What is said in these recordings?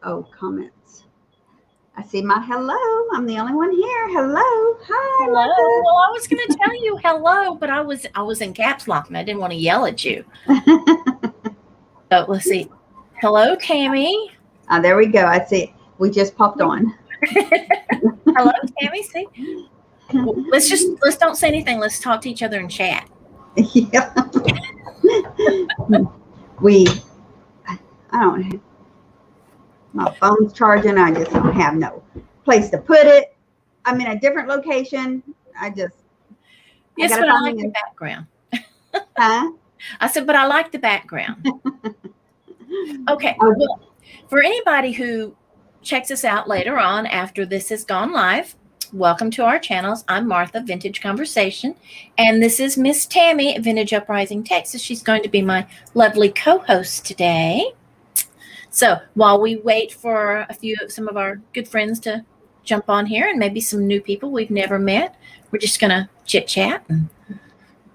Oh, comments. I see my hello. I'm the only one here. Hello. Hi, Hello. MarTha. Well, I was going to tell you hello, but I was in caps lock and I didn't want to yell at you. So let's see. Hello, Tammy. There we go. I see. We just popped on. Hello, Tammy. See, let's don't say anything. Let's talk to each other and chat. Yeah. I don't. My phone's charging. I just don't have no place to put it. I'm in a different location. Yes, but I like the background. Huh? I said, but I like the background. Okay. Well, for anybody who checks us out later on after this has gone live, welcome to our channels. I'm MarTha, Vintage Conversation, and this is Miss Tammy at Vintage Uprising Texas. She's going to be my lovely co-host today. So while we wait for some of our good friends to jump on here and maybe some new people we've never met, we're just going to chit chat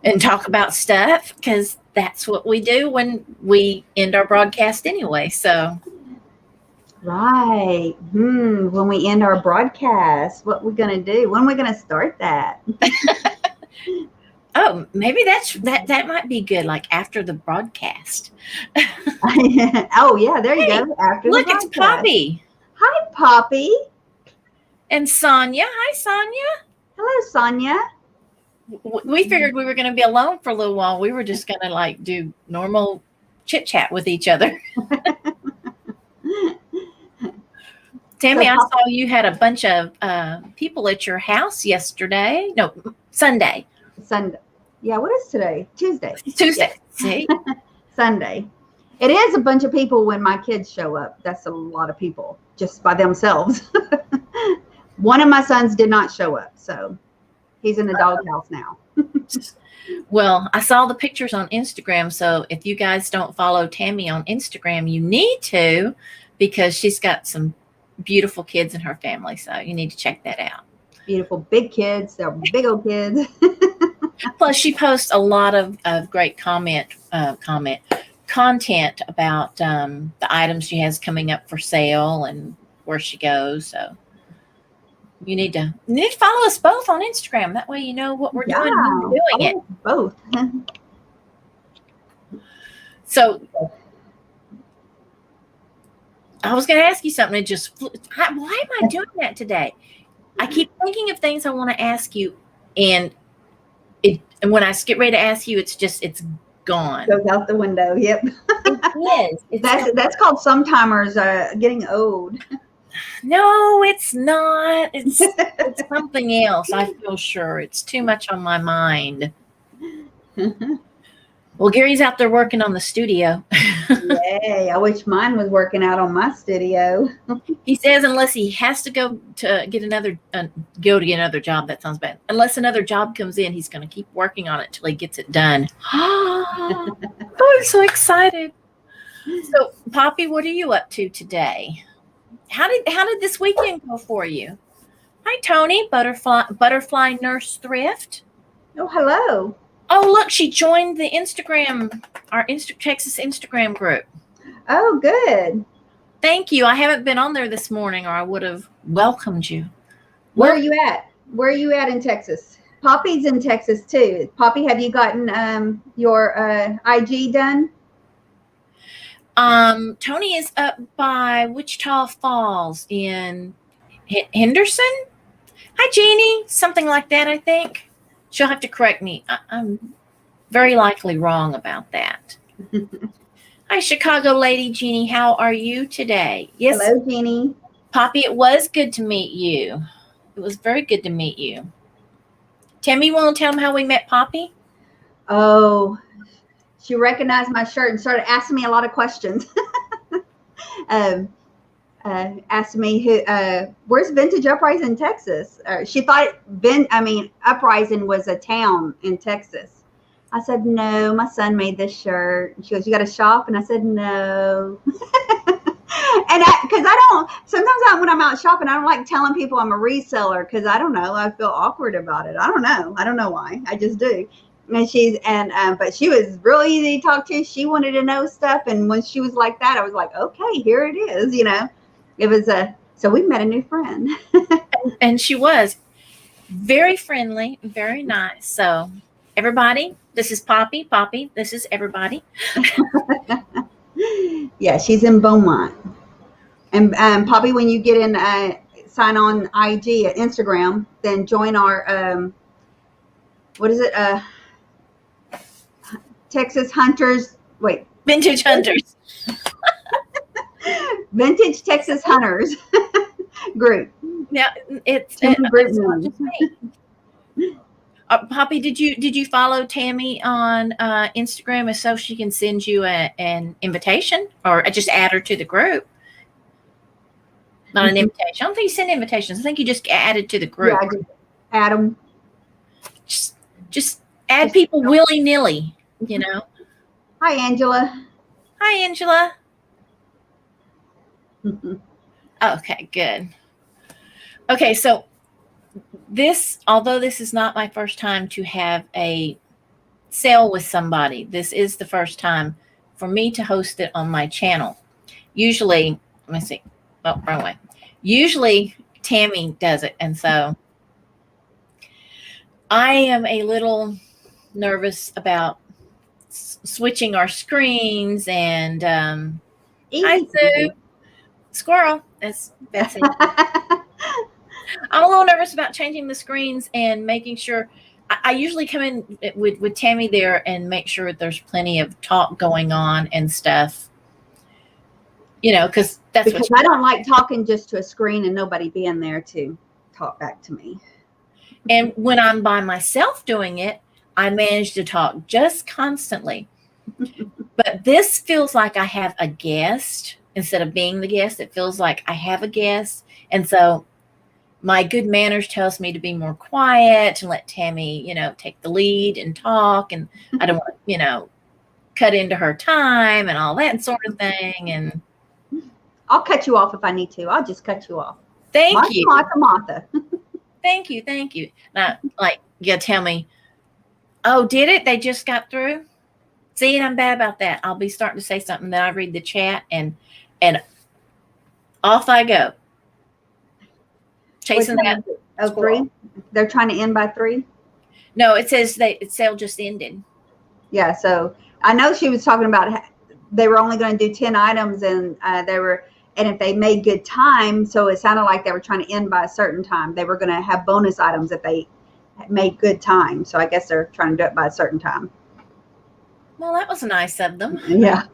and talk about stuff because that's what we do when we end our broadcast anyway. So. Right. When we end our broadcast, what we're going to do? When are we going to start that? Oh, maybe that might be good, like after the broadcast. Oh, yeah, there you go. After look, the it's Poppy. Hi, Poppy. And Sonia. Hi, Sonia. Hello, Sonia. We figured we were going to be alone for a little while. We were just going to like do normal chit chat with each other. Tammy, so, I saw you had a bunch of people at your house yesterday. No, Sunday. Yeah, what is today? Tuesday. See? Sunday. It is a bunch of people when my kids show up. That's a lot of people just by themselves. One of my sons did not show up, so he's in the doghouse now. Well, I saw the pictures on Instagram, so if you guys don't follow Tammy on Instagram, you need to, because she's got some beautiful kids in her family, so you need to check that out. Beautiful big kids. They're big old kids. Plus, she posts a lot of great content about the items she has coming up for sale and where she goes. So you need to follow us both on Instagram. That way you know what we're doing when we're doing it. Both. So I was going to ask you something. Why am I doing that today? I keep thinking of things I want to ask you, and when I get ready to ask you, it's gone. Goes out the window. Yep. It is. That's called sometimers getting old. No, it's not. It's something else. I feel sure it's too much on my mind. Well, Gary's out there working on the studio. Yay! I wish mine was working out on my studio. He says unless he has to go to get another job. That sounds bad. Unless another job comes in, he's going to keep working on it till he gets it done. Oh, I'm so excited. So, Poppy, what are you up to today? How did this weekend go for you? Hi, Tony, Butterfly Nurse Thrift. Oh, hello. Oh, look, she joined the our Texas Instagram group. Oh, good. Thank you. I haven't been on there this morning, or I would have welcomed you. Where are you at? Where are you at in Texas? Poppy's in Texas too. Poppy, have you gotten your IG done? Tony is up by Wichita Falls in Henderson. Hi, Jeannie. Something like that, I think. She'll have to correct me. I'm very likely wrong about that. Hi, Chicago lady Jeannie. How are you today? Yes. Hello, Jeannie. Poppy, it was good to meet you. It was very good to meet you. Tammy, you want to tell them how we met Poppy? Oh, she recognized my shirt and started asking me a lot of questions. Asked me where's Vintage Uprising, Texas? She thought Uprising was a town in Texas. I said, no, my son made this shirt. She goes, you got a shop? And I said, no. And sometimes when I'm out shopping, I don't like telling people I'm a reseller because I don't know. I feel awkward about it. I don't know why. I just do. And but she was really easy to talk to. She wanted to know stuff. And when she was like that, I was like, okay, here it is, It was so we met a new friend. And she was very friendly, very nice. So everybody, this is Poppy. Poppy, this is everybody. Yeah, she's in Beaumont. And Poppy, when you get in, sign on IG at Instagram, then join our what is it? Texas Hunters. Wait. Vintage Hunters. Vintage Texas Hunters group. Yeah, it's group not just me. Poppy, did you follow Tammy on Instagram so she can send you an invitation, or just add her to the group? Not an invitation. I don't think you send invitations. I think you just added to the group. Yeah, add them. Just add people willy-nilly, you know. Hi, Angela. Hi, Angela. Okay, good. Okay, so although this is not my first time to have a sale with somebody, this is the first time for me to host it on my channel. Usually, let me see. Oh, wrong way. Usually Tammy does it, and so I am a little nervous about switching our screens. And hi, Sue. Squirrel. That's it. I'm a little nervous about changing the screens and making sure. I usually come in with Tammy there and make sure there's plenty of talk going on and stuff. You know, because I don't like talking just to a screen and nobody being there to talk back to me. And when I'm by myself doing it, I manage to talk just constantly. But this feels like I have a guest instead of being the guest. It feels like I have a guest. And so my good manners tells me to be more quiet and let Tammy, you know, take the lead and talk. And I don't want to, you know, cut into her time and all that sort of thing. And I'll cut you off if I need to. I'll just cut you off. Thank you. Martha. Thank you. Thank you. Now, like, you gotta tell me, oh, did it? They just got through? See, and I'm bad about that. I'll be starting to say something, then I read the chat, and off I go. Chasing that. Oh, 3? They're trying to end by 3? No, it says sale just ended. Yeah, so I know she was talking about they were only going to do 10 items, and if they made good time, so it sounded like they were trying to end by a certain time. They were going to have bonus items if they made good time. So I guess they're trying to do it by a certain time. Well, that was nice of them. Yeah.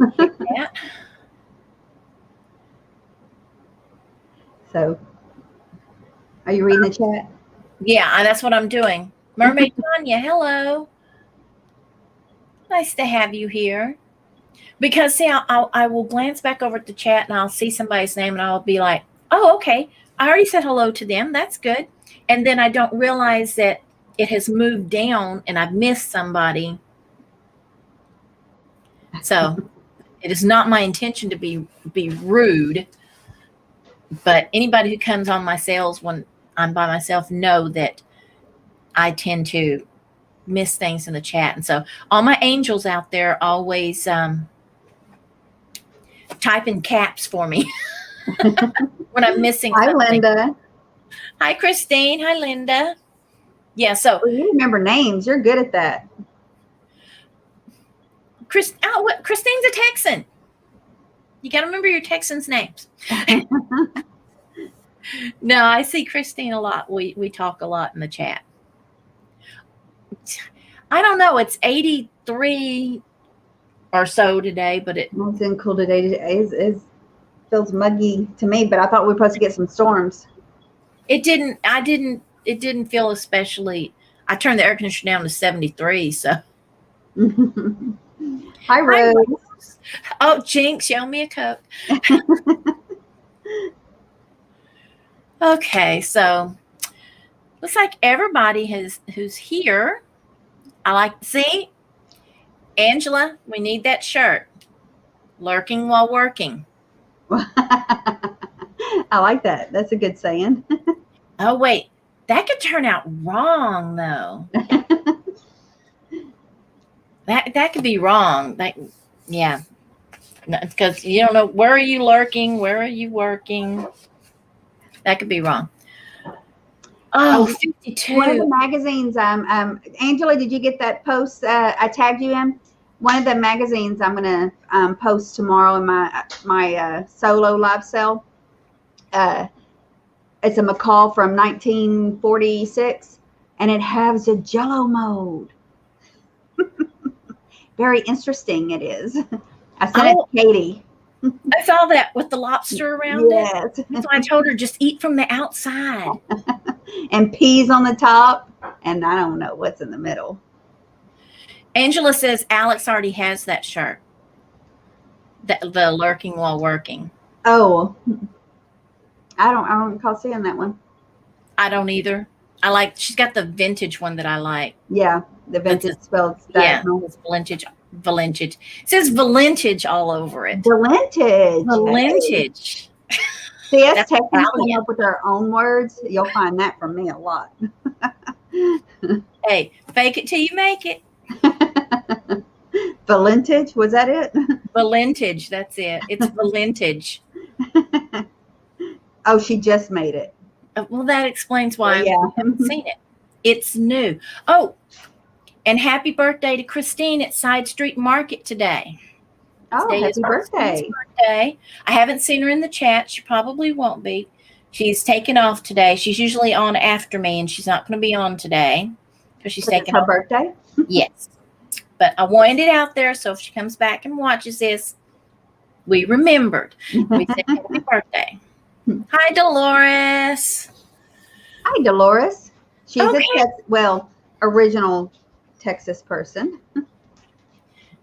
So, are you reading the chat? Yeah, that's what I'm doing. Mermaid Tanya, hello. Nice to have you here. Because, see, I will glance back over at the chat and I'll see somebody's name and I'll be like, oh, okay. I already said hello to them. That's good. And then I don't realize that it has moved down and I've missed somebody. So it is not my intention to be rude. But anybody who comes on my sales when I'm by myself know that I tend to miss things in the chat. And so all my angels out there always type in caps for me when I'm missing something. Hi, Linda. Hi, Christine. Hi, Linda. Yeah, so. Well, you remember names. You're good at that. Christine's a Texan. You got to remember your Texans' names. No, I see Christine a lot. We talk a lot in the chat. I don't know. It's 83 or so today, but it's been cool today. It feels muggy to me, but I thought we were supposed to get some storms. It didn't feel especially. I turned the air conditioner down to 73, so. Hi, Rose. Oh, Jinx, show me a Coke. Okay, so looks like everybody who's here. I like to see. Angela, we need that shirt. Lurking while working. I like that. That's a good saying. Oh, wait. That could turn out wrong, though. That could be wrong. Yeah. Because you don't know, where are you lurking? Where are you working? That could be wrong. Oh, 52. One of the magazines, Angela, did you get that post I tagged you in? One of the magazines I'm going to post tomorrow in my solo live sale. It's a McCall from 1946, and it has a Jello mode. Very interesting it is. I sent it to Katie. I saw that with the lobster around it. That's why I told her just eat from the outside. And peas on the top, and I don't know what's in the middle. Angela says Alex already has that shirt. The lurking while working. Oh, I don't recall seeing that one. I don't either. She's got the vintage one that I like. Yeah, the vintage spelled. Yeah, it's vintage. It says vintage all over it. Vintage. See, us techniques come up with our own words. You'll find that from me a lot. Hey, fake it till you make it. Vintage, was that it? Vintage, that's it. It's vintage. Oh, she just made it. Well, that explains why I haven't seen it. It's new. Oh, and happy birthday to Christine at Side Street Market today. Oh, happy birthday. I haven't seen her in the chat. She probably won't be. She's taken off today. She's usually on after me, and she's not going to be on today because she's taking her birthday. Yes. But I wanted it out there, so if she comes back and watches this, we remembered. We said happy birthday. Hi, Dolores. Hi, Dolores. She's a original Texas person.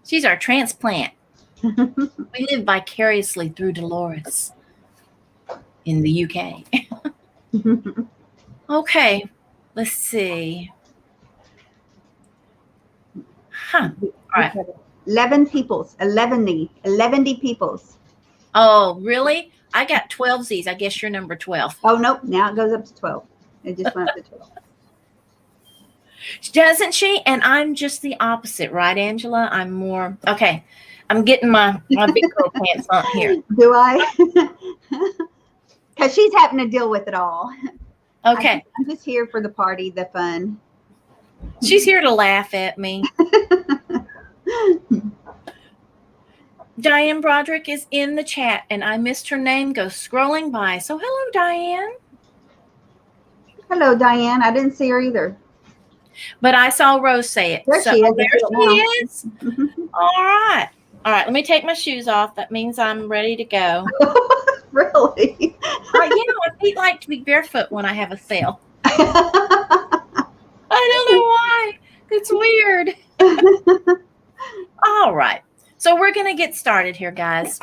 She's our transplant. We live vicariously through Dolores in the UK. Okay, let's see. All right. 11 peoples. 11 peoples. Oh, really? I got 12Zs. I guess you're number 12. Oh, nope. Now it goes up to 12. It just went up to 12. Doesn't she? And I'm just the opposite, right, Angela? I'm more, okay. I'm getting my big girl pants on here. Do I? Because she's having to deal with it all. Okay. I'm just here for the party, the fun. She's here to laugh at me. Diane Broderick is in the chat, and I missed her name go scrolling by. So hello, Diane. Hello, Diane. I didn't see her either. But I saw Rose say it. There she is. There she is. All right. All right. Let me take my shoes off. That means I'm ready to go. Really? My feet like to be barefoot when I have a sale. I don't know why. It's weird. All right. So we're going to get started here, guys.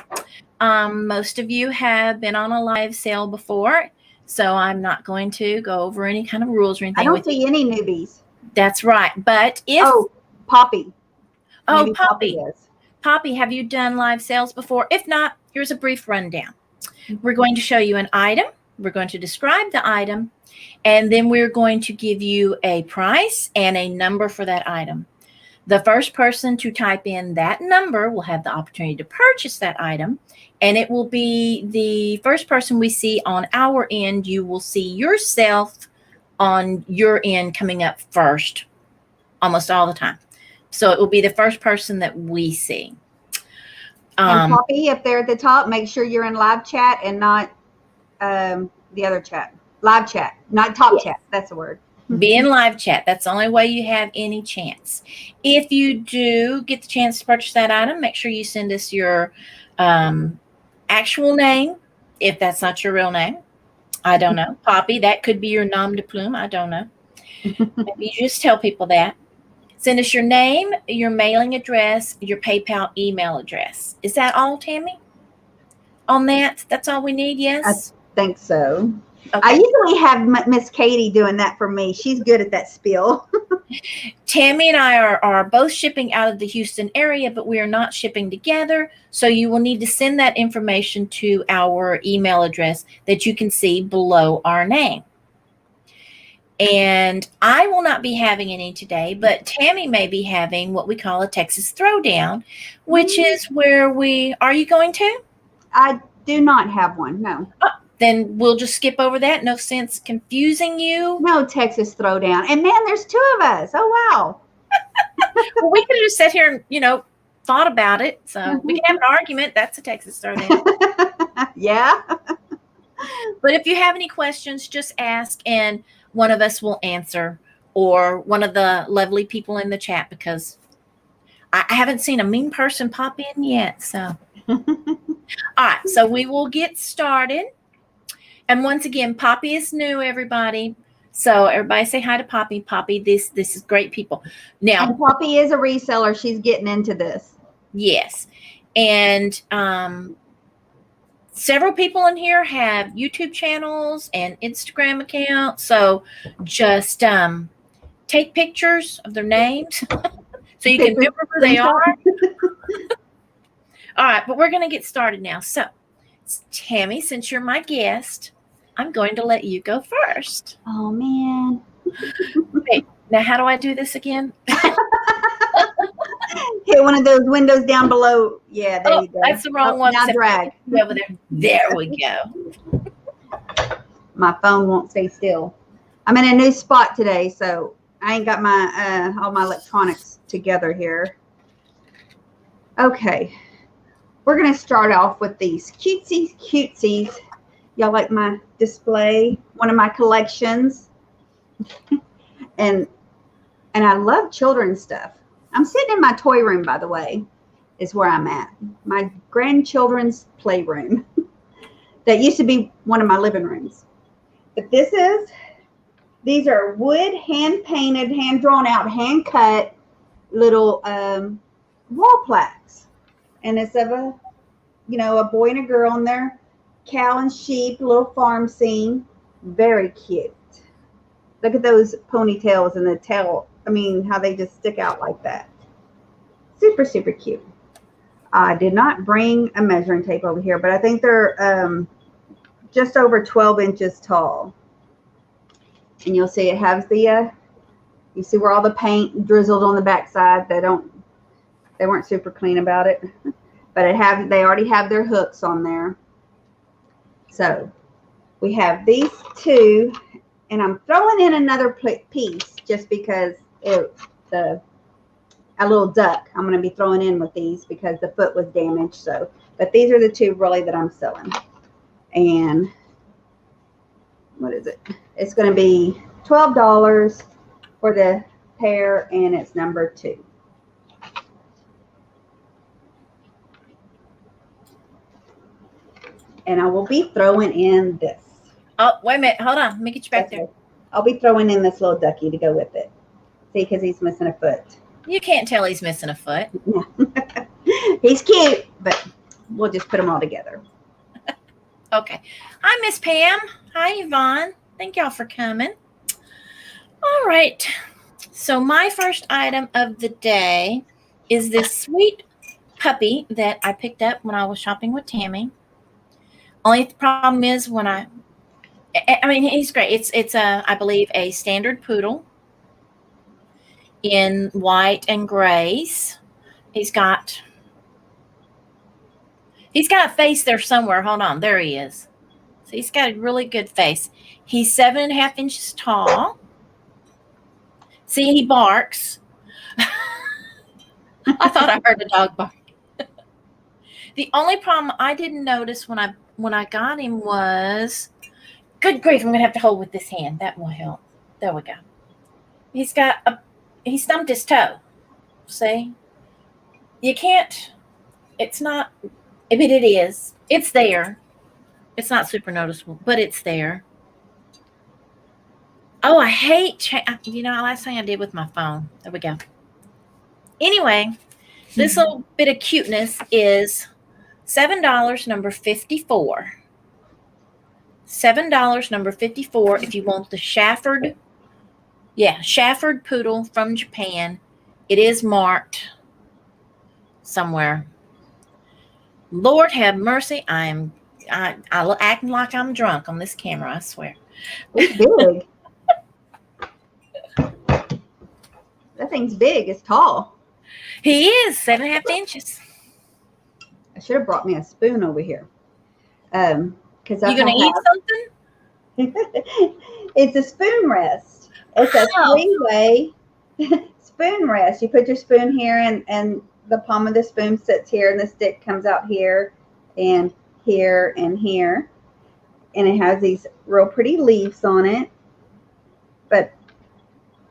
Most of you have been on a live sale before, so I'm not going to go over any kind of rules or anything. I don't see any newbies. That's right. But if... Oh, Poppy. Oh, maybe Poppy. Is. Poppy, have you done live sales before? If not, here's a brief rundown. We're going to show you an item. We're going to describe the item. And then we're going to give you a price and a number for that item. The first person to type in that number will have the opportunity to purchase that item. And it will be the first person we see on our end. You will see yourself on your end coming up first almost all the time. So it will be the first person that we see. And Poppy, up there at the top, make sure you're in live chat and not the other chat. Live chat, not top chat. That's the word. Be in live chat. That's the only way you have any chance. If you do get the chance to purchase that item, make sure you send us your actual name, if that's not your real name. I don't know. Poppy, that could be your nom de plume. I don't know. Maybe you just tell people that. Send us your name, your mailing address, your PayPal email address. Is that all, Tammy? On that? That's all we need, yes? I think so. Okay. I usually have Miss Katie doing that for me. She's good at that spiel. Tammy and I are both shipping out of the Houston area, but we are not shipping together. So you will need to send that information to our email address that you can see below our name. And I will not be having any today, but Tammy may be having what we call a Texas Throwdown, which is where are you going to? I do not have one, no. Oh, then we'll just skip over that. No sense confusing you. No Texas Throwdown. And man, there's 2 of us. Oh, wow. Well, we could have just sat here and, thought about it. So we can have an argument. That's a Texas Throwdown. Yeah. But if you have any questions, just ask and one of us will answer, or one of the lovely people in the chat, because I haven't seen a mean person pop in yet. So, all right. So we will get started. And once again, Poppy is new, everybody. So everybody say hi to Poppy. Poppy, this is great people. Now, and Poppy is a reseller. She's getting into this. Yes. And several people in here have YouTube channels and Instagram accounts. So just take pictures of their names so you can remember who they are. All right, but we're going to get started now. So, Tammy, since you're my guest, I'm going to let you go first. Oh, man. Okay, now how do I do this again? Hit one of those windows down below. Yeah, there you go. That's the wrong one. Now drag. Over there. There we go. My phone won't stay still. I'm in a new spot today, so I ain't got my all my electronics together here. Okay. We're going to start off with these cutesies. Y'all like my display? One of my collections. and I love children's stuff. I'm sitting in my toy room, by the way, is where I'm at. My grandchildren's playroom. That used to be one of my living rooms. But these are wood, hand-painted, hand-drawn out, hand-cut little wall plaques. And it's of a boy and a girl and their cow and sheep, little farm scene. Very cute. Look at those ponytails and the tail. I mean, how they just stick out like that. Super, super cute. I did not bring a measuring tape over here, but I think they're just over 12 inches tall. And you'll see it has the, you see where all the paint drizzled on the backside. They weren't super clean about it, but they already have their hooks on there. So we have these 2, and I'm throwing in another piece just because a little duck I'm going to be throwing in with these because the foot was damaged. So, but these are the 2 really that I'm selling. And what is it? It's going to be $12 for the pair, and it's number 2. And I will be throwing in this. Oh, wait a minute. Hold on. Let me get you back there. I'll be throwing in this little ducky to go with it. See, because he's missing a foot. You can't tell he's missing a foot. He's cute, but we'll just put them all together. Okay. Hi, Miss Pam. Hi, Yvonne. Thank y'all for coming. All right. So my first item of the day is this sweet puppy that I picked up when I was shopping with Tammy. Only the problem is when I mean, he's great. It's I believe a standard poodle in white and grays. He's got a face there somewhere. Hold on. There he is. So he's got a really good face. He's 7.5 inches tall. See, he barks. I thought I heard a dog bark. The only problem I didn't notice when I got him was, good grief, I'm going to have to hold with this hand. That will help. There we go. He stumped his toe. See? You can't, it's not, I mean, it is. It's there. It's not super noticeable, but it's there. Oh, I hate, last thing I did with my phone. There we go. Anyway, this little bit of cuteness is $7, number 54. $7, number 54, if you want the Shafford poodle from Japan. It is marked somewhere. Lord have mercy. I acting like I'm drunk on this camera, I swear. It's big. That thing's big. It's tall. He is 7.5 inches. I should have brought me a spoon over here. Because you gonna eat something? It's a spoon rest. It's a three-way spoon rest. You put your spoon here, and the palm of the spoon sits here, and the stick comes out here, and here, and here. And it has these real pretty leaves on it. But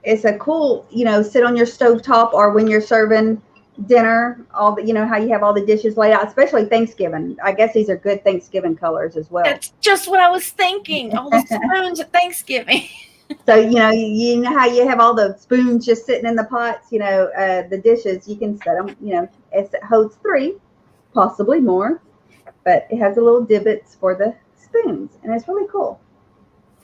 it's a cool, sit on your stovetop, or when you're serving dinner, all the, how you have all the dishes laid out, especially Thanksgiving. I guess these are good Thanksgiving colors as well. That's just what I was thinking. All the spoons at Thanksgiving. So, you know how you have all the spoons just sitting in the pots, the dishes, you can set them, it holds 3, possibly more, but it has a little divots for the spoons, and it's really cool.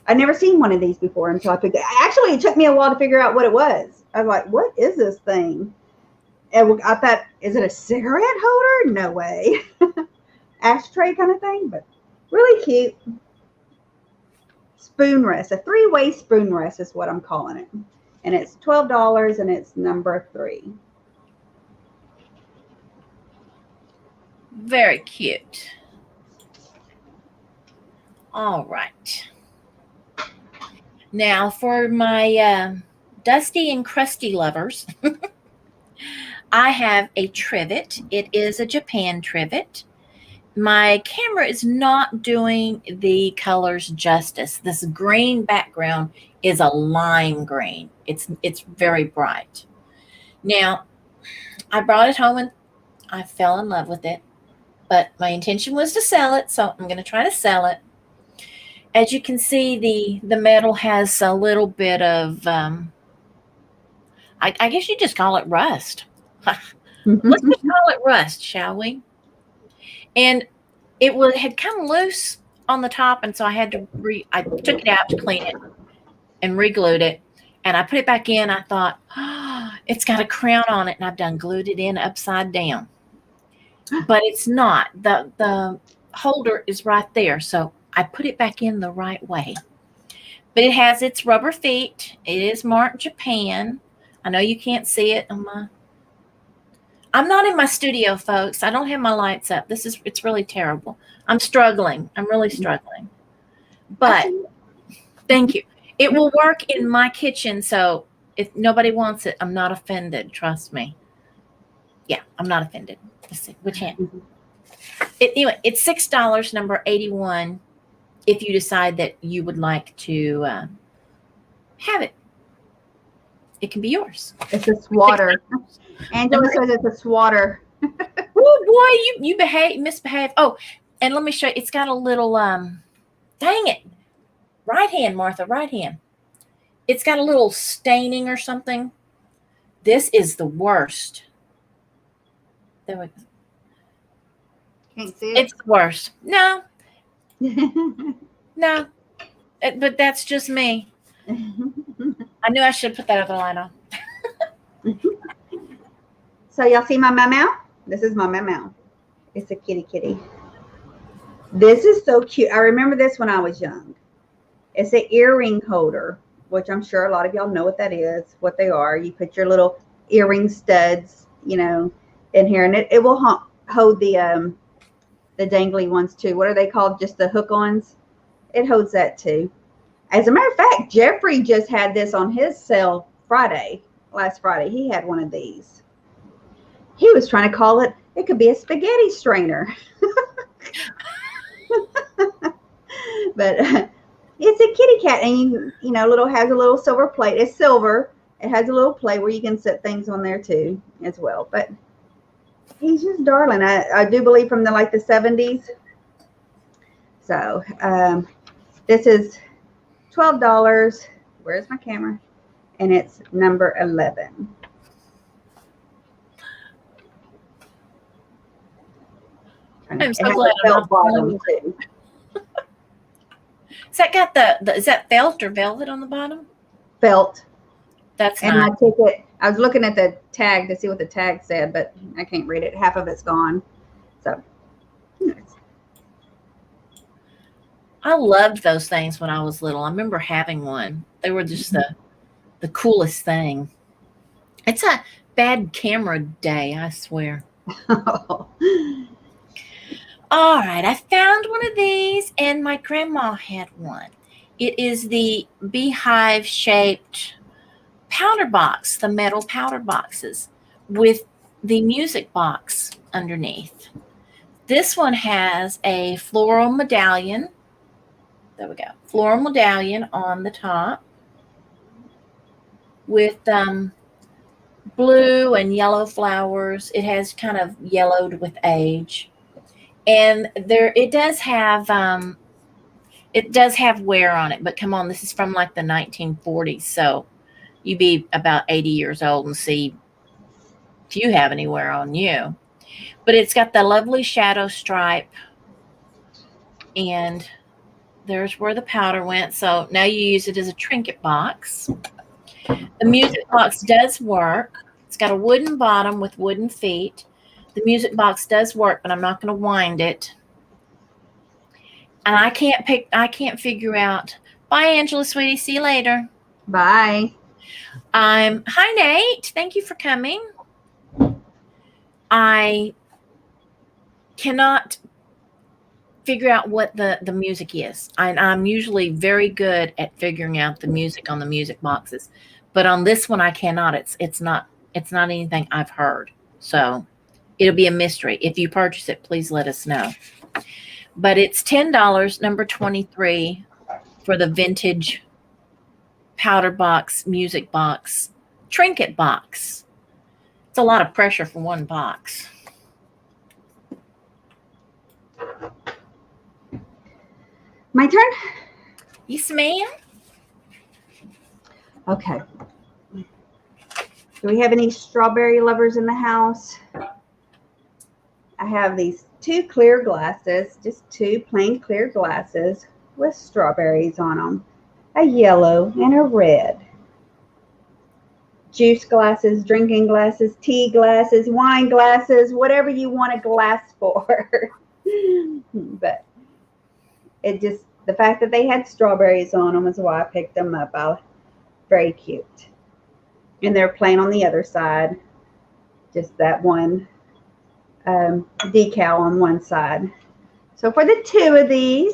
I've never seen one of these before until I picked it. Actually, it took me a while to figure out what it was. I was like, what is this thing? And I thought, is it a cigarette holder? No way. Ashtray kind of thing, but really cute. Spoon rest, a 3-way spoon rest is what I'm calling it. And it's $12, and it's number 3. Very cute. All right. Now for my dusty and crusty lovers, I have a trivet. It is a Japan trivet. My camera is not doing the colors justice. This green background is a lime green. It's very bright. Now, I brought it home and I fell in love with it, but my intention was to sell it, so I'm going to try to sell it. As you can see, the metal has a little bit of, I guess you just call it rust. Let's just call it rust, shall we? And it had come loose on the top, and so I had to I took it out to clean it and re-glued it, and I put it back in. I thought, it's got a crown on it, and I've done glued it in upside down, but it's not. The holder is right there, so I put it back in the right way. But it has its rubber feet. It is marked Japan. I know you can't see it on my. I'm not in my studio, folks. I don't have my lights up. It's really terrible. I'm struggling. I'm really struggling. But thank you. It will work in my kitchen. So if nobody wants it, I'm not offended. Trust me. Yeah, I'm not offended. Let's see. Which hand? Anyway, it's $6, number 81, if you decide that you would like to have it. It can be yours. It's a swatter. Angela says it's a swatter. Oh boy, you misbehave. Oh, and let me show you. It's got a little dang it. Right hand, Martha, right hand. It's got a little staining or something. This is the worst. There we go. Can't see it. It's the worst. No. No. But that's just me. I knew I should put that other light on. So y'all see my Mau? This is my Mau. It's a kitty. This is so cute. I remember this when I was young. It's an earring holder, which I'm sure a lot of y'all know what that is, what they are. You put your little earring studs, in here, and it will hold the dangly ones too. What are they called? Just the hook-ons? It holds that too. As a matter of fact, Jeffrey just had this on his sale last Friday. He had one of these. He was trying to call it could be a spaghetti strainer. But it's a kitty cat, and has a little silver plate. It's silver. It has a little plate where you can set things on there too as well. But he's just darling. I do believe from the 70s. So this is $12. Where's my camera? And it's number 11. I'm so glad belt bottom too. Is that got is that felt or velvet on the bottom? Felt. That's and nice. I was looking at the tag to see what the tag said, but I can't read it. Half of it's gone. So I loved those things when I was little. I remember having one. They were just the coolest thing. It's a bad camera day, I swear. All right, I found one of these, and my grandma had one. It is the beehive-shaped powder box, the metal powder boxes with the music box underneath. This one has a floral medallion. There we go. Floral medallion on the top with blue and yellow flowers. It has kind of yellowed with age. And it does have wear on it, but come on, this is from like the 1940s, so you'd be about 80 years old and see if you have any wear on you. But it's got the lovely shadow stripe, and there's where the powder went. So now you use it as a trinket box. The music box does work. It's got a wooden bottom with wooden feet. The music box does work, but I'm not going to wind it. And I can't figure out. Bye, Angela, sweetie. See you later. Bye. Hi, Nate. Thank you for coming. I cannot figure out what the music is. I'm usually very good at figuring out the music on the music boxes, but on this one I cannot. It's not anything I've heard. So it'll be a mystery. If you purchase it, please let us know. But it's $10, number 23, for the vintage powder box, music box, trinket box. It's a lot of pressure for one box. My turn? Yes, ma'am. Okay. Do we have any strawberry lovers in the house? I have these 2 clear glasses, just 2 plain clear glasses with strawberries on them. A yellow and a red. Juice glasses, drinking glasses, tea glasses, wine glasses, whatever you want a glass for. But the fact that they had strawberries on them is why I picked them up. Very cute. And they're plain on the other side. Just that one decal on one side. So for the 2 of these,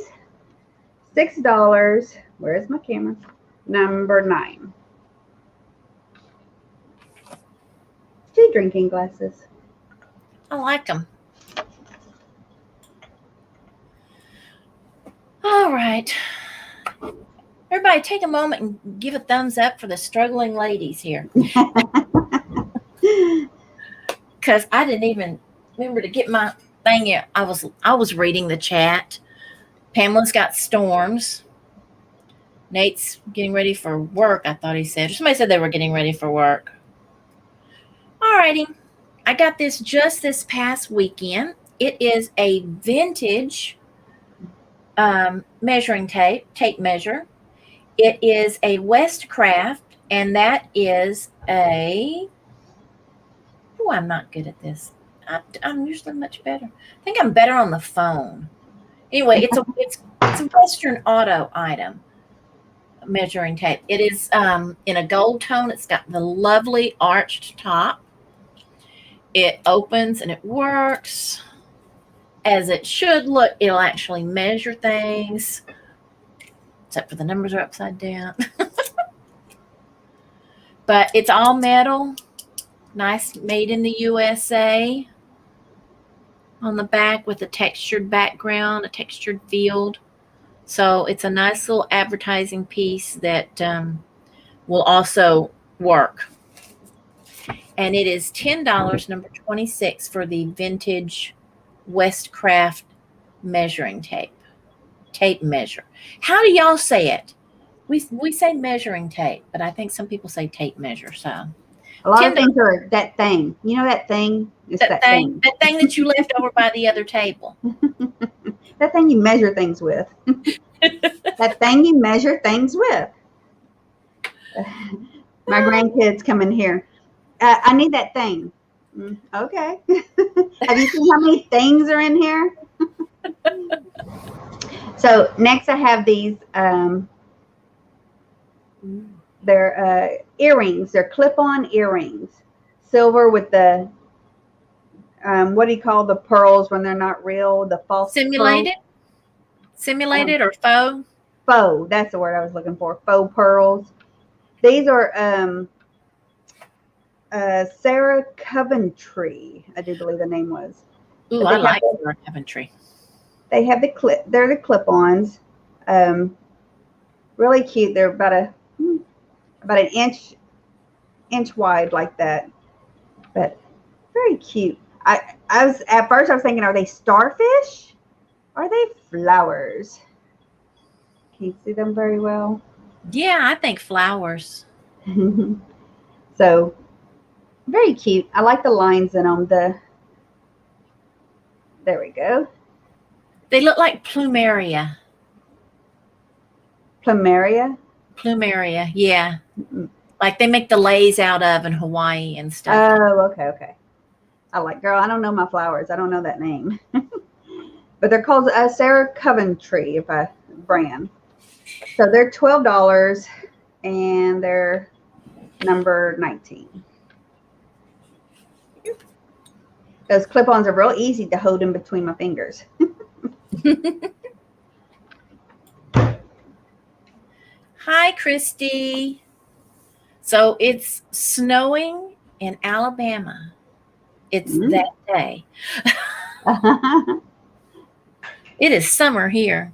$6. Where's my camera? Number 9. 2 drinking glasses. I like them. All right. Everybody take a moment and give a thumbs up for the struggling ladies here. Because I didn't even remember to get my thing here. I was reading the chat. Pamela's got storms. Nate's getting ready for work, I thought he said. Or somebody said they were getting ready for work. All righty. I got this just this past weekend. It is a vintage measuring tape measure. It is a Westcraft, and that is I'm not good at this. I'm usually much better. I think I'm better on the phone. Anyway, it's a Western Auto item, measuring tape. It is in a gold tone. It's got the lovely arched top. It opens and it works as it should look. It'll actually measure things, except for the numbers are upside down. But it's all metal, nice, made in the USA. On the back with a textured background, a textured field. So it's a nice little advertising piece that will also work. And it is $10, number 26, for the vintage Westcraft measuring tape measure. How do y'all say it? We say measuring tape, but I think some people say tape measure. So a lot of things are that thing. You know that thing? It's that thing. That thing that you left over by the other table. That thing you measure things with. That thing you measure things with. My grandkids come in here. I need that thing. Okay. Have you seen how many things are in here? So next I have these They're earrings. They're clip-on earrings. Silver with the, what do you call the pearls when they're not real? The false Simulated? pearls? Simulated or faux? Faux. That's the word I was looking for. Faux pearls. These are Sarah Coventry, I do believe the name was. Ooh, I like Sarah Coventry. They have the clip. They're the clip-ons. Really cute. They're about an inch wide, like that, but very cute. I was at first I was thinking, are they starfish? Are they flowers? Can you see them very well? Yeah, I think flowers. So very cute. I like the lines in them. There we go. They look like plumeria. Plumeria? Plumeria, yeah. Like they make the leis out of in Hawaii and stuff. Oh, okay. I like, girl, I don't know my flowers. I don't know that name. But they're called Sarah Coventry, if I brand. So they're $12 and they're number 19. Those clip-ons are real easy to hold in between my fingers. Hi, Christy. So it's snowing in Alabama. It's that day. It is summer here.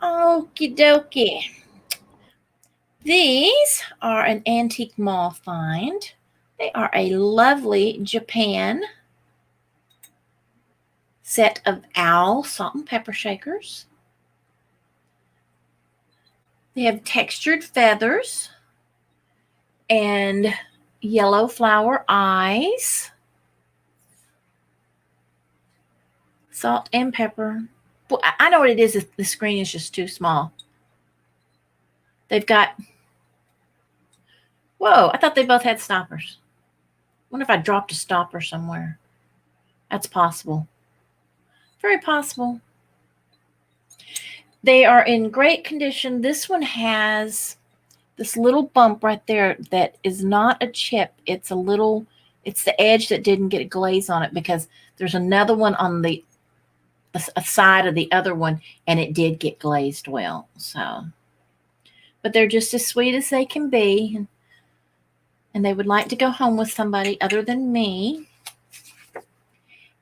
Okie dokie. These are an antique mall find. They are a lovely Japan set of owl salt and pepper shakers. They have textured feathers and yellow flower eyes. Salt and pepper. Well, I know what it is. The screen is just too small. They've got, whoa, I thought they both had stoppers. I wonder if I dropped a stopper somewhere. That's possible. Very possible. They are in great condition. This one has this little bump right there that is not a chip. It's the edge that didn't get a glaze on it, because there's another one on the side of the other one, and it did get glazed well. So, but they're just as sweet as they can be, and they would like to go home with somebody other than me.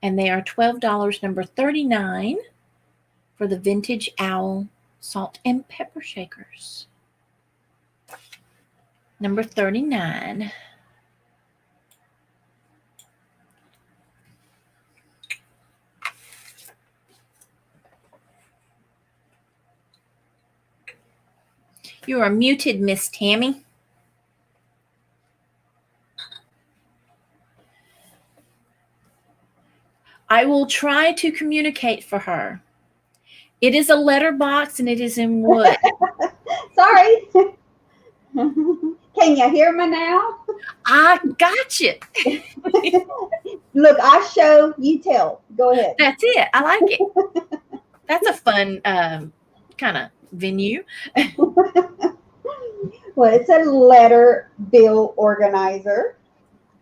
And they are $12, number 39, for the Vintage Owl Salt and Pepper Shakers. Number 39. You are muted, Miss Tammy. I will try to communicate for her. It is a letterbox and it is in wood. Sorry. Can you hear me now? I got you. Look, I show, you tell. Go ahead. That's it. I like it. That's a fun kind of venue. Well, it's a letter bill organizer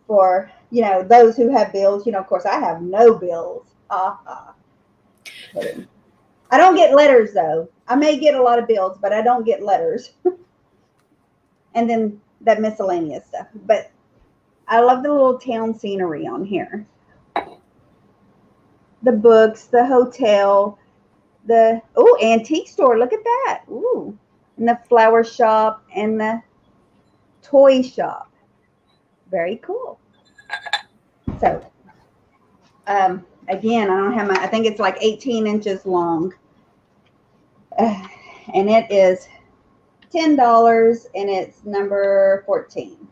for, those who have bills. Of course, I have no bills. I don't get letters, though. I may get a lot of bills, but I don't get letters. And then that miscellaneous stuff. But I love the little town scenery on here. The books, the hotel, the antique store. Look at that. Ooh. And the flower shop and the toy shop. Very cool. So, again, I don't have I think it's like 18 inches long. And it is $10, and it's number 14.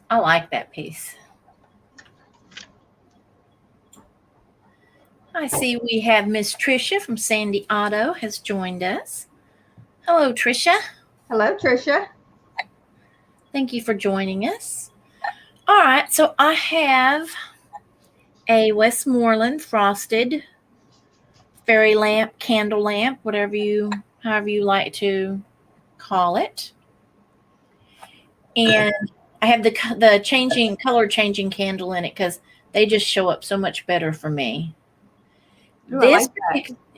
I like that piece. I see we have Miss Tricia from Sandy Auto has joined us. Hello, Tricia. Hello, Tricia. Thank you for joining us. All right, so I have a Westmoreland frosted fairy lamp, candle lamp, however you like to call it. And I have the color changing candle in it because they just show up so much better for me. Ooh, I like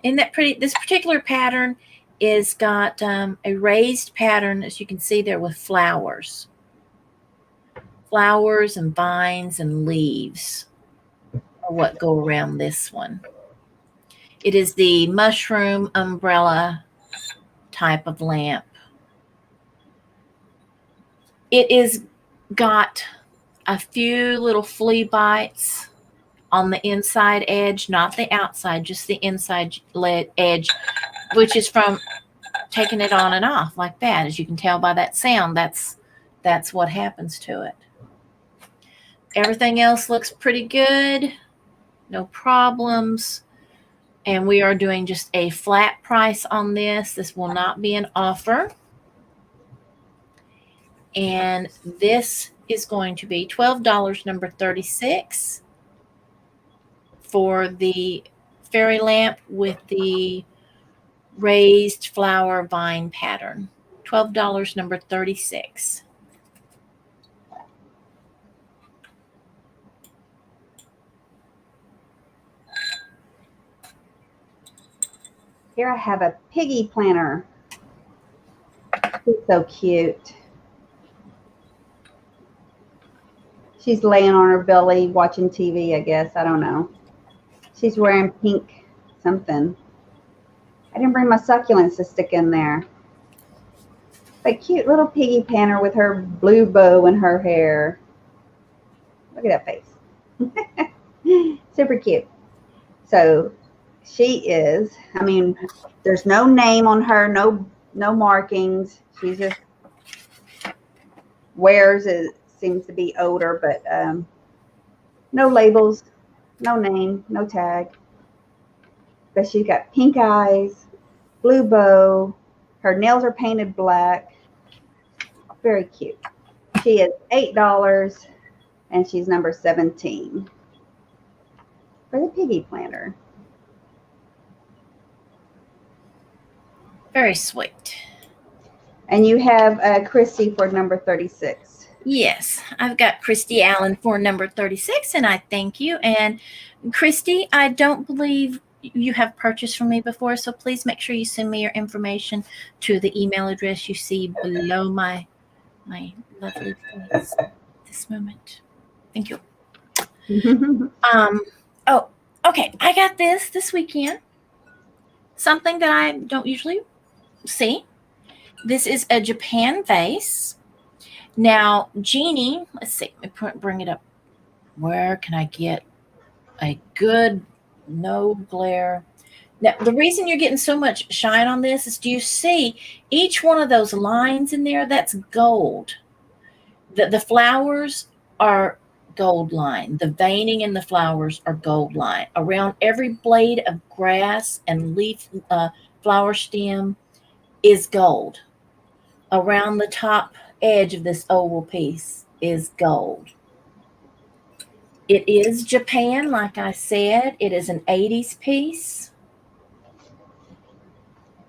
that. This particular pattern is got a raised pattern, as you can see there, with flowers and vines and leaves are what go around this one. It is the mushroom umbrella type of lamp. It is got a few little flea bites on the inside edge, not the outside, just the inside edge, which is from taking it on and off like that. As you can tell by that sound, that's what happens to it. Everything else looks pretty good. No problems. And we are doing just a flat price on this. This will not be an offer. And this is going to be $12, number 36, for the fairy lamp with the raised flower vine pattern. $12, number 36. Here I have a Piggy Planter. She's so cute. She's laying on her belly watching TV, I guess. I don't know. She's wearing pink something. I didn't bring my succulents to stick in there. But cute little Piggy Planter with her blue bow in her hair. Look at that face. Super cute. So she is, I mean, there's no name on her, no markings. She just wears it. Seems to be older, but no labels, no name, no tag. But she's got pink eyes, blue bow. Her nails are painted black. Very cute. She is $8, and she's number 17 for the Piggy Planter. Very sweet. And you have Christy for number 36. Yes, I've got Christy Allen for number 36, and I thank you. And Christy, I don't believe you have purchased from me before, so please make sure you send me your information to the email address you see below my lovely voice at this moment. Thank you. Oh, okay. I got this weekend. Something that I don't usually see. This is a Japan vase. Now, Jeannie, let's see, let me bring it up. Where can I get a good no glare? Now, the reason you're getting so much shine on this is, do you see each one of those lines in there? That's gold. The flowers are gold line. The veining in the flowers are gold line. Around every blade of grass and leaf flower stem is gold. Around the top edge of this oval piece is gold. It is Japan, like I said. It is an 80s piece.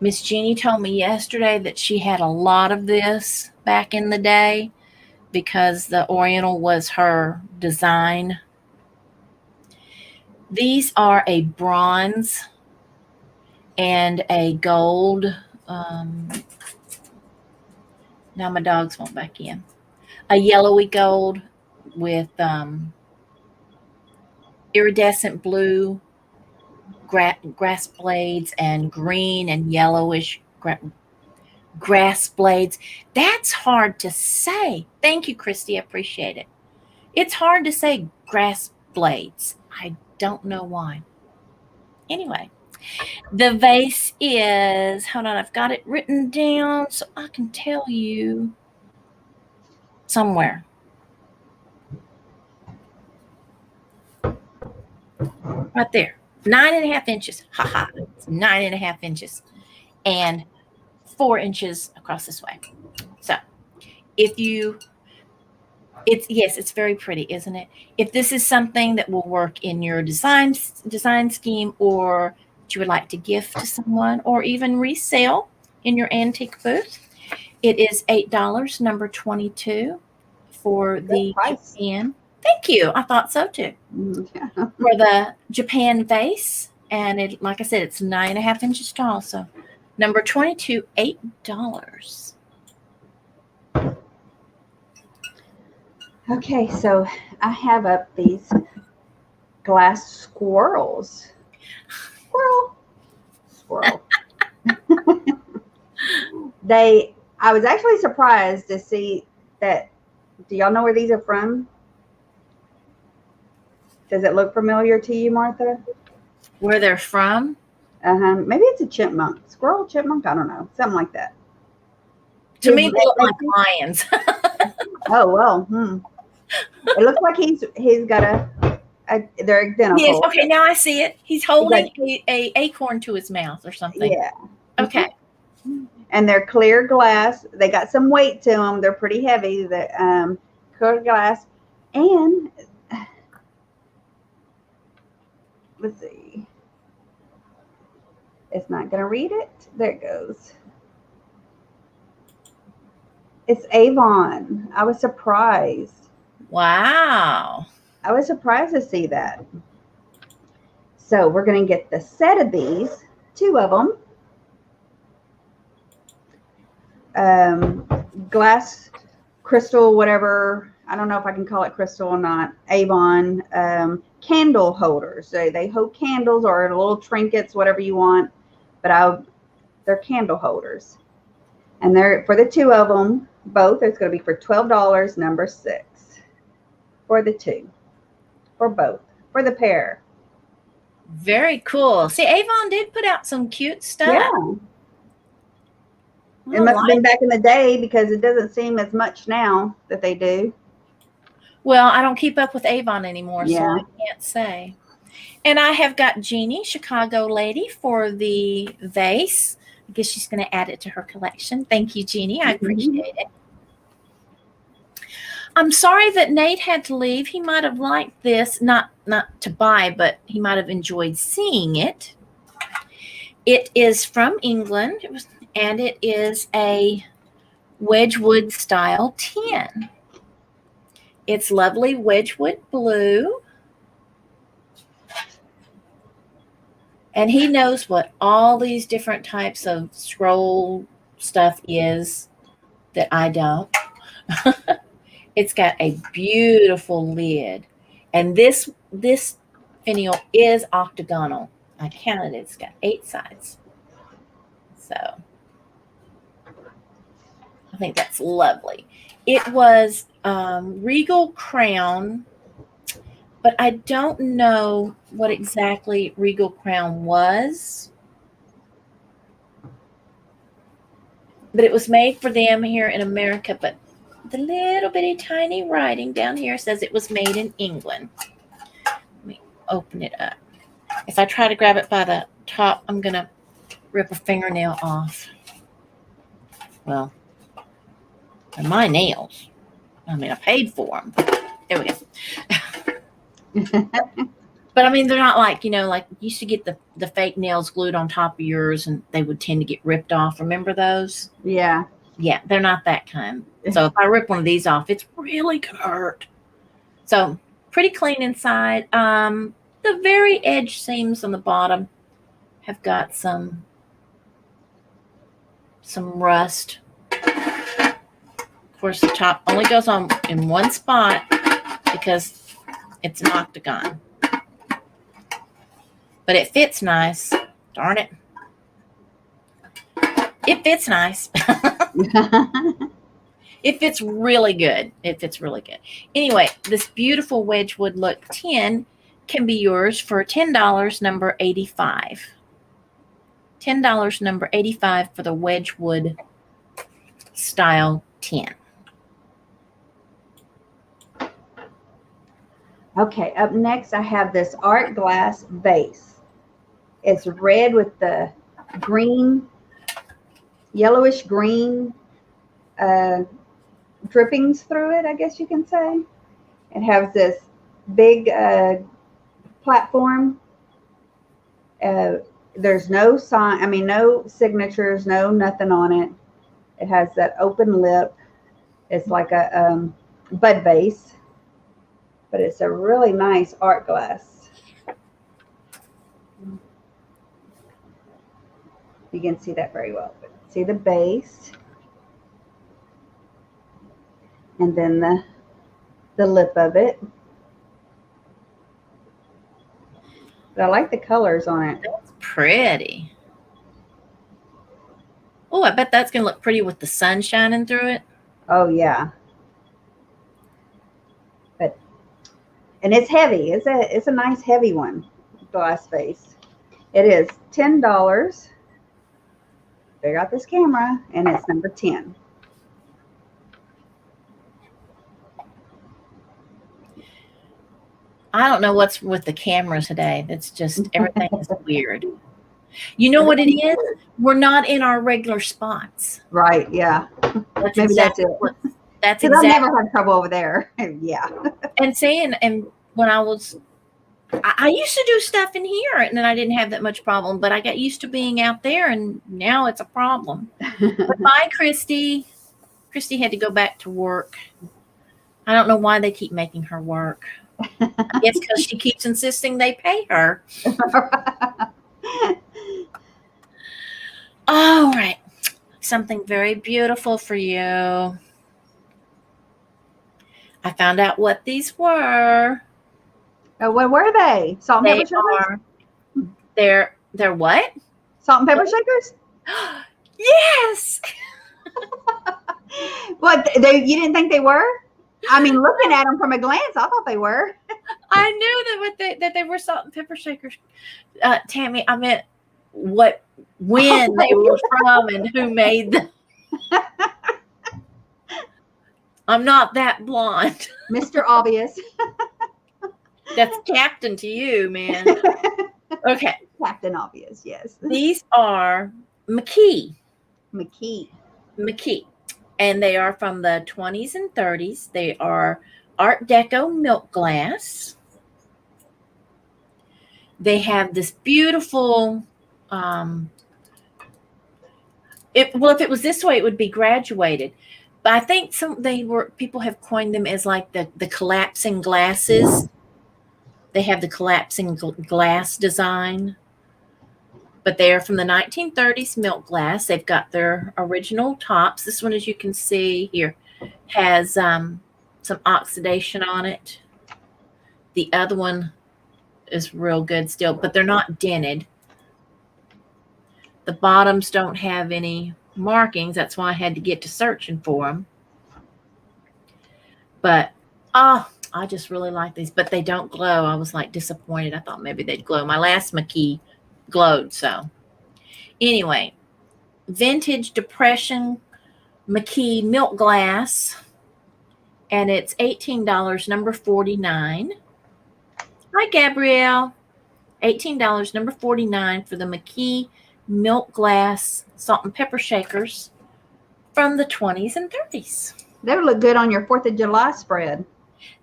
Miss Jeannie told me yesterday that she had a lot of this back in the day because the Oriental was her design. These are a bronze and a gold. Now my dogs won't back in. A yellowy gold with iridescent blue grass blades and green and yellowish grass blades. That's hard to say. Thank you, Christy. I appreciate it. It's hard to say grass blades. I don't know why. Anyway. The vase is, hold on, I've got it written down so I can tell you somewhere. Right there. 9.5 inches. Haha. It's 9.5 inches. And 4 inches across this way. So it's very pretty, isn't it? If this is something that will work in your design scheme or that you would like to gift to someone or even resell in your antique booth. It is $8, number 22 for the Japan. Thank you. I thought so too. Yeah. For the Japan vase. And it, like I said, it's 9.5 inches tall. So number 22, $8. Okay, so I have up these glass squirrels. Squirrel. I was actually surprised to see that. Do y'all know where these are from? Does it look familiar to you, Martha? Where they're from? Maybe it's a chipmunk. Squirrel, chipmunk? I don't know. Something like that. To me, they look like lions. Oh, well. It looks like he's got they're identical. Yes, okay, now I see it. He's holding a acorn to his mouth or something. Yeah. Okay. And they're clear glass. They got some weight to them. They're pretty heavy. The clear glass. And let's see. It's not going to read it. There it goes. It's Avon. I was surprised. Wow. I was surprised to see that. So we're going to get the set of these, 2 of them. Glass, crystal, whatever. I don't know if I can call it crystal or not. Avon candle holders. They hold candles or little trinkets, whatever you want. But they're candle holders. And they're for the 2 of them, both. It's going to be for $12, number 6. For the 2. For both. For the pair. Very cool. See, Avon did put out some cute stuff. Yeah. It must have been back in the day because it doesn't seem as much now that they do. Well, I don't keep up with Avon anymore, yeah. So I can't say. And I have got Jeannie, Chicago lady, for the vase. I guess she's going to add it to her collection. Thank you, Jeannie. I appreciate it. I'm sorry that Nate had to leave. He might have liked this, not to buy, but he might have enjoyed seeing it. It is from England, and it is a Wedgwood style tin. It's lovely Wedgwood blue. And he knows what all these different types of scroll stuff is that I don't. It's got a beautiful lid. And this finial is octagonal. I counted it. It's got 8 sides. So I think that's lovely. It was Regal Crown, but I don't know what exactly Regal Crown was. But it was made for them here in America, but the little bitty tiny writing down here says it was made in England. Let me open it up. If I try to grab it by the top, I'm going to rip a fingernail off. Well, they're my nails. I mean, I paid for them. There we go. But I mean, they're not like, like you used to get the fake nails glued on top of yours and they would tend to get ripped off. Remember those? Yeah. Yeah, they're not that kind. So if I rip one of these off, it's really going to hurt. So pretty clean inside. The very edge seams on the bottom have got some rust. Of course, the top only goes on in one spot because it's an octagon. But it fits nice. Darn it. It fits nice. It fits really good. It fits really good. Anyway, this beautiful Wedgwood look tin can be yours for $10, number 85. $10, number 85 for the Wedgwood style tin. Okay, up next I have this art glass vase. It's red with the green, yellowish green drippings through it, I guess you can say. It has this big platform There's no sign, I mean, no signatures, no nothing on it. It has that open lip. It's like a bud vase, but it's a really nice art glass. You can see that very well. But see the base, and then the lip of it. But I like the colors on it. That's pretty. Oh, I bet that's going to look pretty with the sun shining through it. Oh, yeah. And it's heavy. It's a nice heavy one, glass vase. It is $10. Figure out this camera, and it's number 10. I don't know what's with the camera today. It's just everything is weird. You know what it is? We're not in our regular spots. Right, yeah. That's Maybe exactly that's it. That's exactly. exactly. I've never had trouble over there. Yeah. And when I used to do stuff in here, and then I didn't have that much problem, but I got used to being out there, and now it's a problem. But bye, Christy. Christy had to go back to work. I don't know why they keep making her work. I guess because she keeps insisting they pay her. All right. Something very beautiful for you. I found out what these were. Oh, what were they? Salt and pepper shakers? They're what? Salt and pepper shakers? Yes. What? You didn't think they were? I mean, looking at them from a glance, I thought they were. I knew that they were salt and pepper shakers. Tammy, I meant when they were from and who made them. I'm not that blonde. Mr. Obvious. That's Captain to you, man. Okay. Captain Obvious, yes. These are McKee. McKee. And they are from the 20s and 30s. They are Art Deco milk glass. They have this beautiful, if it was this way, it would be graduated. But I think people have coined them as like the collapsing glasses. They have the collapsing glass design. But they are from the 1930s milk glass. They've got their original tops. This one, as you can see here, has some oxidation on it. The other one is real good still, but they're not dented. The bottoms don't have any markings. That's why I had to get to searching for them. But, I just really like these. But they don't glow. I was like disappointed. I thought maybe they'd glow. My last McKee glowed. So anyway, Vintage Depression McKee milk glass, and it's $18, number 49. Hi, Gabrielle. $18, number 49 for the McKee milk glass salt and pepper shakers from the 20s and 30s. They would look good on your 4th of July spread.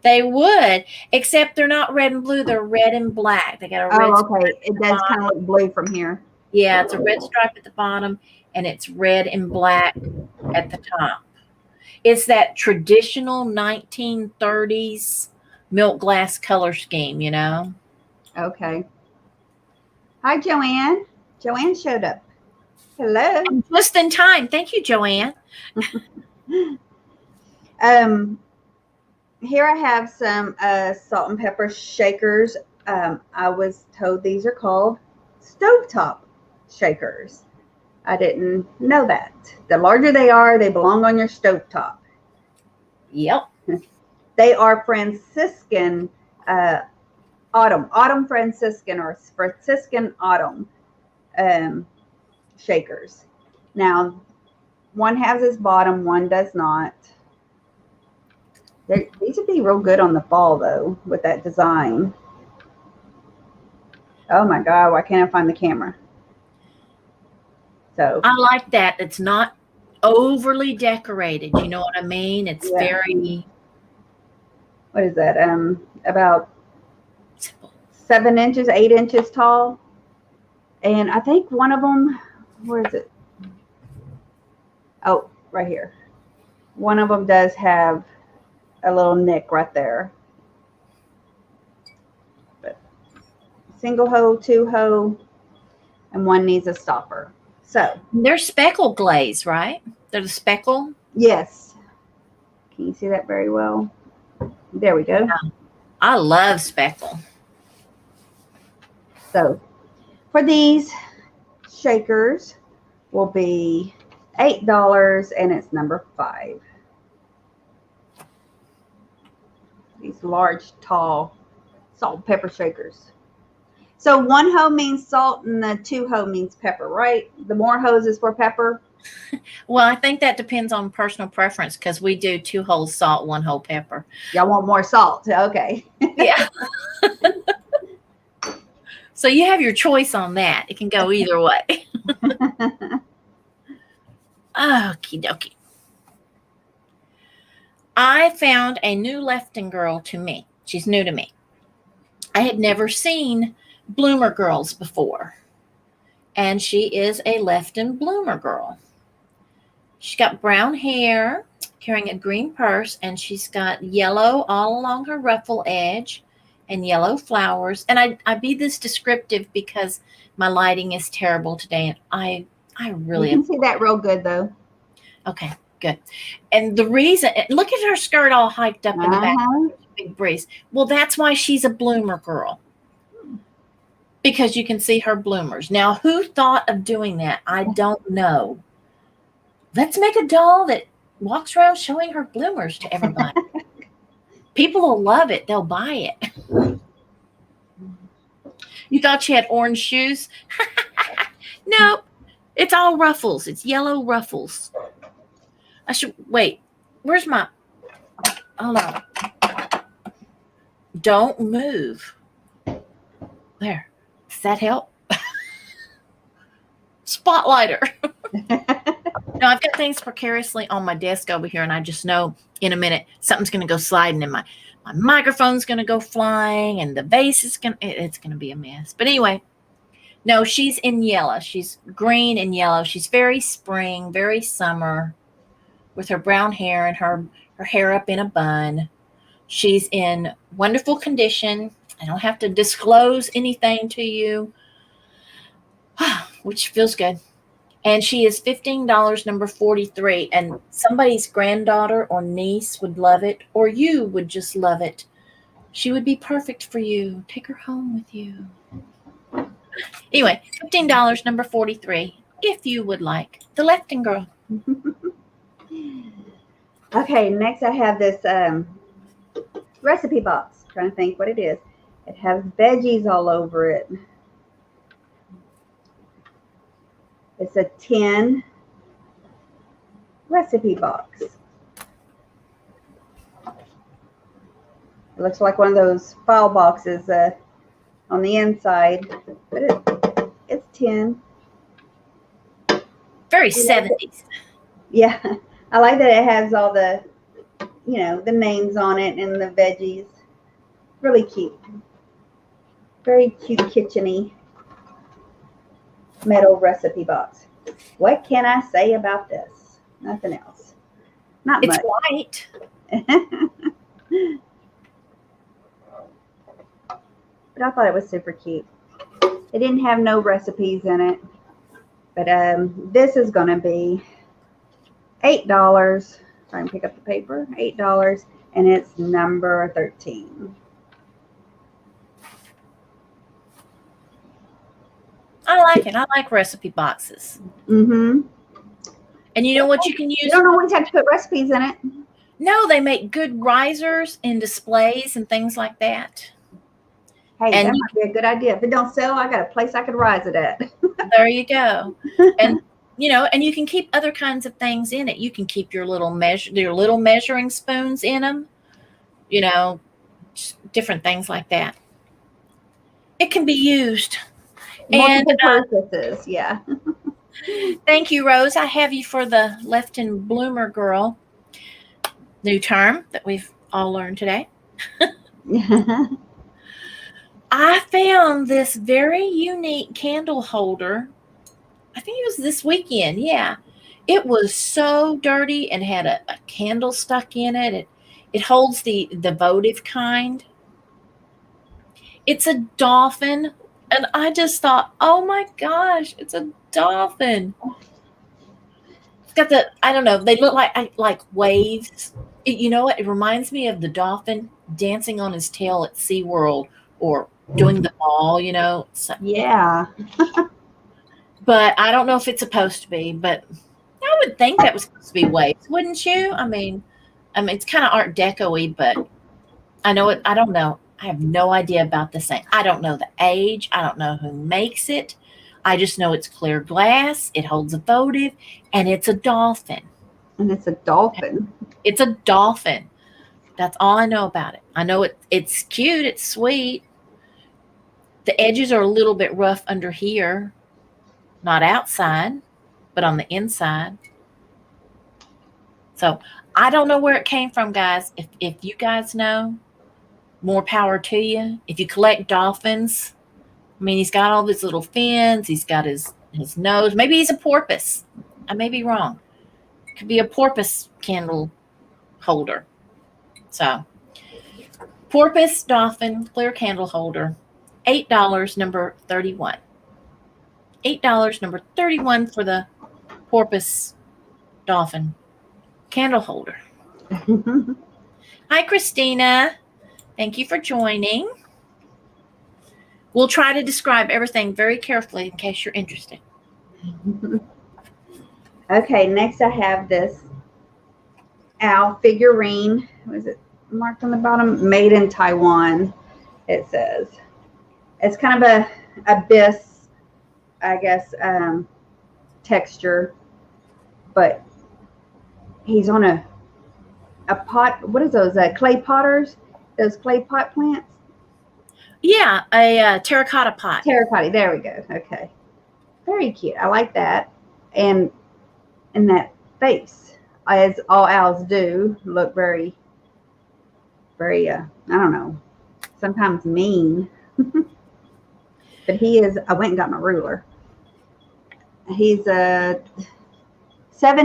They would, except they're not red and blue. They're red and black. They got a red okay. It does kind of look blue from here. Yeah, it's a red stripe at the bottom, and it's red and black at the top. It's that traditional 1930s milk glass color scheme, you know? Okay. Hi, Joanne. Joanne showed up. Hello. Just in time. Thank you, Joanne. Here I have some salt and pepper shakers. I was told these are called stovetop shakers. I didn't know that. The larger they are, they belong on your stovetop. Yep. They are Franciscan autumn Franciscan or Franciscan autumn shakers. Now, one has its bottom, one does not. These would be real good on the fall, though, with that design. Oh, my God. Why can't I find the camera? So I like that. It's not overly decorated. You know what I mean? It's very... What is that? About simple. 7 inches, 8 inches tall. And I think one of them, where is it? Oh, right here. One of them does have a little nick right there. But single hoe, 2-hoe, and one needs a stopper. So they're speckle glaze, right? They're the speckle. Yes. Can you see that very well? There we go. Yeah. I love speckle. So for these shakers will be $8, and it's number 5. These large, tall salt and pepper shakers. So 1 hoe means salt and the 2 hoe means pepper, right? The more hoes is for pepper. Well, I think that depends on personal preference because we do 2 holes salt, 1 hole pepper. Y'all want more salt. Okay. Yeah. So you have your choice on that. It can go either way. Okie dokie. I found a new Lefton girl to me. She's new to me. I had never seen bloomer girls before. And she is a Lefton bloomer girl. She's got brown hair, carrying a green purse, and she's got yellow all along her ruffle edge and yellow flowers. And I be this descriptive because my lighting is terrible today. And I really... You can see that real good, though. Okay, good. And the reason... Look at her skirt all hiked up in the back. Big breeze. Well, that's why she's a bloomer girl. Because you can see her bloomers. Now, who thought of doing that? I don't know. Let's make a doll that walks around showing her bloomers to everybody. People will love it. They'll buy it. You thought she had orange shoes? No, it's all ruffles. It's yellow ruffles. I should wait. Where's my... Hold on. Don't move. There. Does that help? Spotlighter. No, I've got things precariously on my desk over here, and I just know in a minute something's going to go sliding, and my microphone's going to go flying, and the vase is it's going to be a mess. But anyway, no, she's in yellow. She's green and yellow. She's very spring, very summer, with her brown hair and her hair up in a bun. She's in wonderful condition. I don't have to disclose anything to you, which feels good. And she is $15, number 43. And somebody's granddaughter or niece would love it, or you would just love it. She would be perfect for you. Take her home with you. Anyway, $15, number 43, if you would like. The Lefton girl. Okay, next I have this recipe box. I'm trying to think what it is. It has veggies all over it. It's a 10 recipe box. It looks like one of those file boxes on the inside, but it's 10. Very 70s. Yeah, I like that it has all the, the names on it and the veggies. Really cute. Very cute kitchen-y metal recipe box. What can I say about this? Nothing else. Not much. It's white. But I thought it was super cute. It didn't have no recipes in it. But this is going to be $8. Try and pick up the paper. $8. And it's number 13. I like it. I like recipe boxes. Mm-hmm. And you know what you can use? You don't always have to put recipes in it. No, they make good risers and displays and things like that. Hey, and that might be a good idea. If it don't sell, I got a place I could rise it at. There you go. And and you can keep other kinds of things in it. You can keep your little measuring spoons in them. Different things like that. It can be used. Multiple purposes, yeah. Thank you, Rose. I have you for the Lefton bloomer girl. New term that we've all learned today. I found this very unique candle holder. I think it was this weekend. Yeah. It was so dirty and had a candle stuck in it. It holds the votive kind. It's a dolphin. And I just thought, oh my gosh, it's a dolphin. It's got the, I don't know, they look like waves. You know what? It reminds me of the dolphin dancing on his tail at SeaWorld or doing the ball, you know. So, Yeah. but I don't know if it's supposed to be, but I would think that was supposed to be waves, wouldn't you? I mean, it's kind of Art Deco-y, but I know it. I don't know. I have no idea about this thing. I don't know the age. I don't know who makes it. I just know it's clear glass. It holds a votive, and it's a dolphin. And it's a dolphin. It's a dolphin. That's all I know about it. I know it's cute. It's sweet. The edges are a little bit rough under here, not outside, but on the inside. So I don't know where it came from, guys. If you guys know, more power to you. If you collect dolphins, I mean, he's got all these little fins. He's got his nose. Maybe he's a porpoise. I may be wrong. It could be a porpoise candle holder. So, porpoise dolphin clear candle holder, $8, number 31. $8, number 31 for the porpoise dolphin candle holder. Hi, Christina. Thank you for joining. We'll try to describe everything very carefully in case you're interested. Okay, next I have this owl figurine. Was it marked on the bottom? Made in Taiwan, it says. It's kind of a abyss, I guess, texture, but he's on a pot. What is those? Clay potters? Those clay pot plants? Yeah, a terracotta pot. Terracotta. There we go. Okay. Very cute. I like that. And that face, as all owls do, look very, very, I don't know, sometimes mean. But he is, I went and got my ruler. He's 7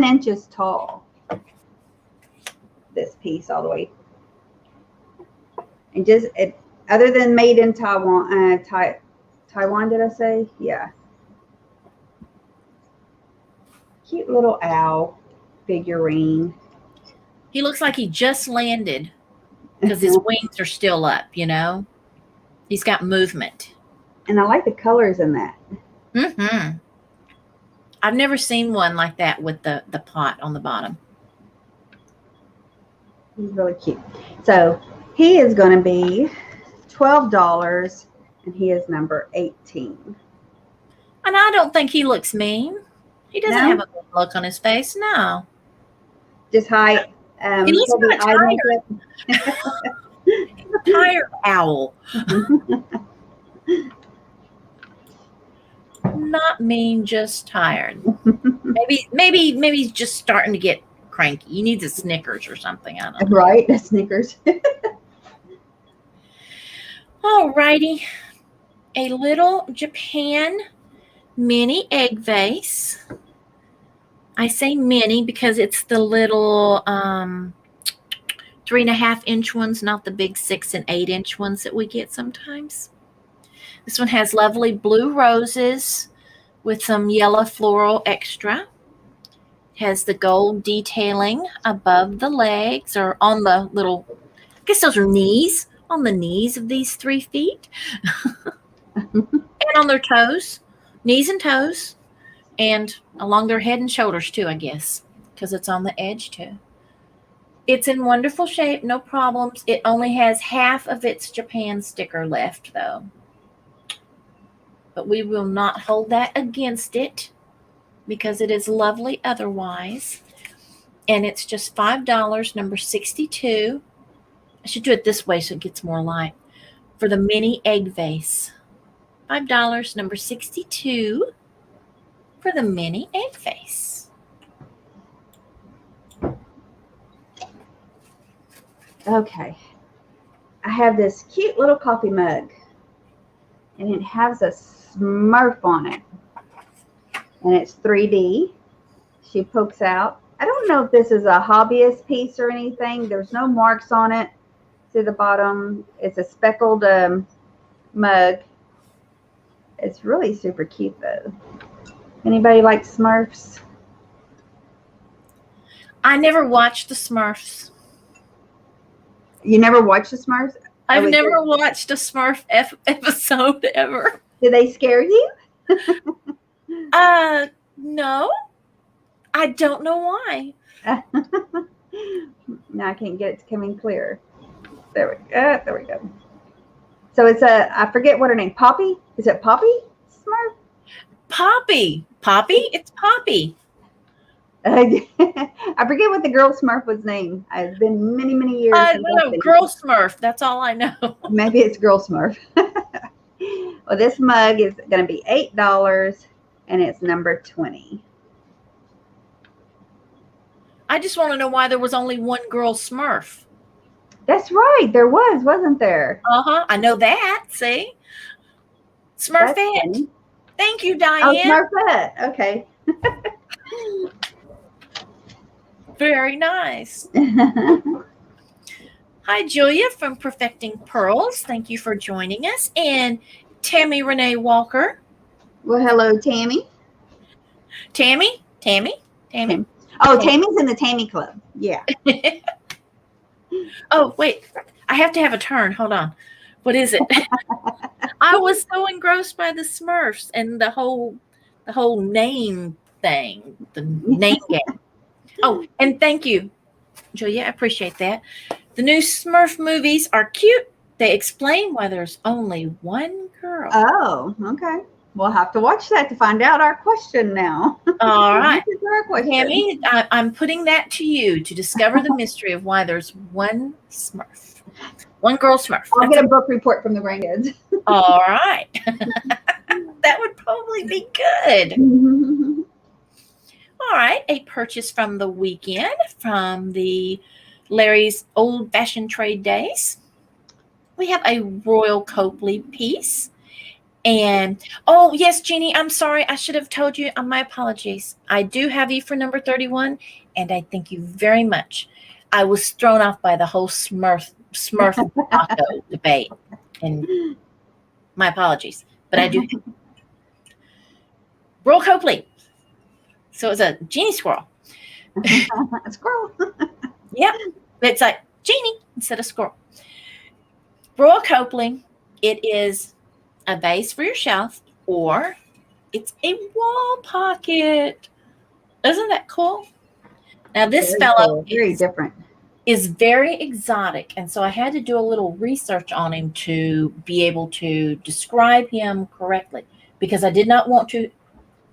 inches tall. This piece all the way. And just, other than made in Taiwan, Taiwan, did I say? Yeah. Cute little owl figurine. He looks like he just landed because his wings are still up, you know. He's got movement. And I like the colors in that. Mm-hmm. I've never seen one like that with the pot on the bottom. He's really cute. So he is going to be $12, and he is number 18. And I don't think he looks mean. He doesn't have a good look on his face. No. Just high. He looks kind of tired. He's a tired owl. Not mean, just tired. Maybe he's just starting to get cranky. He needs a Snickers or something. I don't know. Right, a Snickers. All righty. A little Japan mini egg vase. I say mini because it's the little 3.5-inch ones, not the big 6 and 8-inch ones that we get sometimes. This one has lovely blue roses with some yellow floral extra. Has the gold detailing above the legs or on the little, I guess those are knees, on the knees of these 3 feet. And on their toes, knees and toes, and along their head and shoulders too, I guess, because it's on the edge too. It's in wonderful shape, no problems. It only has half of its Japan sticker left though. But we will not hold that against it because it is lovely otherwise. And it's just $5, number 62. I should do it this way so it gets more light. For the mini egg vase. $5, number 62 for the mini egg vase. Okay. I have this cute little coffee mug. And it has a Smurf on it. And it's 3D. She pokes out. I don't know if this is a hobbyist piece or anything. There's no marks on it. To the bottom, it's a speckled mug. It's really super cute though. Anybody like Smurfs? I never watched the Smurfs. You never watched the Smurfs? I've never watched a Smurf episode ever. Did they scare you? No. I don't know why. Now I can't get it to come in clear. There we go. There we go. So it's I forget what her name. Poppy? Is it Poppy Smurf? Poppy. Poppy? It's Poppy. I forget what the girl Smurf was named. It's been many, many years. No, Girl Smurf. That's all I know. Maybe it's Girl Smurf. Well, this mug is going to be $8, and it's number 20. I just want to know why there was only one Girl Smurf. That's right. There was, wasn't there? Uh-huh. I know that. See? Smurfette. Thank you, Diane. Oh, Smurfette. Okay. Very nice. Hi, Julia from Perfecting Pearls. Thank you for joining us. And Tammy Renee Walker. Well, hello, Tammy. Tammy. Oh, Tammy's in the Tammy Club. Yeah. Oh, wait. I have to have a turn. Hold on. What is it? I was so engrossed by the Smurfs and the whole name thing, the name game. Oh, and thank you, Julia. I appreciate that. The new Smurf movies are cute. They explain why there's only one girl. Oh, okay. We'll have to watch that to find out our question now. All right. This is our question. Tammy, I'm putting that to you to discover the mystery of why there's one Smurf. One girl Smurf. I'll get a book report from the grandkids. All right. That would probably be good. All right. A purchase from the weekend from the Larry's Old Fashioned Trade Days. We have a Royal Copley piece. And, oh, yes, Jeannie, I'm sorry. I should have told you. My apologies. I do have you for number 31, and I thank you very much. I was thrown off by the whole Smurf taco debate, and my apologies. But I do. Royal Copley. So it's a Jeannie squirrel. A squirrel. Yep. It's like Jeannie instead of squirrel. Royal Copley, it is a vase for your shelf, or it's a wall pocket. Isn't that cool? Now this fellow is very exotic, and so I had to do a little research on him to be able to describe him correctly, because I did not want to.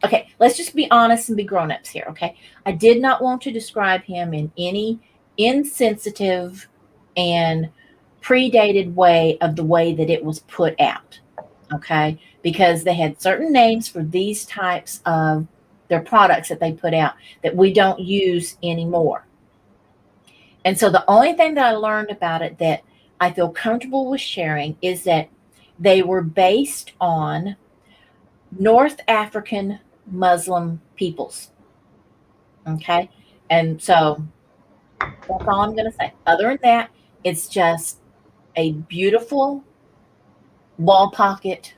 Okay, let's just be honest and be grown-ups here, okay? I did not want to describe him in any insensitive and predated way of the way that it was put out. Okay, because they had certain names for these types of their products that they put out that we don't use anymore. And so the only thing that I learned about it that I feel comfortable with sharing is that they were based on North African Muslim peoples. Okay, and so that's all I'm going to say. Other than that, it's just a beautiful wall pocket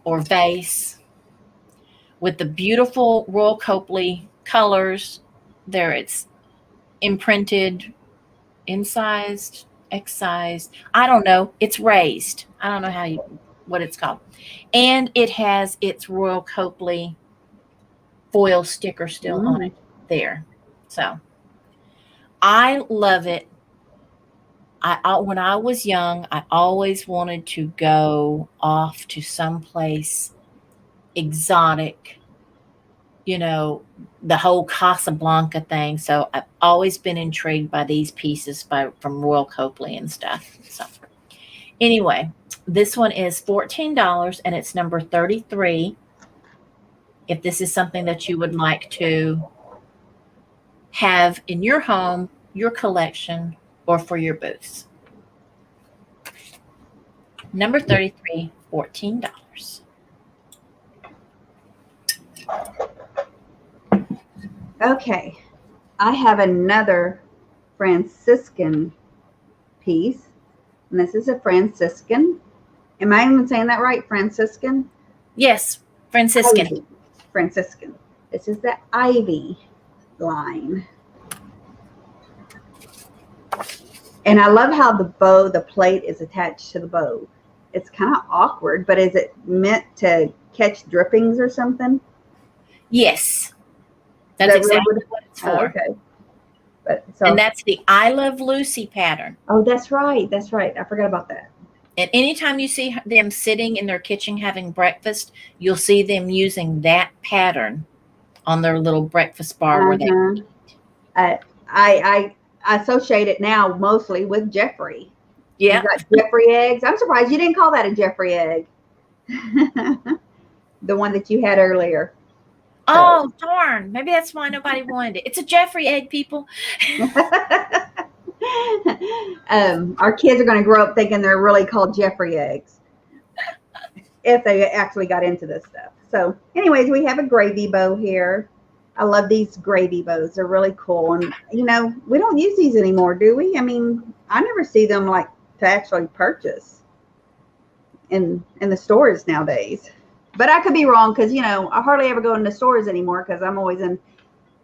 or vase with the beautiful Royal Copley colors. There it's imprinted, incised, excised. I don't know. It's raised. I don't know what it's called. And it has its Royal Copley foil sticker still on it there. So I love it. When I was young, I always wanted to go off to someplace exotic, the whole Casablanca thing. So I've always been intrigued by these pieces from Royal Copley and stuff. So anyway, this one is $14 and it's number 33. If this is something that you would like to have in your home, your collection, or for your booths. Number 33, $14. yours. Okay, I have another Franciscan piece, and this is a Franciscan. Am I even saying that right? Franciscan? Yes, Franciscan. Ivy. Franciscan. This is the Ivy line. And I love how the bow, the plate is attached to the bow. It's kind of awkward, but is it meant to catch drippings or something? Yes. That's exactly what it's for. Oh, okay. And that's the I Love Lucy pattern. Oh, that's right. That's right. I forgot about that. And anytime you see them sitting in their kitchen having breakfast, you'll see them using that pattern on their little breakfast bar where they eat. I associate it now mostly with Jeffrey. Yeah. You got Jeffrey eggs. I'm surprised you didn't call that a Jeffrey egg. The one that you had earlier. Oh, darn. Maybe that's why nobody wanted it. It's a Jeffrey egg, people. Our kids are going to grow up thinking they're really called Jeffrey eggs if they actually got into this stuff. So anyways, we have a gravy bow here. I love these gravy bows. They're really cool. And, you know, we don't use these anymore, do we? I mean, I never see them like to actually purchase in the stores nowadays. But I could be wrong because, you know, I hardly ever go into stores anymore because I'm always in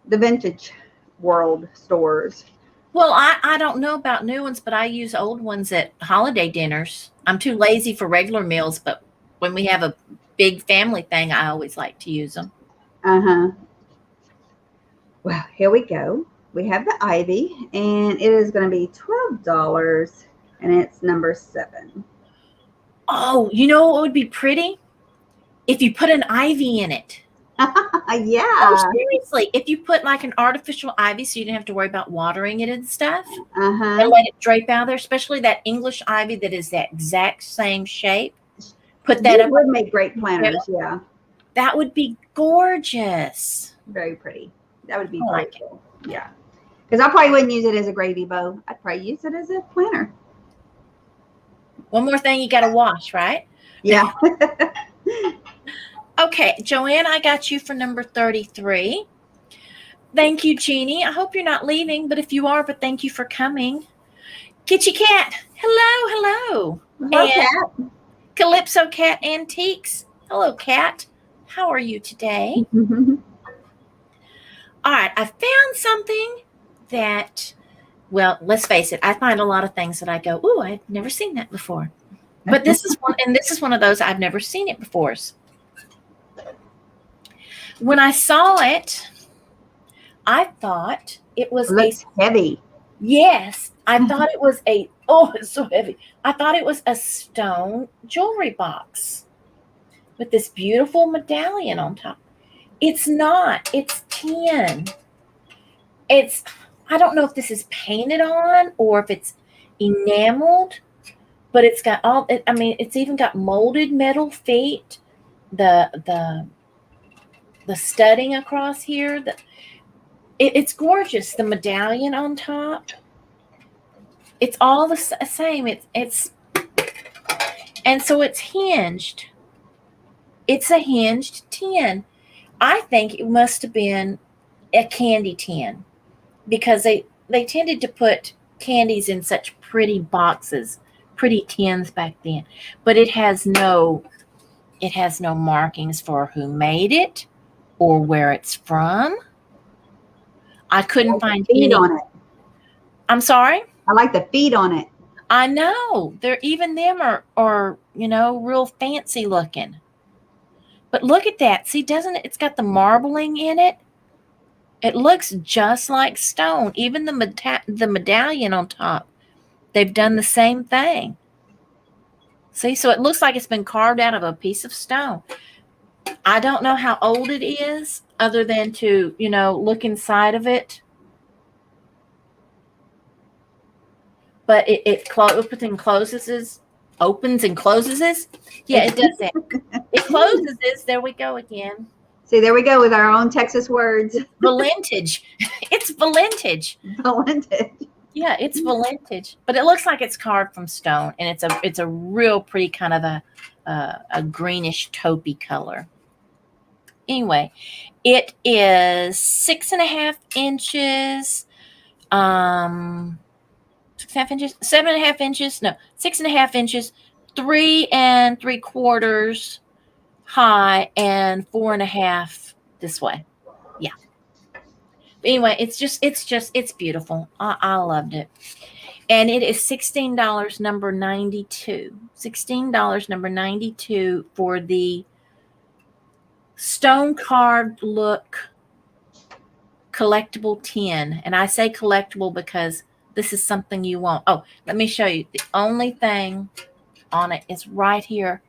the vintage world stores. Well, I don't know about new ones, but I use old ones at holiday dinners. I'm too lazy for regular meals, but when we have a big family thing, I always like to use them. Uh-huh. Well, here we go. We have the Ivy, and it is going to be $12, and it's number 7. Oh, you know what would be pretty? If you put an ivy in it. Yeah. Oh, seriously. If you put like an artificial ivy so you didn't have to worry about watering it and stuff. Uh-huh. And let it drape out there, especially that English ivy that is that exact same shape. Put that up. Would make great planters, yeah. That would be gorgeous. Very pretty. That would be very cool. Yeah. Because I probably wouldn't use it as a gravy bow. I'd probably use it as a planter. One more thing you got to wash, right? Yeah. Okay, Joanne, I got you for number 33. Thank you, Jeannie. I hope you're not leaving, but if you are, but thank you for coming. Kitty Cat, hello. Hello, Cat. Calypso Cat Antiques. Hello, Cat. How are you today? All right, I found something that, well, let's face it, I find a lot of things that I go, ooh, I've never seen that before. But this is one, and this is one of those I've never seen it before. When I saw it, I thought it was heavy. Yes, I thought it was it's so heavy. I thought it was a stone jewelry box with this beautiful medallion on top. It's not. It's tin. I don't know if this is painted on or if it's enameled, but it's got it's even got molded metal feet. The studding across here. It's gorgeous. The medallion on top. It's all the same. And so it's hinged. It's a hinged tin. I think it must have been a candy tin because they tended to put candies in such pretty boxes, pretty tins back then. But it has no markings for who made it or where it's from. I couldn't find any on it. I'm sorry? I like the feet on it. I know. Even them are real fancy looking. But look at that. See, doesn't it? It's got the marbling in it. It looks just like stone. Even the medallion on top. They've done the same thing. See, so it looks like it's been carved out of a piece of stone. I don't know how old it is other than to, look inside of it. But it opens and closes. Opens and closes. Yeah, it does that. It closes. There we go again. See, there we go with our own Texas words. Valentage. It's valentage. Valentage. Yeah, it's valentage. But it looks like it's carved from stone, and it's a real pretty kind of a greenish taupey color. Anyway, it is 6.5 inches. 6.5 inches, 7.5 inches, no, 6.5 inches, 3 3/4 high, and 4.5 this way. Yeah. But anyway, it's beautiful. I loved it. And it is $16, number 92. $16, number 92 for the stone carved look collectible tin. And I say collectible because this is something you want. Oh, let me show you. The only thing on it is right here.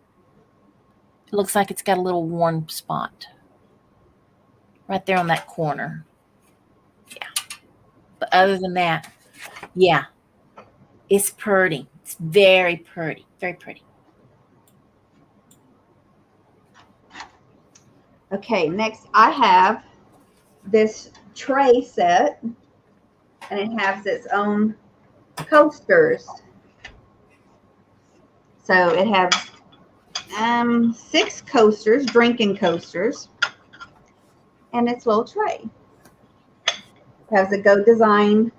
It looks like it's got a little worn spot right there on that corner. Yeah. But other than that, yeah, it's pretty. It's very pretty. Very pretty. Okay, next I have this tray set, and it has its own coasters. So it has 6 coasters, drinking coasters, and its little tray. It has a Go design.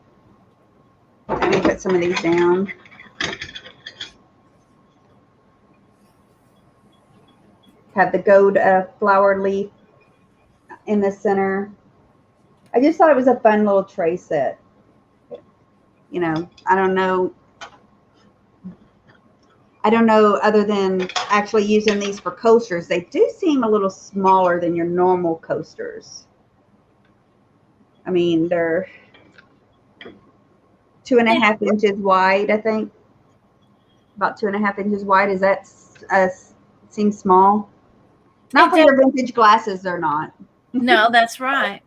Let me put some of these down. Have the gold flower leaf in the center. I just thought it was a fun little tray set. You know, I don't know other than actually using these for coasters. They do seem a little smaller than your normal coasters. I mean, they're 2.5 inches wide, I think. About 2.5 inches wide. Is that seem small? Not for your vintage glasses, they're not. No, that's right.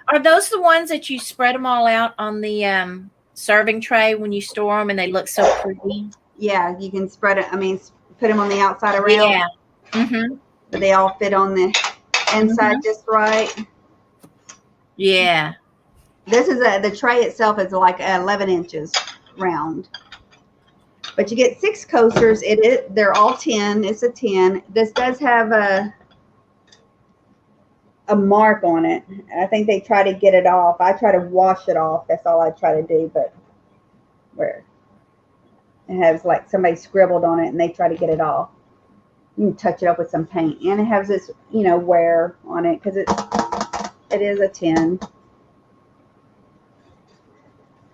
Are those the ones that you spread them all out on the serving tray when you store them and they look so pretty? Yeah, you can spread it. I mean, put them on the outside around. Yeah. Mm-hmm. But they all fit on the inside just right. Yeah. This is the tray itself is like 11 inches round. But you get 6 coasters. They're all 10. It's a 10. This does have a mark on it. I think they try to get it off. I try to wash it off. That's all I try to do. But where it has like somebody scribbled on it, and they try to get it off. You can touch it up with some paint, and it has this, you know, wear on it because it is a 10.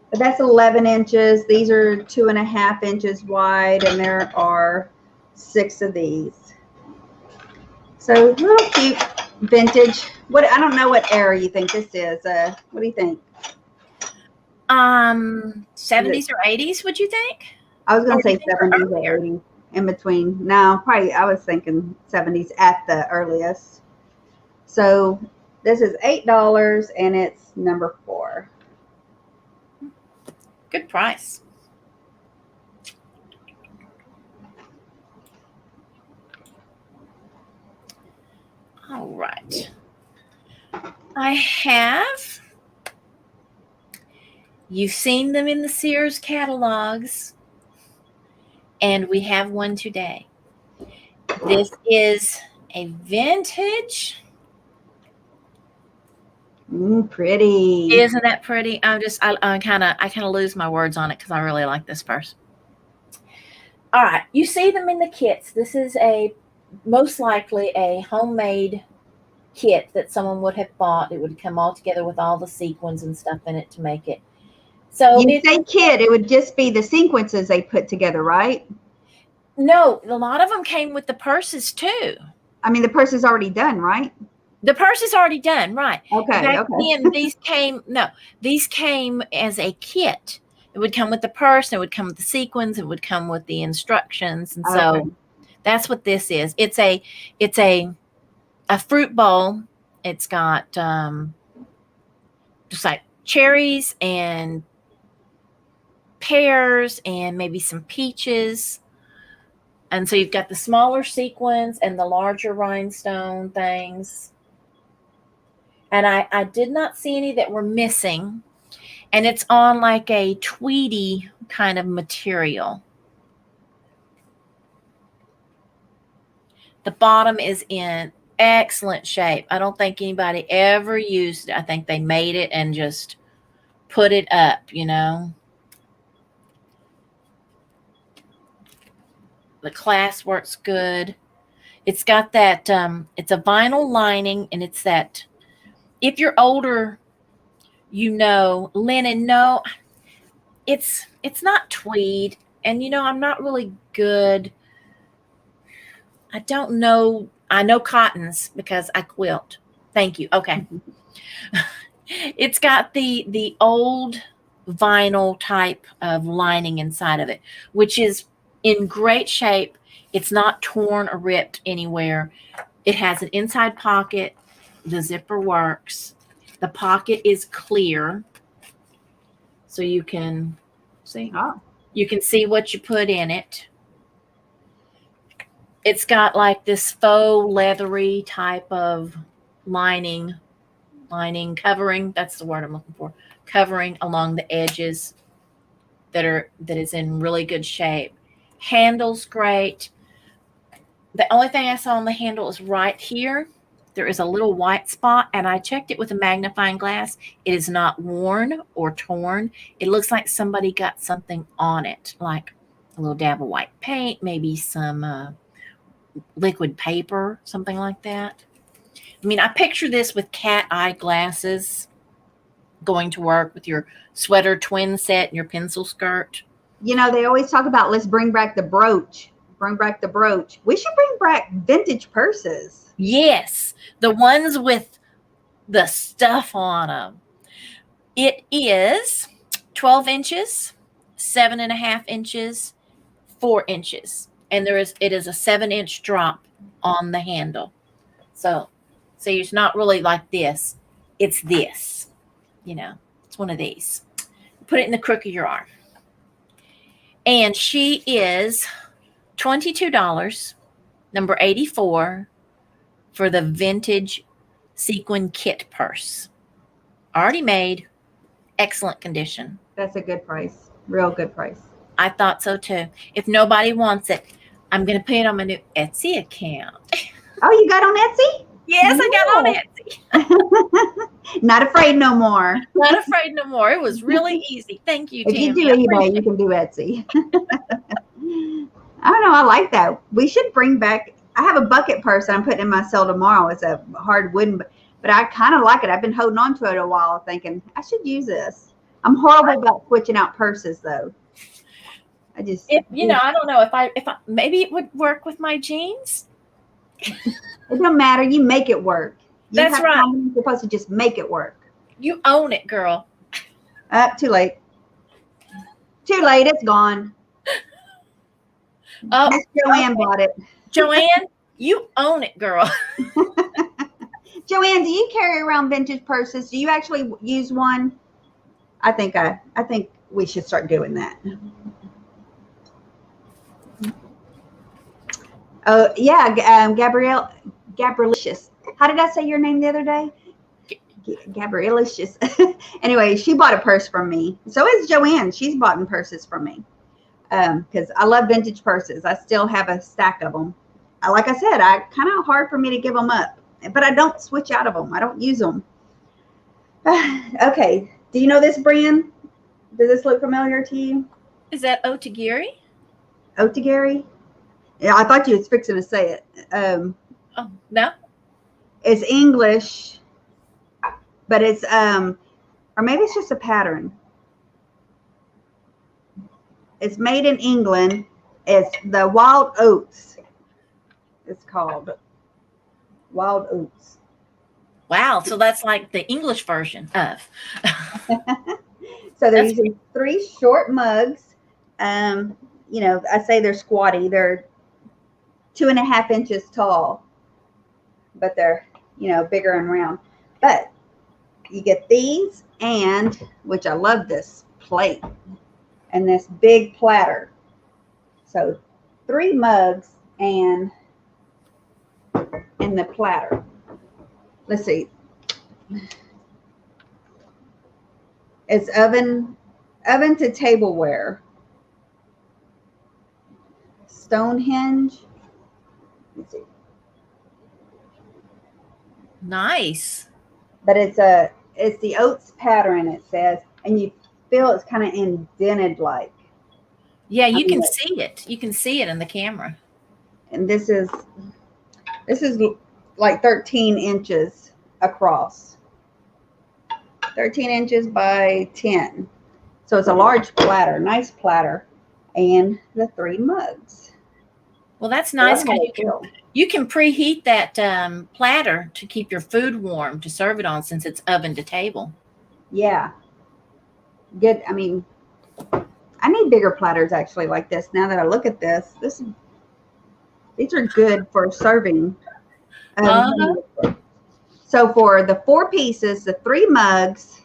But that's 11 inches. These are 2.5 inches wide, and there are 6 of these. So real cute vintage. I don't know what era you think this is. What do you think? 70s or 80s, would you think? I was going to say 70s or 80s, in between. No, probably I was thinking 70s at the earliest. So this is $8, and it's number 4. Good price. All right. You've seen them in the Sears catalogs, and we have one today. This is a vintage. Pretty. Isn't that pretty? I kind of lose my words on it because I really like this purse. All right, you see them in the kits. This is most likely a homemade kit that someone would have bought. It would come all together with all the sequins and stuff in it to make it. So you say kit, it would just be the sequences they put together, right? No, a lot of them came with the purses too. I mean, the purse is already done, right? The purse is already done, right? Okay. Then these came as a kit. It would come with the purse, it would come with the sequins, it would come with the instructions, and so that's what this is. It's a fruit bowl. It's got just like cherries and pears and maybe some peaches. And so you've got the smaller sequins and the larger rhinestone things. And I did not see any that were missing. And it's on like a tweedy kind of material. The bottom is in excellent shape. I don't think anybody ever used it. I think they made it and just put it up, you know. The clasp works good. It's got that, it's a vinyl lining, and it's that, if you're older, you know, linen, no, it's not tweed. And, you know, I'm not really good. I don't know. I know cottons because I quilt. Thank you. Okay. It's got the old vinyl type of lining inside of it, which is in great shape. It's not torn or ripped anywhere. It has an inside pocket. The zipper works. The pocket is clear, so you can see. Oh. You can see what you put in it. It's got like this faux leathery type of lining covering. That's the word I'm looking for. Covering along the edges that is in really good shape. Handle's great. The only thing I saw on the handle is right here. There is a little white spot, and I checked it with a magnifying glass. It is not worn or torn. It looks like somebody got something on it, like a little dab of white paint, maybe some liquid paper, something like that. I mean, I picture this with cat eye glasses, going to work with your sweater twin set and your pencil skirt. You know, they always talk about, let's bring back the brooch. Bring back the brooch. We should bring back vintage purses. Yes, the ones with the stuff on them. It is 12 inches, 7.5 inches, 4 inches. And it is a 7-inch drop on the handle. So it's not really like this. It's this. You know, it's one of these. Put it in the crook of your arm. And she is $22, number 84, for the vintage sequin kit purse. Already made, excellent condition. That's a good price. Real good price. I thought so too. If nobody wants it, I'm going to put it on my new Etsy account. Oh, you got on Etsy? Yes, I got on Etsy. Not afraid no more. Not afraid no more. It was really easy. Thank you, Tammy. If you do eBay, you can do Etsy. I don't know. I like that. We should bring back. I have a bucket purse I'm putting in my cell tomorrow. It's a hard wooden, but I kind of like it. I've been holding on to it a while, thinking I should use this. I'm horrible about switching out purses, though. I don't know if I maybe it would work with my jeans. It don't matter. You make it work. That's right. You're supposed to just make it work. You own it, girl. Too late. Too late. It's gone. Oh, Joanne bought it. Joanne, you own it, girl. Joanne, do you carry around vintage purses? Do you actually use one? I think we should start doing that. Oh yeah, Gabrielicious. How did I say your name the other day? Gabrielicious. Anyway, she bought a purse from me. So is Joanne. She's bought purses from me because I love vintage purses. I still have a stack of them. Like I said, kind of hard for me to give them up, but I don't switch out of them. I don't use them. Okay. Do you know this brand? Does this look familiar to you? Is that Otagiri? Otagiri? Yeah, I thought you was fixing to say it. Oh, no. It's English, but it's or maybe it's just a pattern. It's made in England. It's the Wild Oats. It's called Wild Oats. Wow, so that's like the English version of. So they're using 3 short mugs. You know, I say they're squatty. They're 2.5 inches tall, but they're, you know, bigger and round. But you get these, and which I love this plate and this big platter. So 3 mugs and the platter. Let's see. It's oven to tableware. Stonehenge. Let's see. Nice. But it's the oats pattern, it says, and you feel it's kind of indented like. Yeah, you can see it. You can see it in the camera. And this is like 13 inches across. 13 inches by 10. So it's a large platter, nice platter. And the 3 mugs. Well, that's nice because you can preheat that platter to keep your food warm to serve it on, since it's oven to table. Yeah. Good. I mean, I need bigger platters actually like this. Now that I look at this, these are good for serving. So for the 4 pieces, the 3 mugs,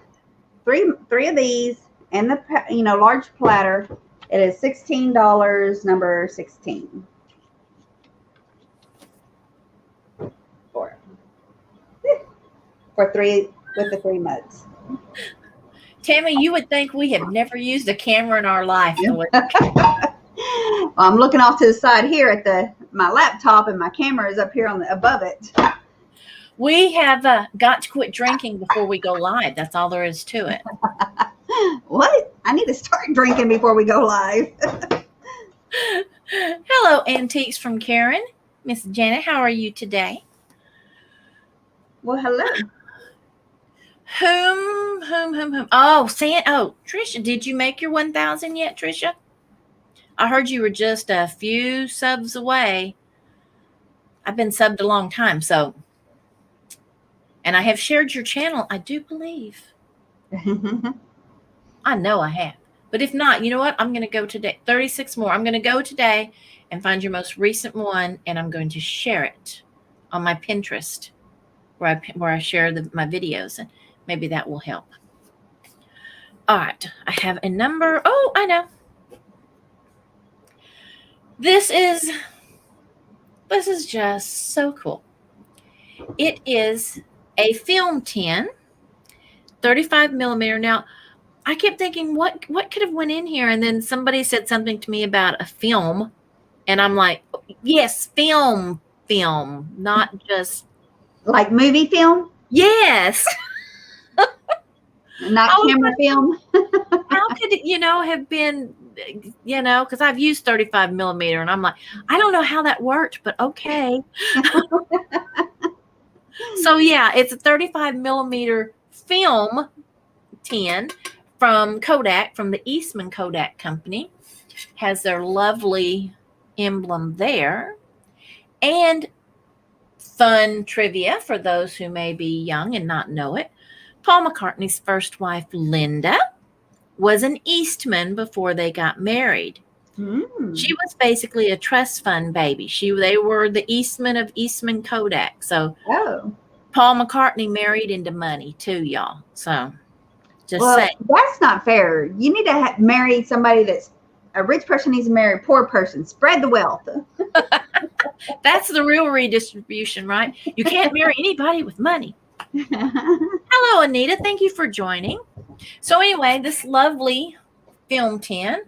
three of these, and the large platter, it is $16, number 16. For 3 with the 3 mugs. Tammy, you would think we have never used a camera in our life. Well, I'm looking off to the side here at my laptop, and my camera is up here above it. We have got to quit drinking before we go live. That's all there is to it. What? I need to start drinking before we go live. Hello, Antiques from Karen. Miss Janet, how are you today? Well, hello. Oh, Trisha, did you make your 1,000 yet, Trisha? I heard you were just a few subs away. I've been subbed a long time, so. And I have shared your channel, I do believe. I know I have. But if not, you know what? I'm going to go today. 36 more. I'm going to go today and find your most recent one, and I'm going to share it on my Pinterest where I share my videos, and maybe that will help. All right. I have a number. Oh, I know. This is just so cool. It is a film tin, 35 millimeter. Now, I kept thinking, what could have went in here? And then somebody said something to me about a film. And I'm like, yes, film, not just. Like movie film? Yes. Not camera film? How could it, have been, because I've used 35 millimeter, and I'm like, I don't know how that worked, but okay. So, yeah, it's a 35 millimeter film tin from Kodak, from the Eastman Kodak company. Has their lovely emblem there. And fun trivia for those who may be young and not know it. Paul McCartney's first wife, Linda, was an Eastman before they got married. She was basically a trust fund baby. They were the Eastman of Eastman Kodak. So Paul McCartney married into money too, y'all. So just saying. That's not fair. You need to marry somebody that's a rich person needs to marry a poor person. Spread the wealth. That's the real redistribution, right? You can't marry anybody with money. Hello, Anita. Thank you for joining. So anyway, this lovely film tin,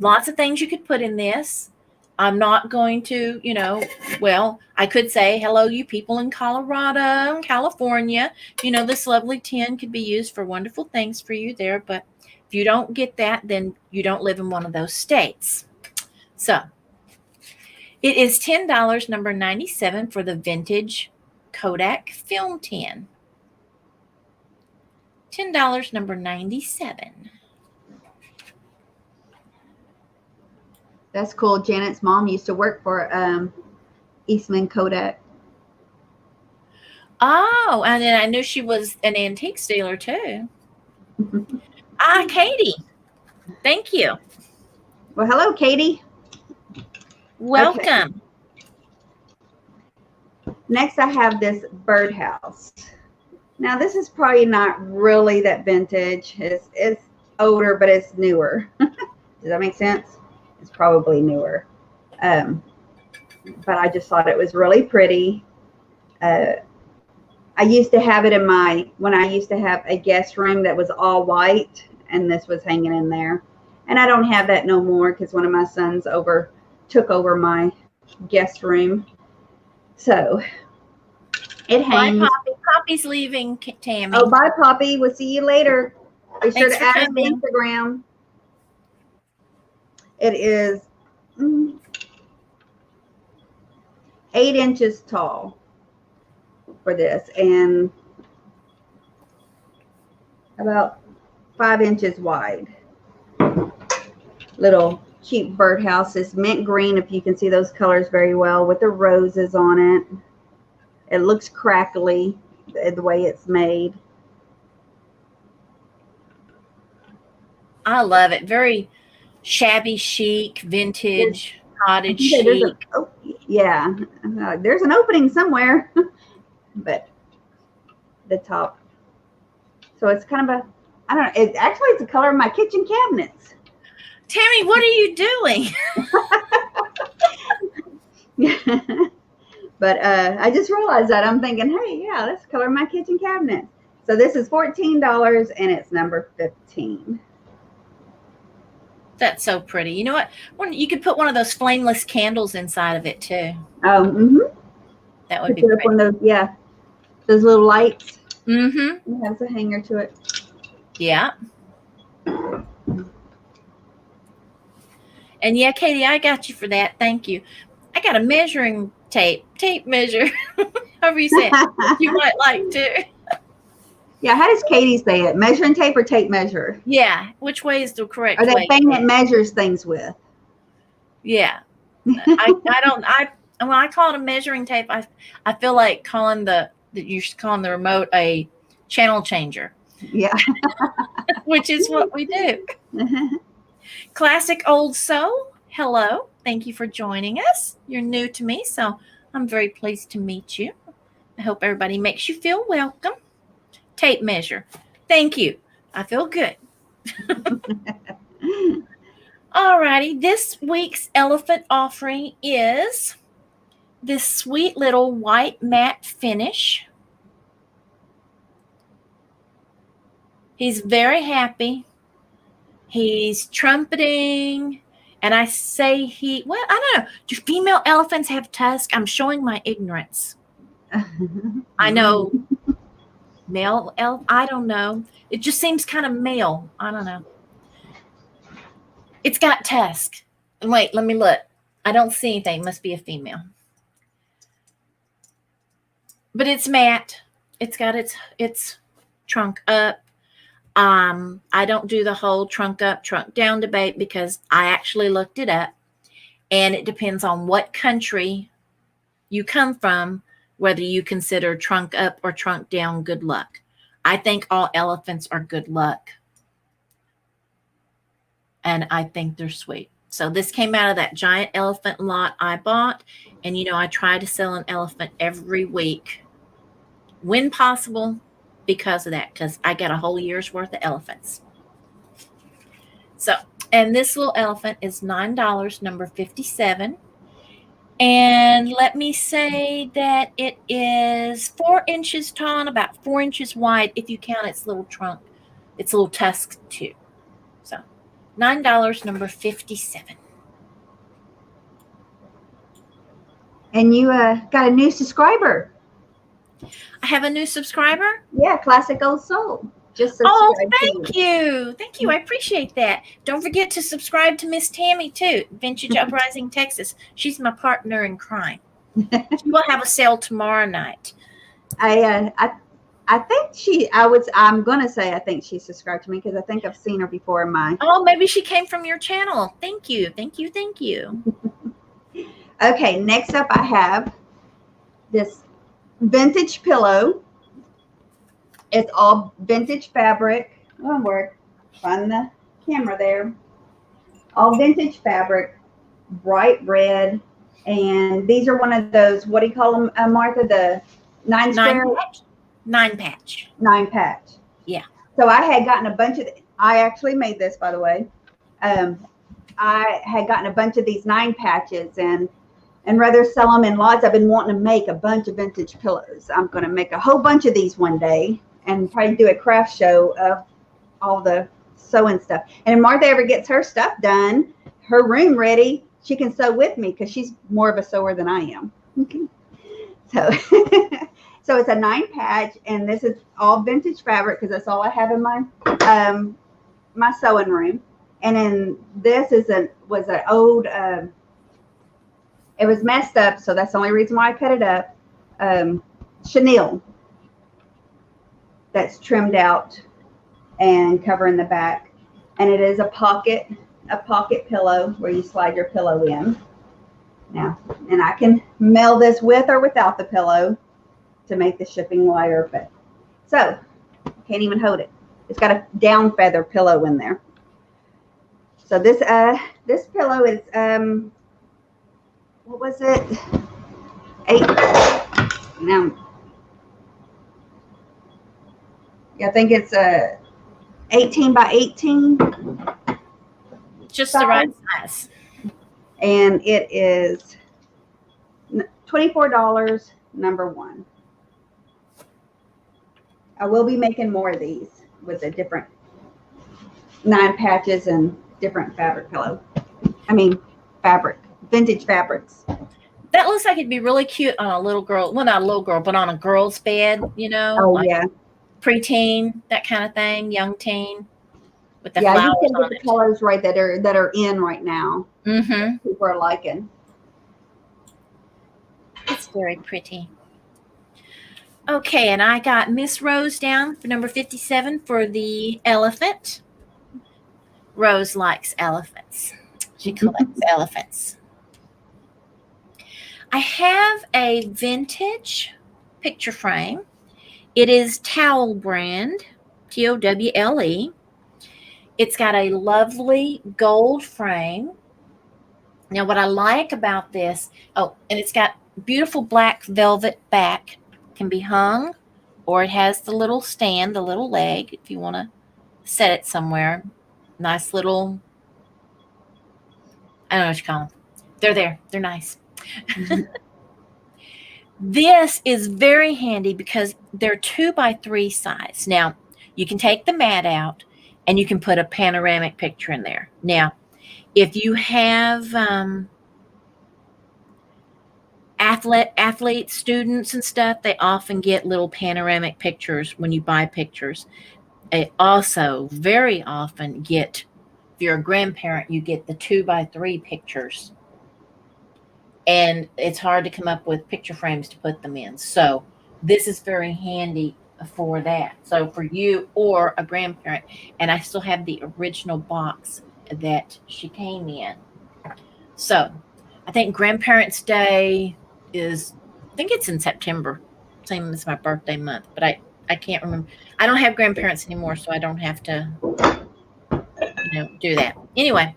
lots of things you could put in this. I'm not going to, I could say, hello, you people in Colorado, California. This lovely tin could be used for wonderful things for you there. But if you don't get that, then you don't live in one of those states. So it is $10, number 97 for the vintage Kodak film tin. $10, number 97. That's cool. Janet's mom used to work for Eastman Kodak. Oh, and then I knew she was an antique dealer too. Katie. Thank you. Well, hello, Katie. Welcome. Okay. Next, I have this birdhouse. Now, this is probably not really that vintage. It's older, but it's newer. Does that make sense? It's probably newer. But I just thought it was really pretty. I used to have it when I used to have a guest room that was all white, and this was hanging in there. And I don't have that no more because one of my sons took over my guest room. So It Bye, hangs. Poppy. Poppy's leaving, Tammy. Oh, bye, Poppy. We'll see you later. Be sure Thanks to for add us coming. on Instagram. It is 8 inches tall for this and about 5 inches wide. Little cute birdhouse. It's mint green, if you can see those colors very well, with the roses on it. It looks crackly the way it's made. I love it. Very shabby chic, vintage, cottage chic. Oh, yeah. There's an opening somewhere, but the top. So it's kind of a, I don't know. It's the color of my kitchen cabinets. Tammy, what are you doing? But I just realized that. I'm thinking, hey, yeah, that's the color of my kitchen cabinet. So this is $14 and it's number 15. That's so pretty. You know what? You could put one of those flameless candles inside of it too. That would be great. One of those, yeah, those little lights. It has a hanger to it. Yeah. And yeah, Katie, I got you for that. Thank you. I got a measuring tape measure, however you say it. You might like to. Yeah, how does Katie say it? Measuring tape or tape measure? Yeah, which way is the correct way? Or way? that thing that measures things with. Yeah. When I call it a measuring tape, I feel like you're calling the remote a channel changer. Yeah. Which is what we do. Classic Old Soul, hello. Thank you for joining us. You're new to me, so I'm very pleased to meet you. I hope everybody makes you feel welcome. Tape measure. Thank you. I feel good. All righty. This week's elephant offering is this sweet little white matte finish. He's very happy. He's trumpeting. And I say I don't know. Do female elephants have tusks? I'm showing my ignorance. I know. Male elf, I don't know. It just seems kind of male. I don't know. It's got tusk. Wait, let me look. I don't see anything. It must be a female. But it's matte. It's got its trunk up. I don't do the whole trunk up, trunk down debate because I actually looked it up. And it depends on what country you come from, whether you consider trunk up or trunk down good luck. I think all elephants are good luck. And I think they're sweet. So this came out of that giant elephant lot I bought. And, I try to sell an elephant every week when possible because of that, because I got a whole year's worth of elephants. So, and this little elephant is $9, number 57. And let me say that it is 4 inches tall and about 4 inches wide if you count its little trunk, its little tusk too. So $9, number 57. And you got a new subscriber. I have a new subscriber? Yeah, Classic Old Soul. Just subscribe. Thank you. Thank you. I appreciate that. Don't forget to subscribe to Miss Tammy too, Vintage Uprising Texas. She's my partner in crime. She will have a sale tomorrow night. I think I'm gonna say I think she subscribed to me because I think I've seen her before in my. Oh, maybe she came from your channel. Thank you. Thank you. Thank you. Okay, next up I have this vintage pillow. It's all vintage fabric. Oh, where? Find the camera there. All vintage fabric, bright red. And these are one of those, what do you call them, MarTha? The nine patch? Nine patch. Yeah. So I had gotten a bunch of, I actually made this, by the way. I had gotten a bunch of these 9 patches and rather sell them in lots. I've been wanting to make a bunch of vintage pillows. I'm going to make a whole bunch of these one day and probably do a craft show of all the sewing stuff. And if MarTha ever gets her stuff done, her room ready, she can sew with me because she's more of a sewer than I am. So, So it's a 9-patch, and this is all vintage fabric because that's all I have in my my sewing room. And then this was an old. It was messed up, so that's the only reason why I cut it up. Chenille that's trimmed out and covering the back, and it is a pocket pillow where you slide your pillow in. Now, and I can mail this with or without the pillow to make the shipping lighter, but so can't even hold it. It's got a down feather pillow in there. So this pillow is what was it? 8 now. Yeah, I think it's 18 by 18. Just the right size. And it is $24, number 1. I will be making more of these with the different 9 patches and different fabric pillow. Vintage fabrics. That looks like it'd be really cute on a little girl. Well, not a little girl, but on a girl's bed, you know. Oh, like yeah. Preteen, that kind of thing, young teen. With the flowers you can get the colors right that are in right now. Mm-hmm. People are liking. It's very pretty. Okay, and I got Miss Rose down for number 57 for the elephant. Rose likes elephants. She collects elephants. I have a vintage picture frame. It is Towel brand, Towle. It's got a lovely gold frame. Now, what I like about this, and it's got beautiful black velvet back. Can be hung, or it has the little stand, the little leg, if you want to set it somewhere. Nice little, I don't know what you call them. They're there. They're nice. Mm-hmm. This is very handy because they're 2x3 size. Now, you can take the mat out and you can put a panoramic picture in there. Now, if you have athlete students and stuff, they often get little panoramic pictures when you buy pictures. They also very often get, if you're a grandparent, you get the 2x3 pictures. And it's hard to come up with picture frames to put them in. So this is very handy for that. So for you or a grandparent, and I still have the original box that she came in. So I think Grandparents' Day is, I think it's in September, same as my birthday month, but I can't remember. I don't have grandparents anymore, so I don't have to, do that. Anyway,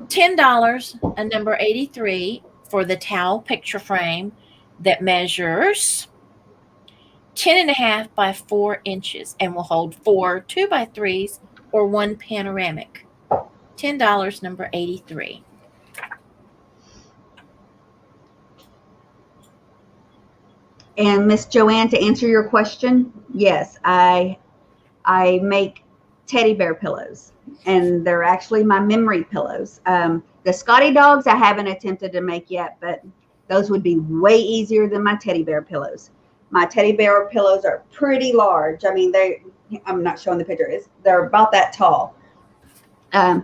$10, a number 83 for the towel picture frame that measures 10.5 by 4 inches and will hold 4 2x3s or 1 panoramic. $10, number 83. And Miss Joanne, to answer your question, yes, I make teddy bear pillows, and they're actually my memory pillows. The Scotty dogs I haven't attempted to make yet, but those would be way easier than my teddy bear pillows. My teddy bear pillows are pretty large. I mean, I'm not showing the picture. They're about that tall. I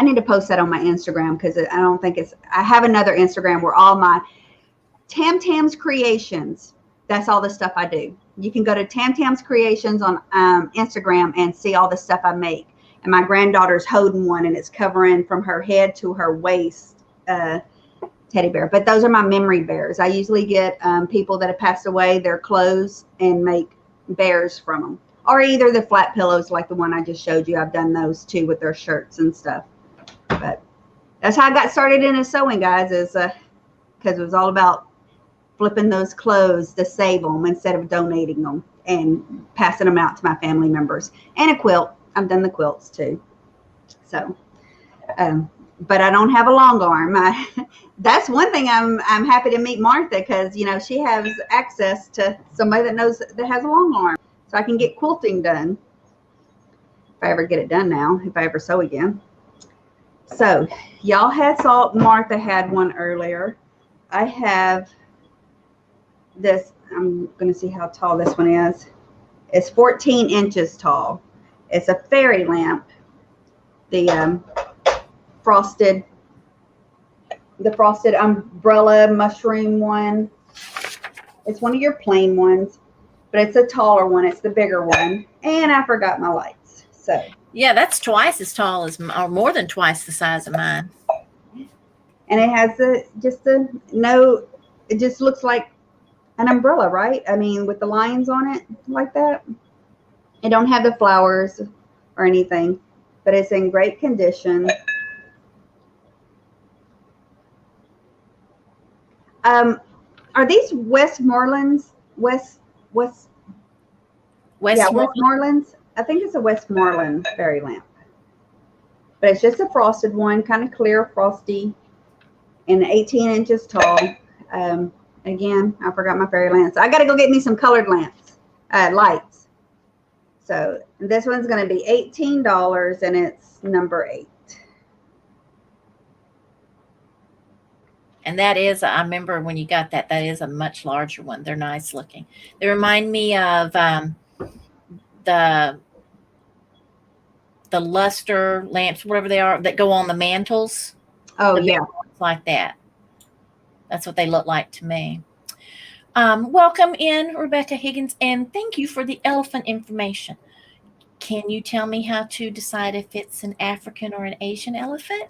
need to post that on my Instagram because I don't think I have another Instagram where all my Tam's Creations, that's all the stuff I do. You can go to Tam's Creations on Instagram and see all the stuff I make. And my granddaughter's holding one, and it's covering from her head to her waist teddy bear. But those are my memory bears. I usually get people that have passed away, their clothes, and make bears from them. Or either the flat pillows like the one I just showed you. I've done those too with their shirts and stuff. But that's how I got started into sewing, guys, is because it was all about flipping those clothes to save them instead of donating them and passing them out to my family members. And a quilt. I've done the quilts too. So, but I don't have a long arm. That's one thing I'm happy to meet MarTha, because she has access to somebody that has a long arm, so I can get quilting done if I ever get it done now, if I ever sew again. So y'all saw MarTha had one earlier. I have this, I'm going to see how tall this one is. It's 14 inches tall. It's a fairy lamp. The frosted umbrella mushroom one. It's one of your plain ones, but it's a taller one. It's the bigger one. And I forgot my lights. So yeah, that's twice as tall as, or more than twice the size of mine. And it has it just looks like an umbrella, right? I mean, with the lines on it like that. It don't have the flowers or anything, but it's in great condition. Are these Westmorelands? Westmorelands? I think it's a Westmoreland fairy lamp. But it's just a frosted one, kind of clear, frosty, and 18 inches tall. Again, I forgot my fairy lamps. I got to go get me some colored lamps, lights. So this one's going to be $18, and it's number 8. And that is, I remember when you got that, that is a much larger one. They're nice looking. They remind me of the luster lamps, whatever they are, that go on the mantles. Oh, yeah. Like that. That's what they look like to me. Welcome in, Rebecca Higgins, and thank you for the elephant information. Can you tell me how to decide if it's an African or an Asian elephant?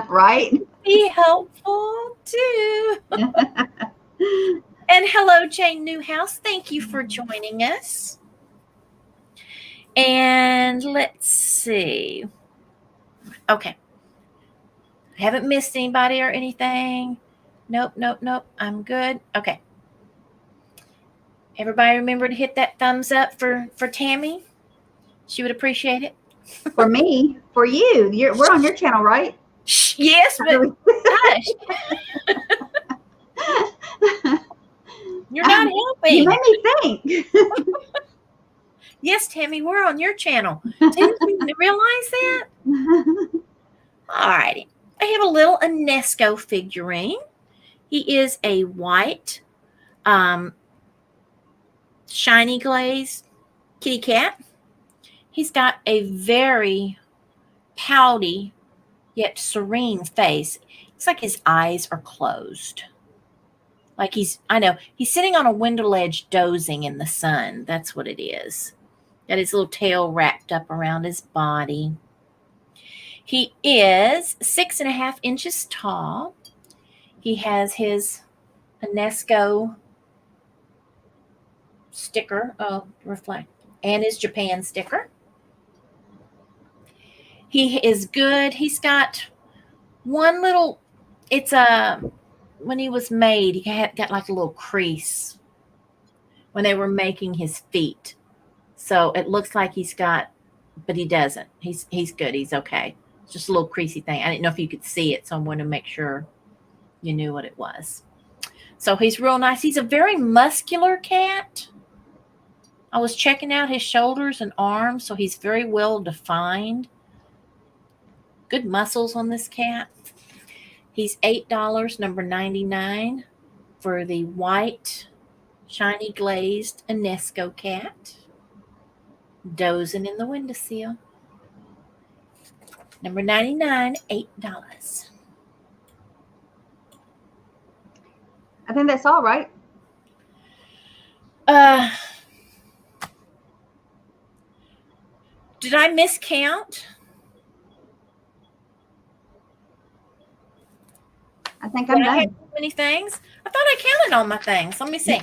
Right? Be helpful too. And hello, Jane Newhouse. Thank you for joining us. And let's see. Okay. I haven't missed anybody or anything. Nope. I'm good. Okay. Everybody remember to hit that thumbs up for Tammy. She would appreciate it. For me, for you. We're on your channel, right? Yes, but gosh. You're not helping. You made me think. Yes, Tammy, we're on your channel. Didn't you realize that? All righty. I have a little Enesco figurine. He is a white, shiny glazed kitty cat. He's got a very pouty yet serene face. It's like his eyes are closed. Like he's sitting on a window ledge dozing in the sun. That's what it is. Got his little tail wrapped up around his body. He is 6.5 inches tall. He has his Enesco sticker, reflect, and his Japan sticker. He is good. He's got one little, when he was made, he got like a little crease when they were making his feet. So it looks like he's got, but he doesn't. He's good. He's okay. It's just a little creasy thing. I didn't know if you could see it, so I wanted to make sure you knew what it was. So he's real nice. He's a very muscular cat. I was checking out his shoulders and arms, so he's very well defined. Good muscles on this cat. He's $8, number 99, for the white, shiny glazed Enesco cat. Dozing in the windowsill. Number 99, $8. I think that's all, right? Did I miscount? I think I'm done. I had too many things. I thought I counted all my things. Let me see.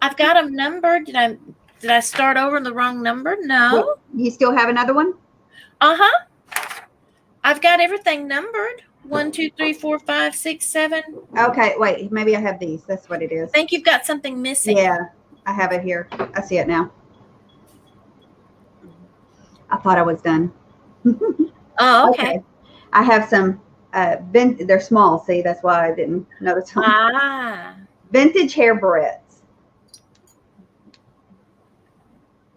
I've got them numbered. Did I start over the wrong number? No. You still have another one? Uh-huh. I've got everything numbered. 1, 2, 3, 4, 5, 6, 7. Okay, wait. Maybe I have these. That's what it is. I think you've got something missing. Yeah, I have it here. I see it now. I thought I was done. Oh, okay. I have some, they're small. See, that's why I didn't notice them. Vintage hair barrettes.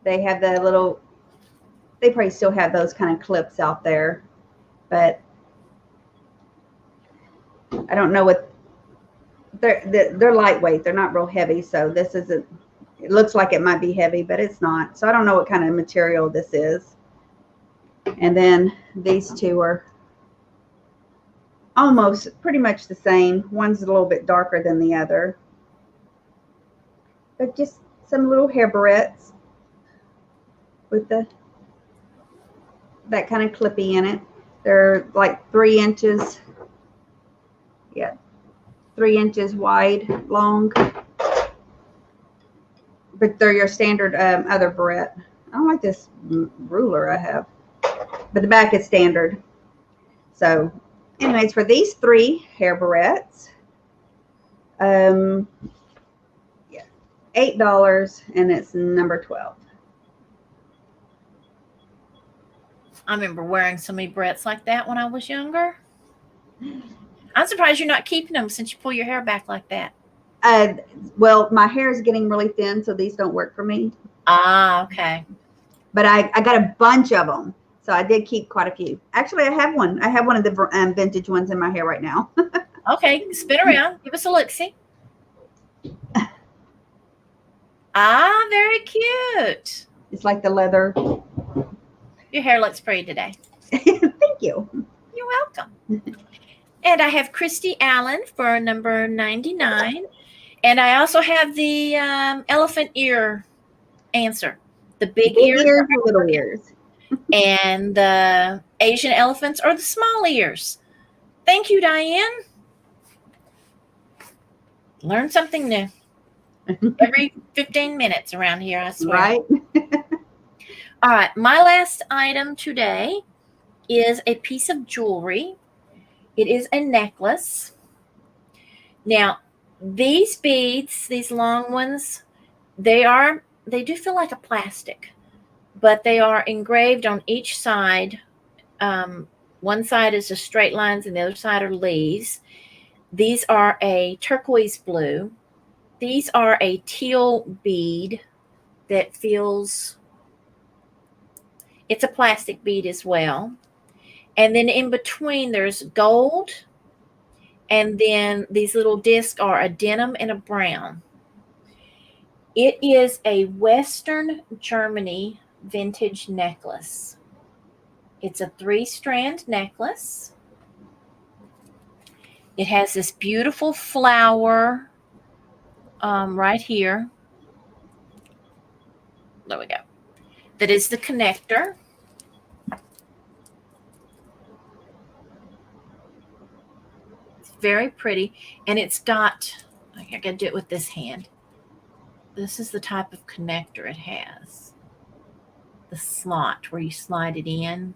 They have the little, they probably still have those kind of clips out there, but I don't know what they're lightweight. They're not real heavy. So this isn't. It looks like it might be heavy, but it's not. So I don't know what kind of material this is. And then these two are almost pretty much the same. One's a little bit darker than the other. But just some little hair barrettes with that kind of clippy in it. They're like 3 inches. Yeah, 3 inches wide, long. But they're your standard other barrette. I don't like this ruler I have. But the back is standard. So anyways, for these 3 hair barrettes, yeah, $8, and it's number 12. I remember wearing so many barrettes like that when I was younger. I'm surprised you're not keeping them since you pull your hair back like that. Well, my hair is getting really thin, so these don't work for me. Ah, okay. But I got a bunch of them, so I did keep quite a few. Actually, I have one. I have one of the vintage ones in my hair right now. Okay, spin around. Give us a look-see. Ah, very cute. It's like the leather. Your hair looks pretty today. Thank you. You're welcome. And I have Christy Allen for number 99. And I also have the elephant ear answer. The big ears, little ears. and the Asian elephants are the small ears. Thank you, Diane. Learn something new. Every 15 minutes around here, I swear. Right. All right. My last item today is a piece of jewelry. It is a necklace. Now, these beads, these long ones, they do feel like a plastic, but they are engraved on each side. One side is just straight lines and the other side are leaves. These are a turquoise blue. These are a teal bead that feels, it's a plastic bead as well. And then in between there's gold. And then these little discs are a denim and a brown. It is a Western Germany vintage necklace. It's a 3-strand necklace. It has this beautiful flower right here. There we go. That is the connector. It's very pretty. And it's got, I got to do it with this hand. This is the type of connector it has. The slot where you slide it in.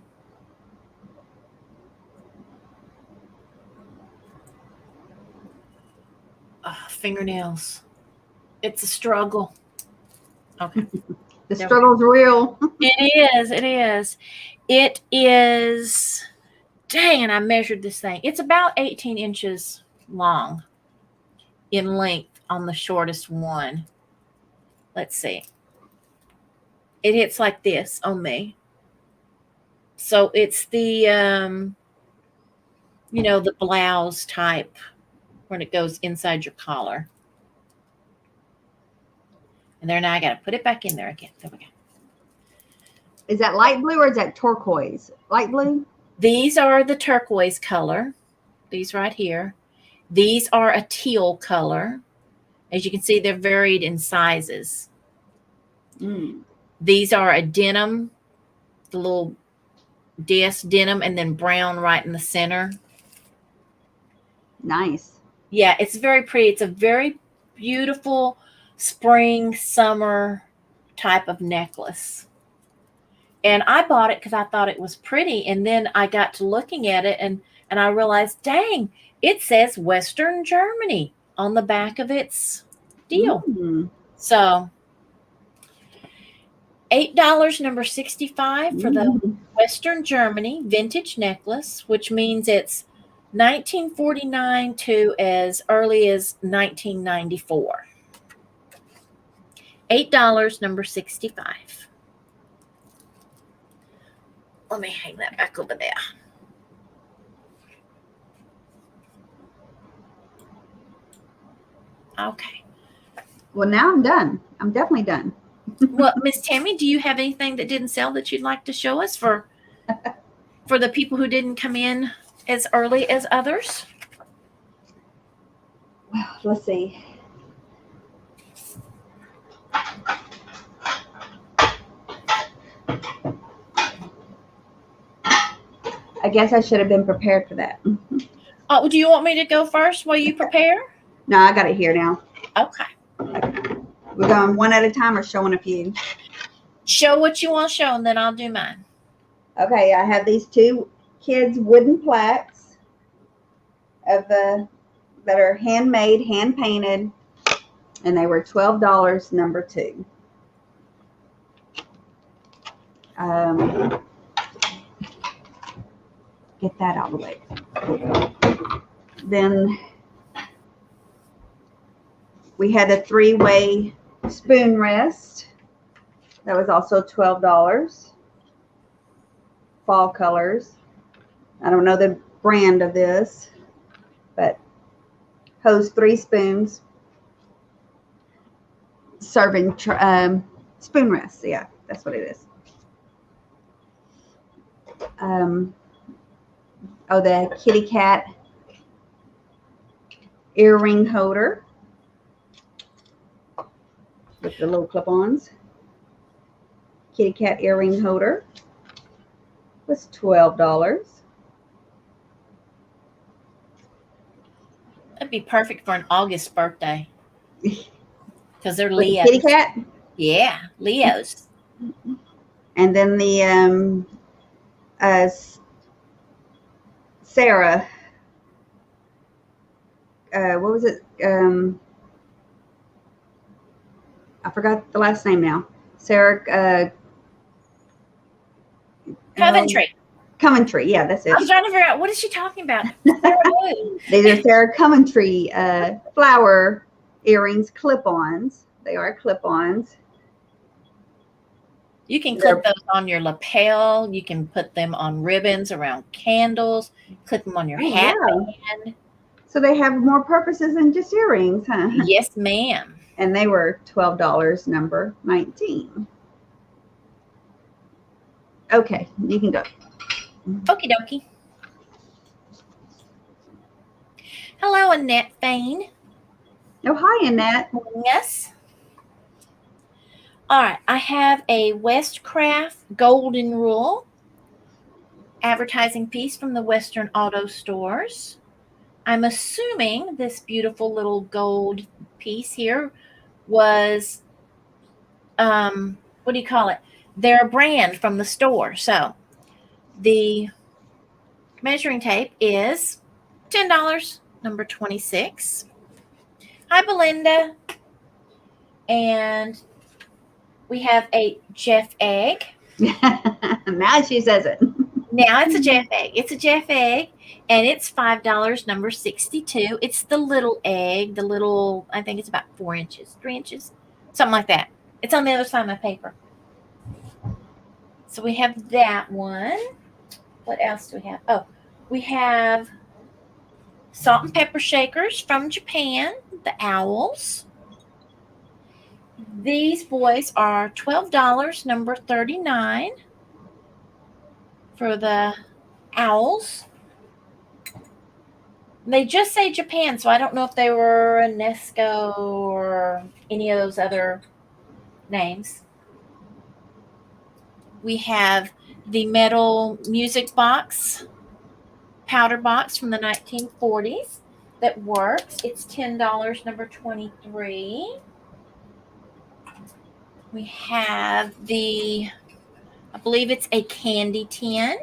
Oh, fingernails. It's a struggle. Okay. The struggle's real. It is. It is. It is. Dang, and I measured this thing. It's about 18 inches long in length on the shortest one. Let's see. It hits like this on me. So it's the, the blouse type when it goes inside your collar. And there, now I got to put it back in there again. There we go. Is that light blue or is that turquoise? Light blue? These are the turquoise color. These right here. These are a teal color. As you can see, they're varied in sizes. These are a denim, the little disc denim, and then brown right in the center. Nice. Yeah, it's very pretty. It's a very beautiful spring, summer type of necklace. And I bought it because I thought it was pretty. And then I got to looking at it and I realized, dang, it says Western Germany on the back of its deal. So $8, number 65 for the Western Germany vintage necklace, which means it's 1949 to as early as 1994. $8, number 65. Let me hang that back over there. Okay. Well, now I'm done. I'm definitely done. Well, Miss Tammy, do you have anything that didn't sell that you'd like to show us for the people who didn't come in as early as others? Well, let's see. I guess I should have been prepared for that. Oh, do you want me to go first while you prepare? No, I got it here now. Okay. We're going one at a time or showing a few? Show what you want to show, and then I'll do mine. Okay, I have these two kids' wooden plaques that are handmade, hand painted, and they were $12, number 2. Get that out of the way. Then we had a 3-way spoon rest. That was also $12. Fall colors. I don't know the brand of this, but holds 3 spoons. Serving spoon rest. Yeah, that's what it is. The kitty cat earring holder with the little clip-ons. Kitty cat earring holder was $12. That'd be perfect for an August birthday. Because they're With Leos. the kitty cat? Yeah, Leos. And then the Sarah, what was it? I forgot the last name now. Sarah Coventry. Coventry, yeah, that's it. I was trying to figure out, what is she talking about? These are Sarah Coventry flower earrings, clip-ons. They are clip-ons. You can clip those on your lapel. You can put them on ribbons around candles. Clip them on your hat band. So they have more purposes than just earrings, huh? Yes, ma'am. And they were $12, number 19. Okay, you can go. Okie dokie. Hello, Annette Fain. Oh, hi, Annette. Yes. All right, I have a Westcraft Golden Rule advertising piece from the Western Auto Stores. I'm assuming this beautiful little gold piece here was, what do you call it? They're a brand from the store. So the measuring tape is $10, number 26. Hi, Belinda. And we have a Jeff egg. Now she says it. Now it's a Jeff egg. It's a Jeff egg, and it's $5, number 62. It's the little egg, the little, I think it's about 4 inches, 3 inches, something like that. It's on the other side of my paper. So we have that one. What else do we have? Oh, we have salt and pepper shakers from Japan, the owls. These boys are $12, number 39 for the owls. They just say Japan, so I don't know if they were a Nesco or any of those other names. We have the metal music box, powder box from the 1940s that works. It's $10, number 23. We have I believe it's a candy tin.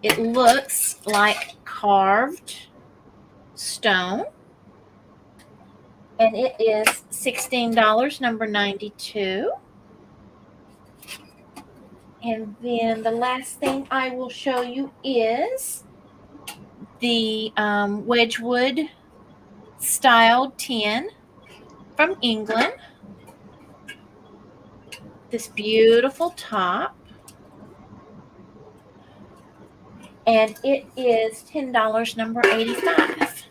It looks like carved stone. And it is $16, number 92. And then the last thing I will show you is the Wedgwood styled tin from England. This beautiful top. And it is $10, number 85.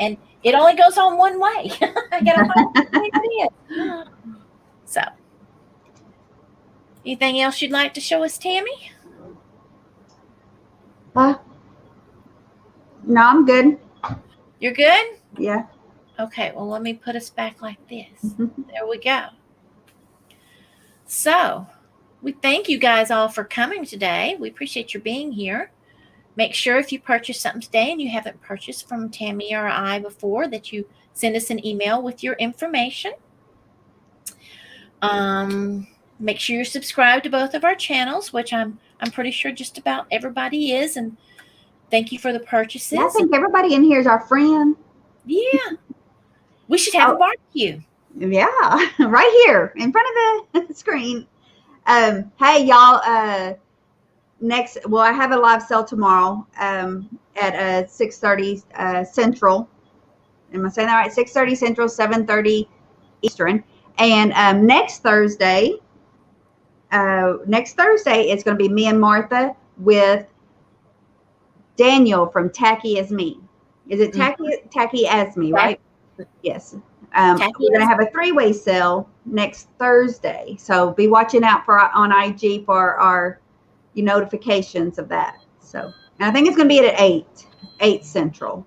and it only goes on one way. I gotta find which way it is. So, anything else you'd like to show us, Tammy? No, I'm good. You're good? Yeah. Okay, well, let me put us back like this. There we go. So, we thank you guys all for coming today. We appreciate your being here. Make sure if you purchase something today and you haven't purchased from Tammy or I before, that you send us an email with your information. Make sure you're subscribed to both of our channels, which I'm pretty sure just about everybody is. And thank you for the purchases. I think everybody in here is our friend. Yeah. We should have a barbecue. Yeah, right here in front of the screen. Hey, y'all. I have a live sale tomorrow at 6:30 Central. Am I saying that right? 6:30 Central, 7:30 Eastern. And next Thursday it's going to be me and MarTha with Daniel from Tacky As Me. Is it Tacky As Me, right? Yes. We're going to have a 3-way sale next Thursday. So be watching out on IG for our notifications of that. So, and I think it's going to be at 8 Central.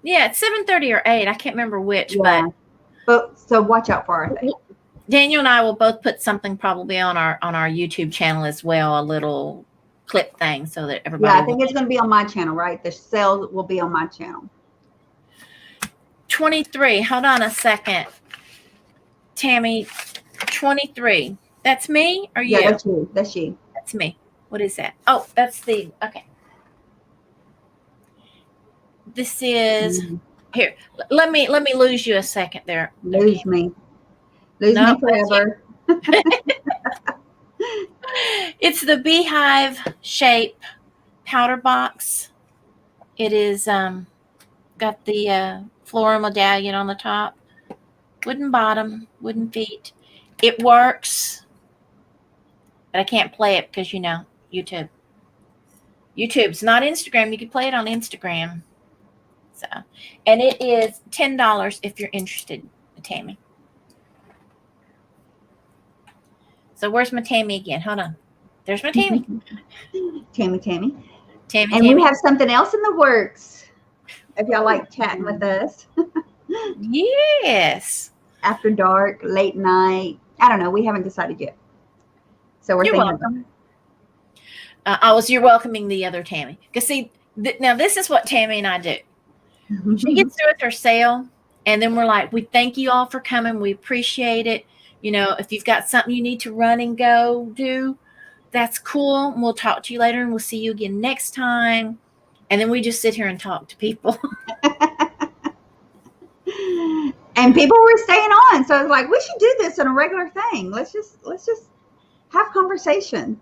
Yeah, it's 7:30 or 8. I can't remember which, but so watch out for our thing. Daniel and I will both put something probably on our YouTube channel as well, a little clip thing so that everybody. Yeah, I think it's going to be on my channel, right? The sale will be on my channel. 23. Hold on a second. Tammy, 23. That's me or you? Yeah, that's you. That's you. That's me. What is that? Oh, that's the, okay. This is, here, let me lose you a second there. Lose me. Lose me forever. It's the beehive shape powder box. It is got the floral medallion on the top, wooden bottom, wooden feet. It works, but I can't play it because YouTube's not Instagram. You can play it on Instagram. So, and it is $10 if you're interested, Tammy. So where's my Tammy again? Hold on. There's my Tammy. Tammy. And we have something else in the works. If y'all like chatting with us. Yes. After dark, late night. I don't know. We haven't decided yet. So we're thinking welcome. You're welcoming the other Tammy. Because see, now this is what Tammy and I do. She gets through with her sale, and then we're like, we thank you all for coming. We appreciate it. If you've got something you need to run and go do, that's cool. And we'll talk to you later, and we'll see you again next time. And then we just sit here and talk to people. And people were staying on. So I was like, we should do this on a regular thing. Let's just have conversation.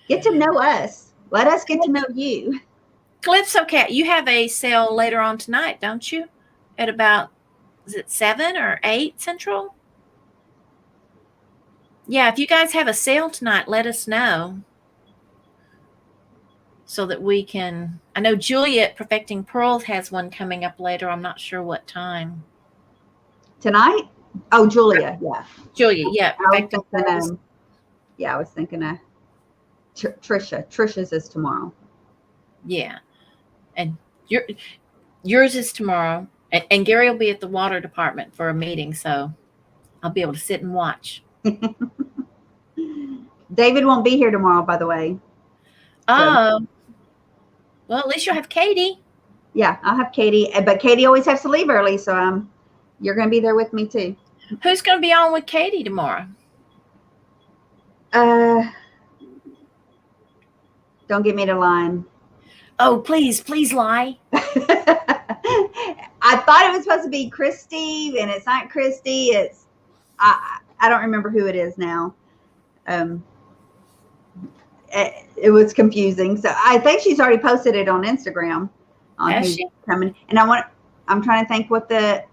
Get to know us. Let us get to know you. Calypso Cat, you have a sale later on tonight, don't you? At about, is it 7 or 8 Central? Yeah, if you guys have a sale tonight, let us know. So that we can, I know Julia at Perfecting Pearls has one coming up later. I'm not sure what time. Tonight? Oh, Julia, yeah. Julia, yeah. I was thinking Trisha. Trisha's is tomorrow. Yeah. And yours is tomorrow. And Gary will be at the water department for a meeting, so I'll be able to sit and watch. David won't be here tomorrow, by the way. Oh. Well, at least you'll have Katie. Yeah, I'll have Katie. But Katie always has to leave early, so you're going to be there with me, too. Who's going to be on with Katie tomorrow? Don't get me to line. Oh, please lie. I thought it was supposed to be Christy, and it's not Christy. It's I don't remember who it is now. It was confusing. So I think she's already posted it on Instagram on who's coming. And I'm trying to think what the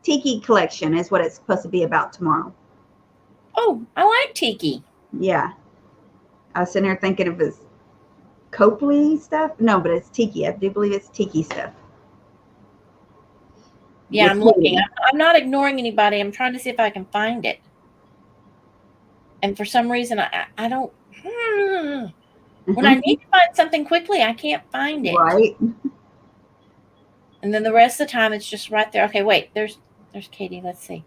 Tiki collection is what it's supposed to be about tomorrow. Oh, I like Tiki. Yeah. I was sitting here thinking it was Copley stuff. No, but it's tiki. I do believe it's tiki stuff. Yeah, I'm looking. I'm not ignoring anybody. I'm trying to see if I can find it. And for some reason, I don't. When I need to find something quickly, I can't find it. Right. And then the rest of the time, it's just right there. Okay, wait. There's Katie. Let's see.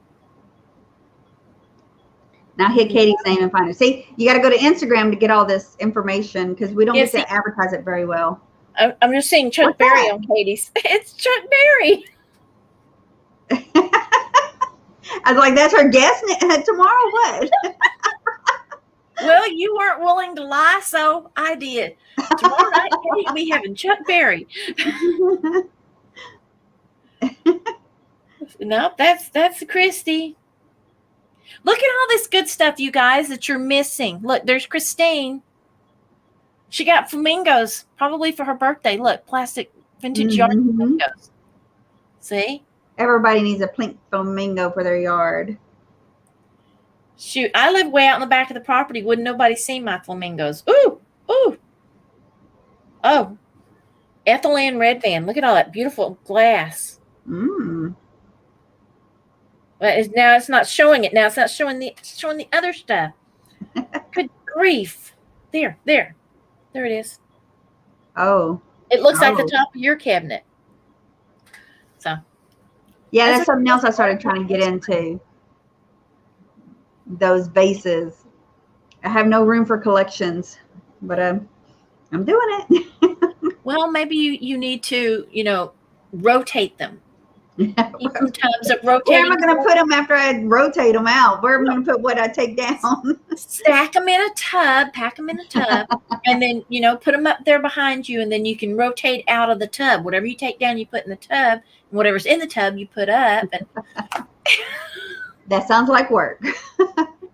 Now hit Katie's name and find her. See, you got to go to Instagram to get all this information because we don't get to advertise it very well. I'm just seeing Chuck Berry on Katie's. It's Chuck Berry. I was like, that's her guest tomorrow. What? Well, you weren't willing to lie, so I did. Tomorrow night, Katie, we having Chuck Berry. No, that's Christy. Look at all this good stuff, you guys, that you're missing. Look, there's Christine. She got flamingos, probably for her birthday. Look, plastic vintage yard flamingos. See? Everybody needs a pink flamingo for their yard. Shoot, I live way out in the back of the property. Wouldn't nobody see my flamingos? Ooh, ooh. Oh, Ethel Ann Red Van. Look at all that beautiful glass. But now it's not showing it. Now it's not showing the other stuff. Good grief! There it is. Oh, it looks like the top of your cabinet. So, yeah, that's something else I started trying to get into. Those vases. I have no room for collections, but I'm doing it. Well, maybe you need to, rotate them. Some tubs of rotating. Where am I going to put them after I rotate them out? Where am I going to put what I take down? Stack them in a tub, pack them in a tub, and then, put them up there behind you, and then you can rotate out of the tub. Whatever you take down, you put in the tub, and whatever's in the tub, you put up. And that sounds like work.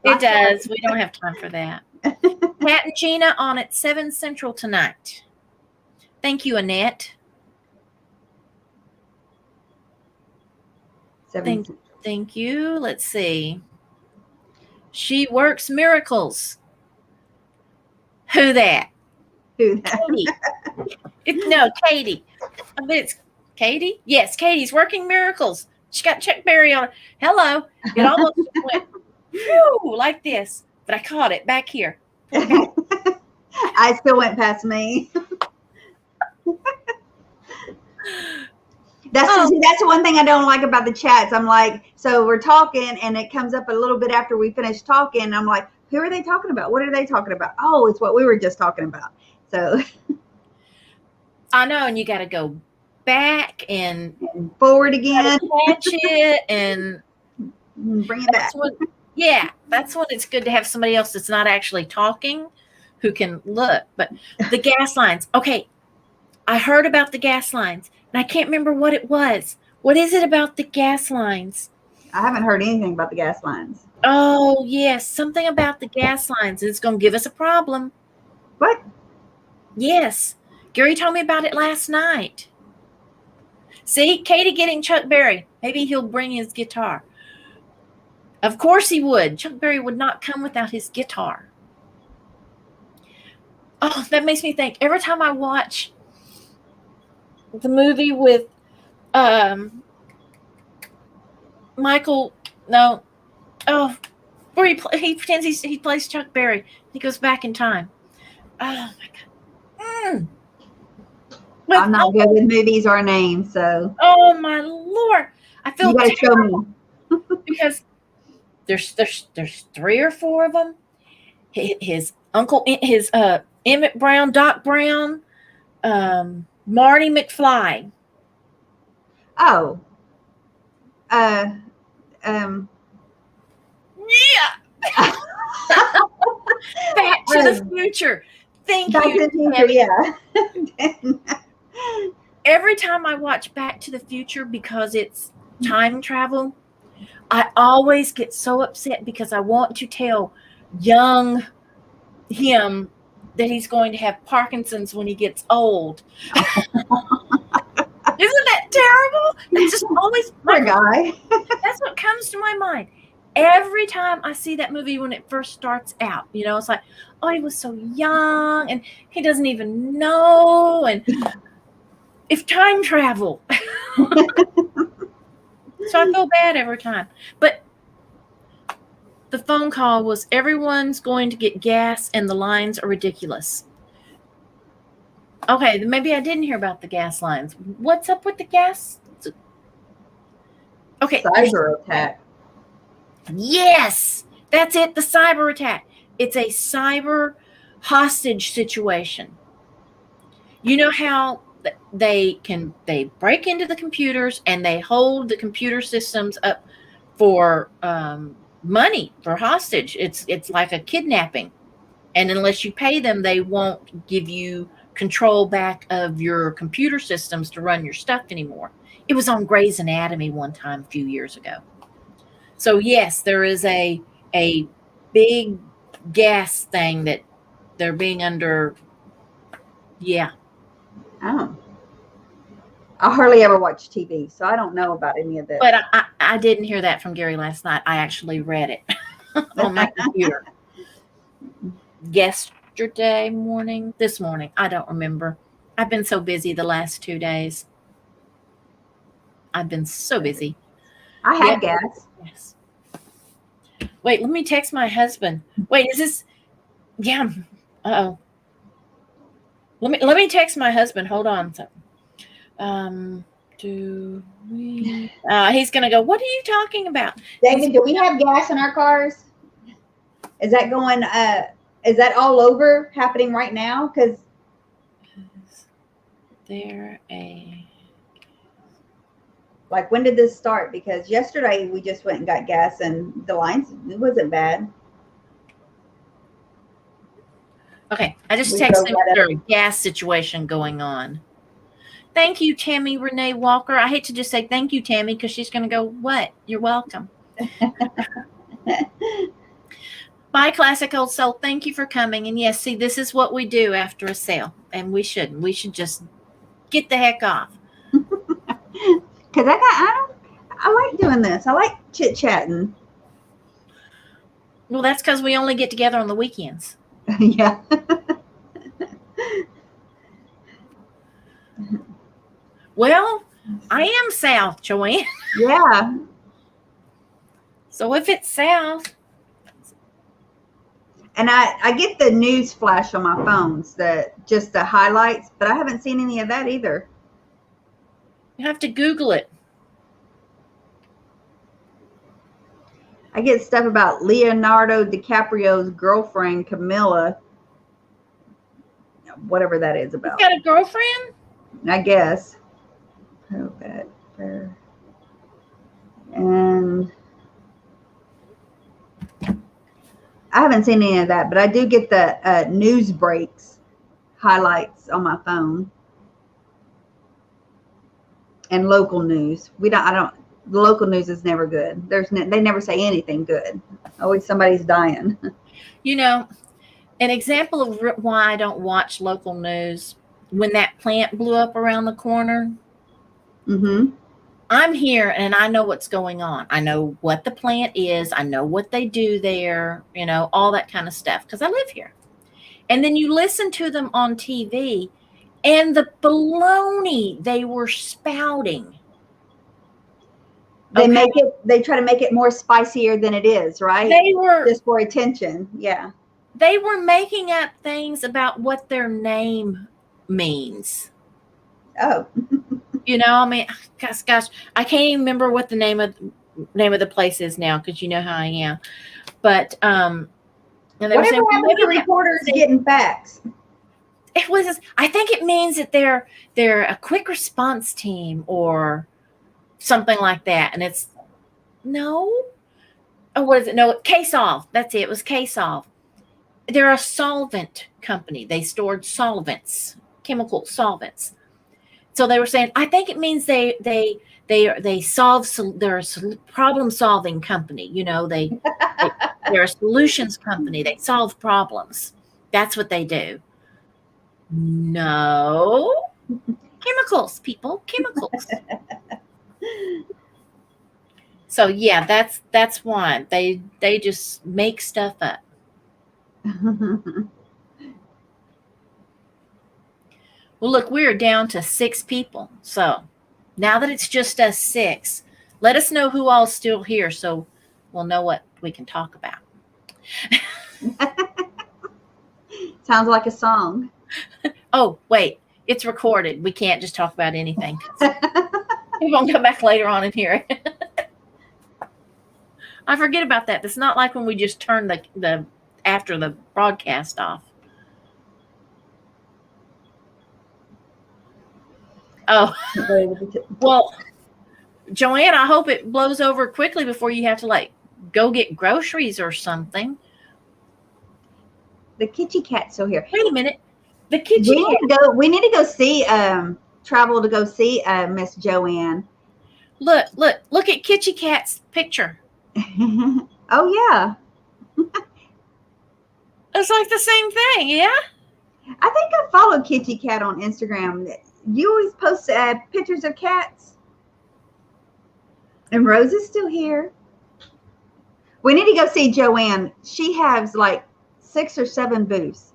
It does. We don't have time for that. Pat and Gina on at 7 Central tonight. Thank you, Annette. Thank you. Let's see. She works miracles. Who that? Who that? Katie. No, Katie. I bet it's Katie. Yes, Katie's working miracles. She got Chuck Berry on her. Hello. It almost went whew, like this, but I caught it back here. I still went past me. That's the one thing I don't like about the chats. I'm like, so we're talking and it comes up a little bit after we finish talking. I'm like, who are they talking about? What are they talking about? Oh, it's what we were just talking about. So I know, and you got to go back and forward again, catch it and bring it back. That's when it's good to have somebody else that's not actually talking who can look. But the gas lines. Okay, I heard about the gas lines. And I can't remember what it was. What is it about the gas lines? I haven't heard anything about the gas lines. Oh, yes. Something about the gas lines. It's going to give us a problem. What? Yes. Gary told me about it last night. See, Katie getting Chuck Berry. Maybe he'll bring his guitar. Of course he would. Chuck Berry would not come without his guitar. Oh, that makes me think. Every time I watch the movie with Michael, no, oh, where he pretends he plays Chuck Berry. He goes back in time. Oh my God. I'm not good with movies or names, so. Oh my Lord, I feel you gotta terrible show me. because there's 3 or 4 of them. His uncle, his Emmett Brown, Doc Brown, Marty McFly. Oh. Yeah. Back to the Future. Thank Back you. to the Future, yeah. Every time I watch Back to the Future, because it's time travel, I always get so upset because I want to tell young him that he's going to have Parkinson's when he gets old. Isn't that terrible? That's just always Poor guy. That's what comes to my mind. every time I see that movie when it first starts out, it's like, oh, he was so young and he doesn't even know. And if time travel. So I feel bad every time. But the phone call was, everyone's going to get gas and the lines are ridiculous. Okay, maybe I didn't hear about the gas lines. What's up with the gas? Okay. Cyber attack. Yes, that's it. The cyber attack. It's a cyber hostage situation. You know how they break into the computers and they hold the computer systems up for money, for hostage. It's like a kidnapping. And unless you pay them, they won't give you control back of your computer systems to run your stuff anymore. It was on Grey's Anatomy one time a few years ago. So yes, there is a big gas thing that they're being under. Yeah. Oh. I hardly ever watch TV, so I don't know about any of this. But I didn't hear that from Gary last night. I actually read it on my computer. This morning, I don't remember. I've been so busy the last 2 days. I've been so busy. I have gas. Yes. Wait, let me text my husband. Wait, is this? Yeah. Uh-oh. Let me text my husband. Hold on. Do we? He's gonna go, what are you talking about? David, do we have gas in our cars? Is that going? Is that all over happening right now? Because like, when did this start? Because yesterday we just went and got gas and the lines, it wasn't bad. Okay, I just texted him there's a gas situation going on. Thank you, Tammy Renee Walker. I hate to just say thank you, Tammy, because she's going to go, what? You're welcome. Bye, Classic Old Soul. Thank you for coming. And yes, see, this is what we do after a sale. And we shouldn't. We should just get the heck off. Because I like doing this. I like chit-chatting. Well, that's because we only get together on the weekends. Yeah. Well, I am south, Joanne. Yeah. So if it's south. And I get the news flash on my phones, just the highlights, but I haven't seen any of that either. You have to Google it. I get stuff about Leonardo DiCaprio's girlfriend, Camilla. Whatever that is about. He's got a girlfriend? I guess. And I haven't seen any of that, but I do get the news breaks highlights on my phone. And local news. The local news is never good. They never say anything good. Always somebody's dying. You know, an example of why I don't watch local news, when that plant blew up around the corner. Mm-hmm. I'm here and I know what's going on. I know what the plant is. I know what they do there, all that kind of stuff, because I live here. And then you listen to them on TV and the baloney they were spouting. They try to make it more spicier than it is, right? They were just for attention. Yeah. They were making up things about what their name means. Oh. Gosh, I can't even remember what the name of the place is now, because you know how I am. But and they whatever happened to reporters getting facts? It was. I think it means that they're a quick response team or something like that. And it's no. Oh, what is it? No, K-Solve. That's it. It was K-Solve. They're a solvent company. They stored solvents, chemical solvents. So they were saying, I think it means they solve. They're a problem solving company. They're a solutions company. They solve problems. That's what they do. No, chemicals, people, chemicals. So yeah, that's why they just make stuff up. Well, look, we're down to 6 people. So now that it's just us 6, let us know who all's still here so we'll know what we can talk about. Sounds like a song. Oh, wait, it's recorded. We can't just talk about anything. We won't come back later on and hear it. I forget about that. It's not like when we just turn the after the broadcast off. Oh, well, Joanne, I hope it blows over quickly before you have to like go get groceries or something. The kitty cat's still here. Wait a minute. The kitty cat. We need to go see travel to go see Miss Joanne. Look at Kitty Cat's picture. Oh yeah. It's like the same thing, yeah? I think I follow Kitty Cat on Instagram. You always post pictures of cats. And Rose is still here. We need to go see Joanne. She has like 6 or 7 booths.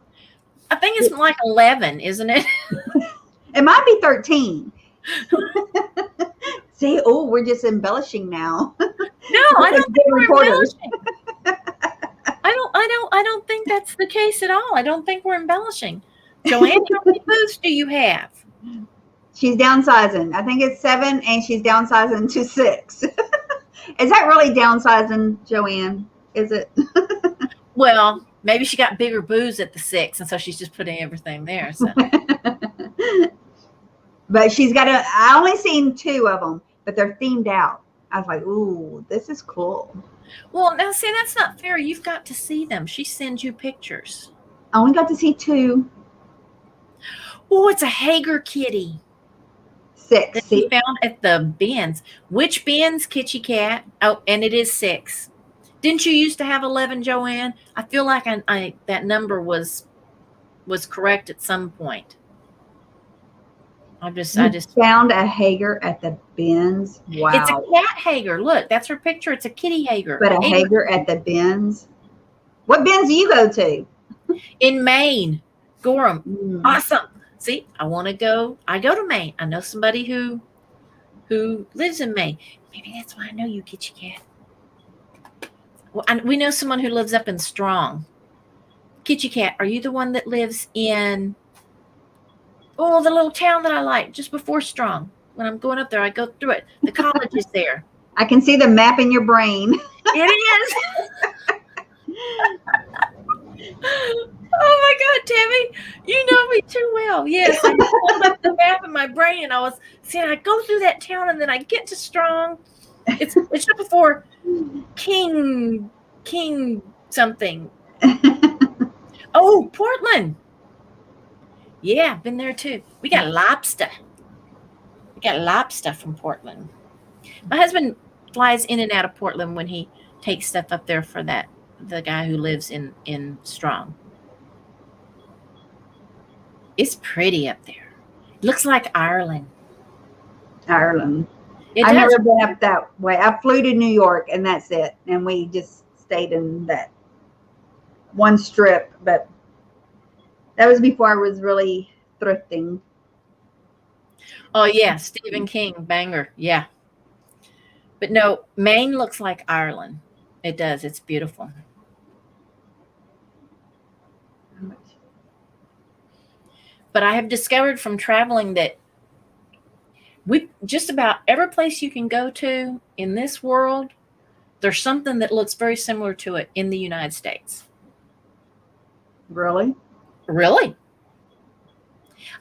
I think it's like 11, isn't it? It might be 13. See, oh, we're just embellishing now. No, I don't think we're embellishing. I don't think that's the case at all. I don't think we're embellishing. Joanne, how many booths do you have? She's downsizing. I think it's 7, and she's downsizing to 6. Is that really downsizing, Joanne? Is it? Well, maybe she got bigger booths at the 6, and so she's just putting everything there. So. But she's got I only seen 2 of them, but they're themed out. I was like, ooh, this is cool. Well, now see, that's not fair. You've got to see them. She sends you pictures. I only got to see 2. Oh, it's a Hager kitty. 6. That she found at the bins. Which bins, Kitty Cat? Oh, and it is 6. Didn't you used to have 11, Joanne? I feel like that number was correct at some point. I just found a Hager at the bins. Wow. It's a cat Hager. Look, that's her picture. It's a kitty Hager. But a Hager at the bins. What bins do you go to? In Maine. Gorham. Awesome. See, I go to Maine. I know somebody who lives in Maine. Maybe that's why I know you, Kitty Cat. Well, we know someone who lives up in Strong. Kitty Cat, are you the one that lives in the little town that I like just before Strong? When I'm going up there, I go through it. The college is there. I can see the map in your brain. It is. Oh my God, Tammy, you know me too well. Yes, I pulled up the map in my brain, and I was saying I go through that town, and then I get to Strong. It's just before King something. Oh, Portland. Yeah, I've been there too. We got lobster. We got lobster from Portland. My husband flies in and out of Portland when he takes stuff up there for the guy who lives in Strong. It's pretty up there. Looks like Ireland. Ireland. I've never been up that way. I flew to New York, and that's it. And we just stayed in that one strip. But that was before I was really thrifting. Oh, yeah. Stephen King, banger. Yeah. But no, Maine looks like Ireland. It does. It's beautiful. But I have discovered from traveling that just about every place you can go to in this world, there's something that looks very similar to it in the United States. Really? Really?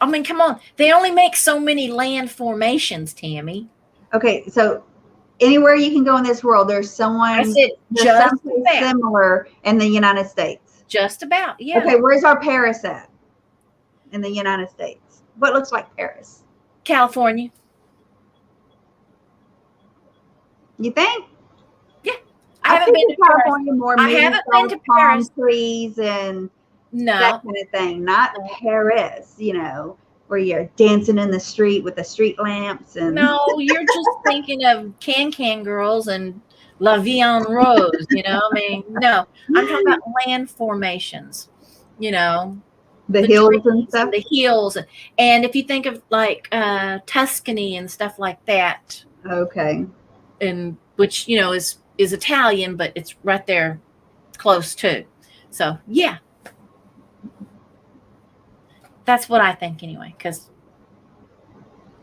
I mean, come on. They only make so many land formations, Tammy. Okay, so anywhere you can go in this world, there's someone just similar in the United States. Just about, yeah. Okay, where's our Paris at in the United States? What looks like Paris? California. You think? Yeah. I haven't been to California Paris. more. I haven't been to Paris. Trees and no, that kind of thing. Not Paris, where you're dancing in the street with the street lamps. And no, you're just thinking of can girls and La Vie en Rose, you know, I mean, no, I'm talking about land formations, you know, The the hills trees and and stuff. the hills. And if you think of like Tuscany and stuff like that, Okay. and which, you know, is Italian, but it's right there close too. So yeah, that's what I think anyway, because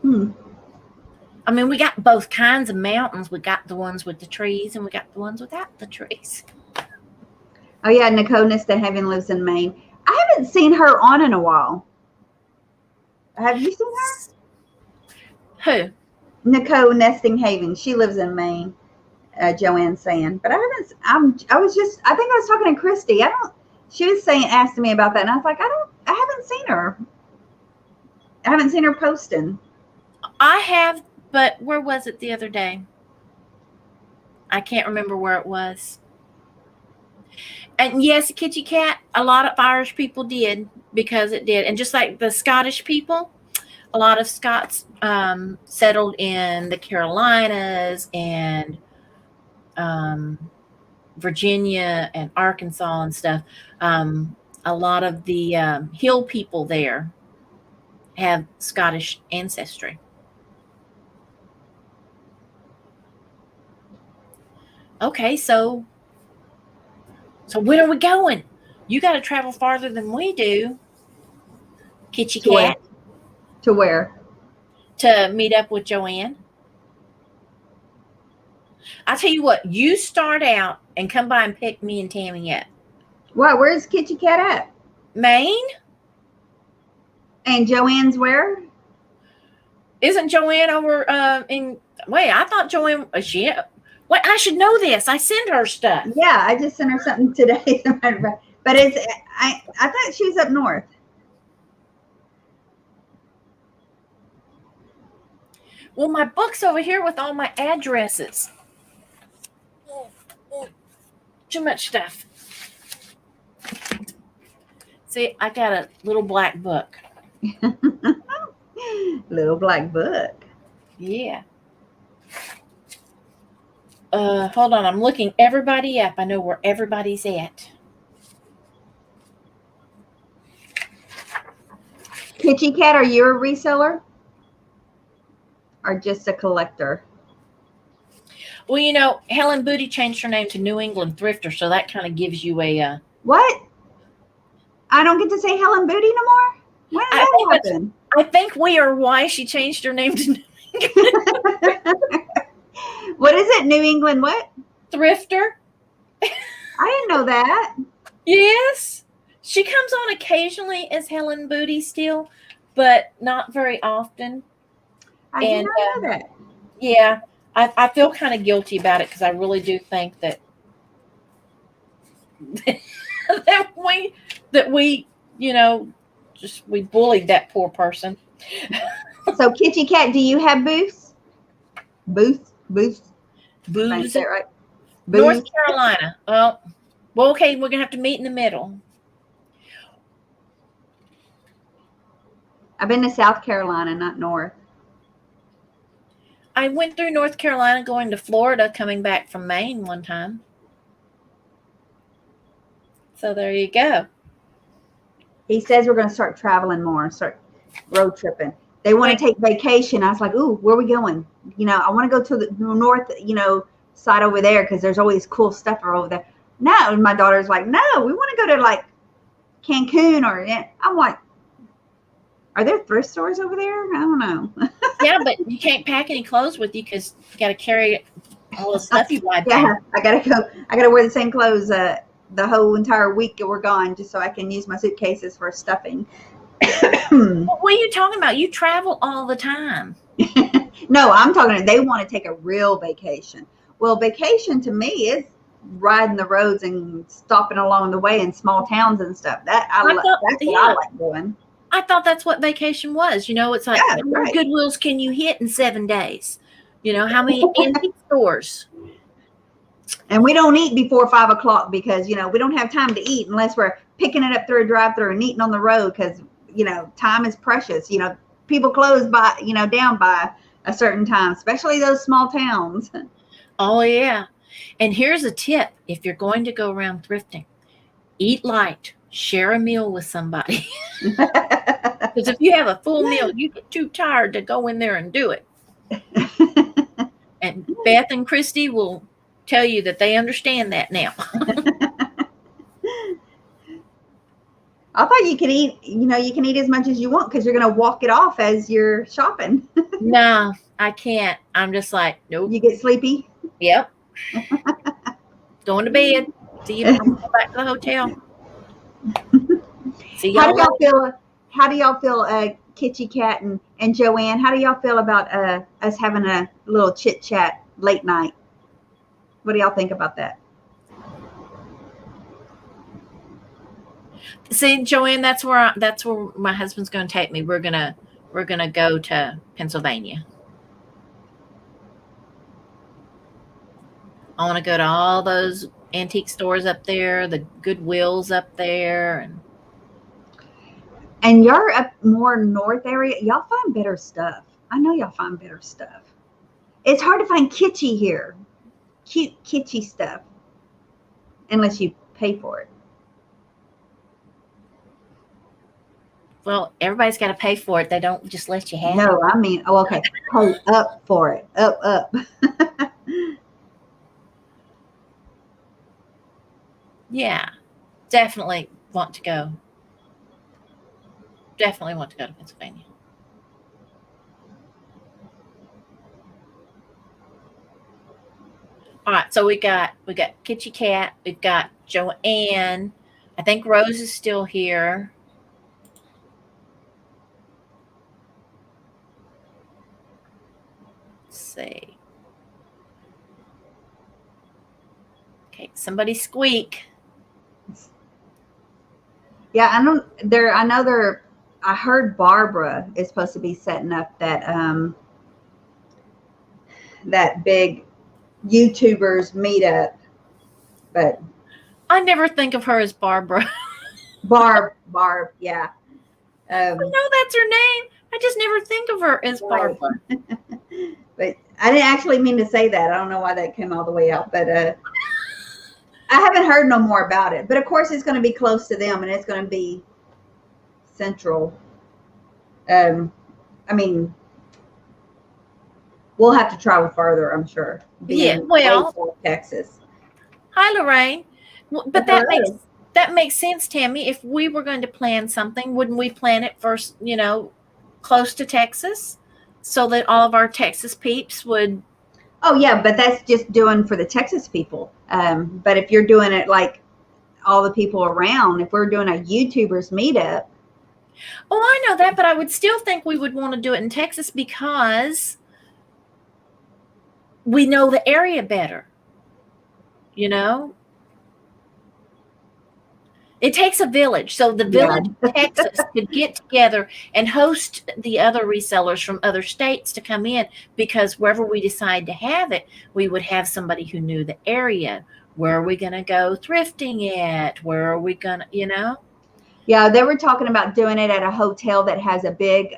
I mean, we got both kinds of mountains. We got the ones with the trees and we got the ones without the trees. Oh yeah, Nicole Nista Heaven lives in Maine. I haven't seen her on in a while. Have you seen her? Who? Nicole Nesting Haven. She lives in Maine. Joanne's saying, but I haven't. I was just. I think I was talking to Christy. She was asking me about that, and I was like, I haven't seen her. I haven't seen her posting. I have, but where was it the other day? I can't remember where it was. And yes, Kitty Cat, a lot of Irish people did, because it did. And just like the Scottish people, a lot of Scots settled in the Carolinas and Virginia and Arkansas and stuff. A lot of the hill people there have Scottish ancestry. Okay, so when are we going? You got to travel farther than we do, Kitty Cat. To where? To meet up with Joanne. I'll tell you what, you start out and come by and pick me and Tammy up. What? Where's Kitty Cat at? Maine. And Joanne's where? Isn't Joanne over in... Wait, I thought Joanne... Wait, I should know this. I send her stuff. Yeah, I just sent her something today. But I thought she was up north. Well, my book's over here with all my addresses. Too much stuff. See, I got a little black book. Little black book. Yeah. Hold on. I'm looking everybody up. I know where everybody's at. Kitty Cat, are you a reseller? Or just a collector? Well, you know, Helen Booty changed her name to New England Thrifter, so that kind of gives you a... What? I don't get to say Helen Booty no more? When did that happen? I think we are why she changed her name to New England. What is it? New England what? Thrifter. I didn't know that. Yes. She comes on occasionally as Helen Booty still, but not very often. I did not know that. Yeah. I feel kind of guilty about it because I really do think that that we, you know, just we bullied that poor person. So Kitty Cat, do you have booths? Booths? Booths. Right? North Carolina. Well, okay, we're gonna have to meet in the middle. I've been to South Carolina, not North. I went through North Carolina going to Florida, coming back from Maine one time. So there you go. He says we're going to start traveling more, start road tripping. They want to take vacation. I was like, ooh, where are we going? You know, I want to go to the north, you know, side over there because there's always cool stuff over there. No, and my daughter's like, no, we want to go to like Cancun or... I'm like, are there thrift stores over there? I don't know. Yeah, but you can't pack any clothes with you because you got to carry all the stuff you buy. Yeah, I gotta wear the same clothes the whole entire week that we're gone, just so I can use my suitcases for stuffing. What are you talking about? You travel all the time. No, I'm talking. They want to take a real vacation. Well, vacation to me is riding the roads and stopping along the way in small towns and stuff. That's what I like doing. I thought that's what vacation was. You know, it's like, how many Goodwills can you hit in 7 days? You know, how many antique stores? And we don't eat before 5 o'clock because, you know, we don't have time to eat unless we're picking it up through a drive-through and eating on the road because, you know, time is precious. You know, people close down by a certain time, especially those small towns. Oh, yeah. And here's a tip. If you're going to go around thrifting, eat light, share a meal with somebody. Because if you have a full meal, you get too tired to go in there and do it. And Beth and Christy will tell you that they understand that now. I thought you could eat, you can eat as much as you want because you're going to walk it off as you're shopping. No, I can't. I'm just like, nope. You get sleepy? Yep. Going to bed. See you when I go back to the hotel. See y'all. How do y'all feel, Kitty Cat and Joanne? How do y'all feel about us having a little chit chat late night? What do y'all think about that? See, Joanne, that's where my husband's going to take me. We're gonna go to Pennsylvania. I want to go to all those antique stores up there, the Goodwills up there, and you're up more north area. Y'all find better stuff. I know y'all find better stuff. It's hard to find kitschy here, cute kitschy stuff, unless you pay for it. Well, everybody's got to pay for it. They don't just let you have it. No, I mean, okay, pay up for it. Up. Yeah, definitely want to go. Definitely want to go to Pennsylvania. All right, so we got Kitty Cat, we've got Joanne. I think Rose is still here. See. Okay, somebody squeak. Yeah, I heard Barbara is supposed to be setting up that big YouTubers meetup, but I never think of her as Barbara. Barb, yeah. I know that's her name. I just never think of her as Barbara. But I didn't actually mean to say that. I don't know why that came all the way out, but I haven't heard no more about it. But of course, it's going to be close to them, and it's going to be central. I mean, we'll have to travel further, I'm sure. Yeah, well, Texas. Hi, Lorraine. But that makes sense, Tammy. If we were going to plan something, wouldn't we plan it first, close to Texas, so that all of our Texas peeps would? Oh yeah, but that's just doing for the Texas people. But if you're doing it like all the people around, if we're doing a YouTubers meetup. Oh, I know that, but I would still think we would want to do it in Texas because we know the area better. It takes a village. So the village of Texas could get together and host the other resellers from other states to come in, because wherever we decide to have it, we would have somebody who knew the area. Where are we going to go thrifting at? Where are we going to, Yeah, they were talking about doing it at a hotel that has a big,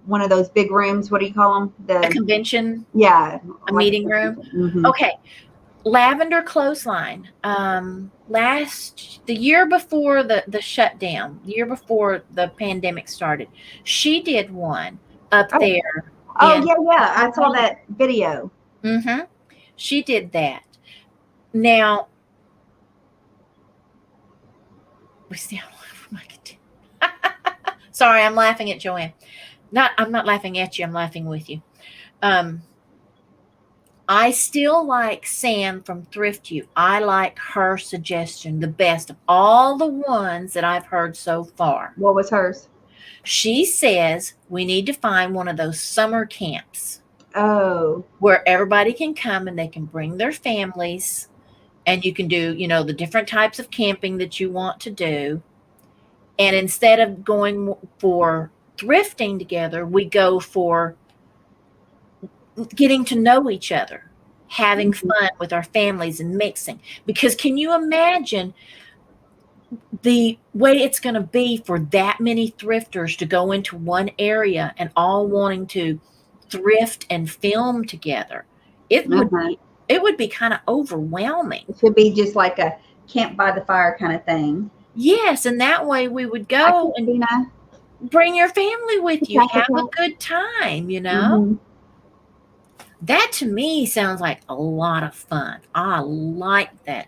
one of those big rooms. What do you call them? A convention? Yeah. A meeting room? Mm-hmm. Okay. Lavender Clothesline. The year before the shutdown, the year before the pandemic started, she did one up there. Oh, yeah. I saw that video. Mm-hmm. She did that. Now, sorry, I'm laughing at Joanne. I'm not laughing at you. I'm laughing with you. I still like Sam from Thrift You. I like her suggestion the best of all the ones that I've heard so far. What was hers? She says we need to find one of those summer camps. Oh. Where everybody can come and they can bring their families, and you can do, the different types of camping that you want to do. And instead of going for thrifting together, we go for getting to know each other, having fun with our families and mixing. Because can you imagine the way it's going to be for that many thrifters to go into one area and all wanting to thrift and film together? it would be kind of overwhelming. It should be just like a camp by the fire kind of thing. Yes, and that way we would go and bring your family with you, have a good time, you know. That to me sounds like a lot of fun. I like that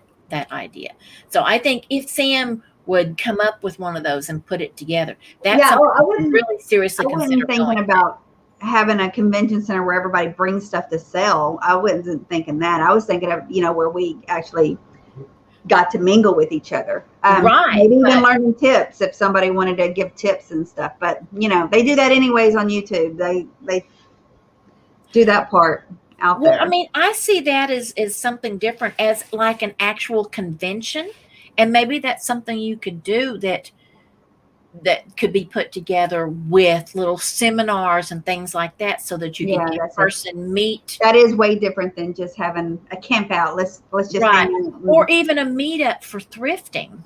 idea. So I think if Sam would come up with one of those and put it together, that's I wouldn't really seriously consider thinking about having a convention center where everybody brings stuff to sell. I wasn't thinking that. I was thinking of, you know, where we actually got to mingle with each other. Right. Maybe even learning tips if somebody wanted to give tips and stuff. But, you know, they do that anyways on YouTube. They do that part out there. Well, I mean, I see that as something different, as like an actual convention. And maybe that's something you could do that could be put together with little seminars and things like that, so that you can in person meet. That is way different than just having a camp out. Let's just or even a meetup for thrifting,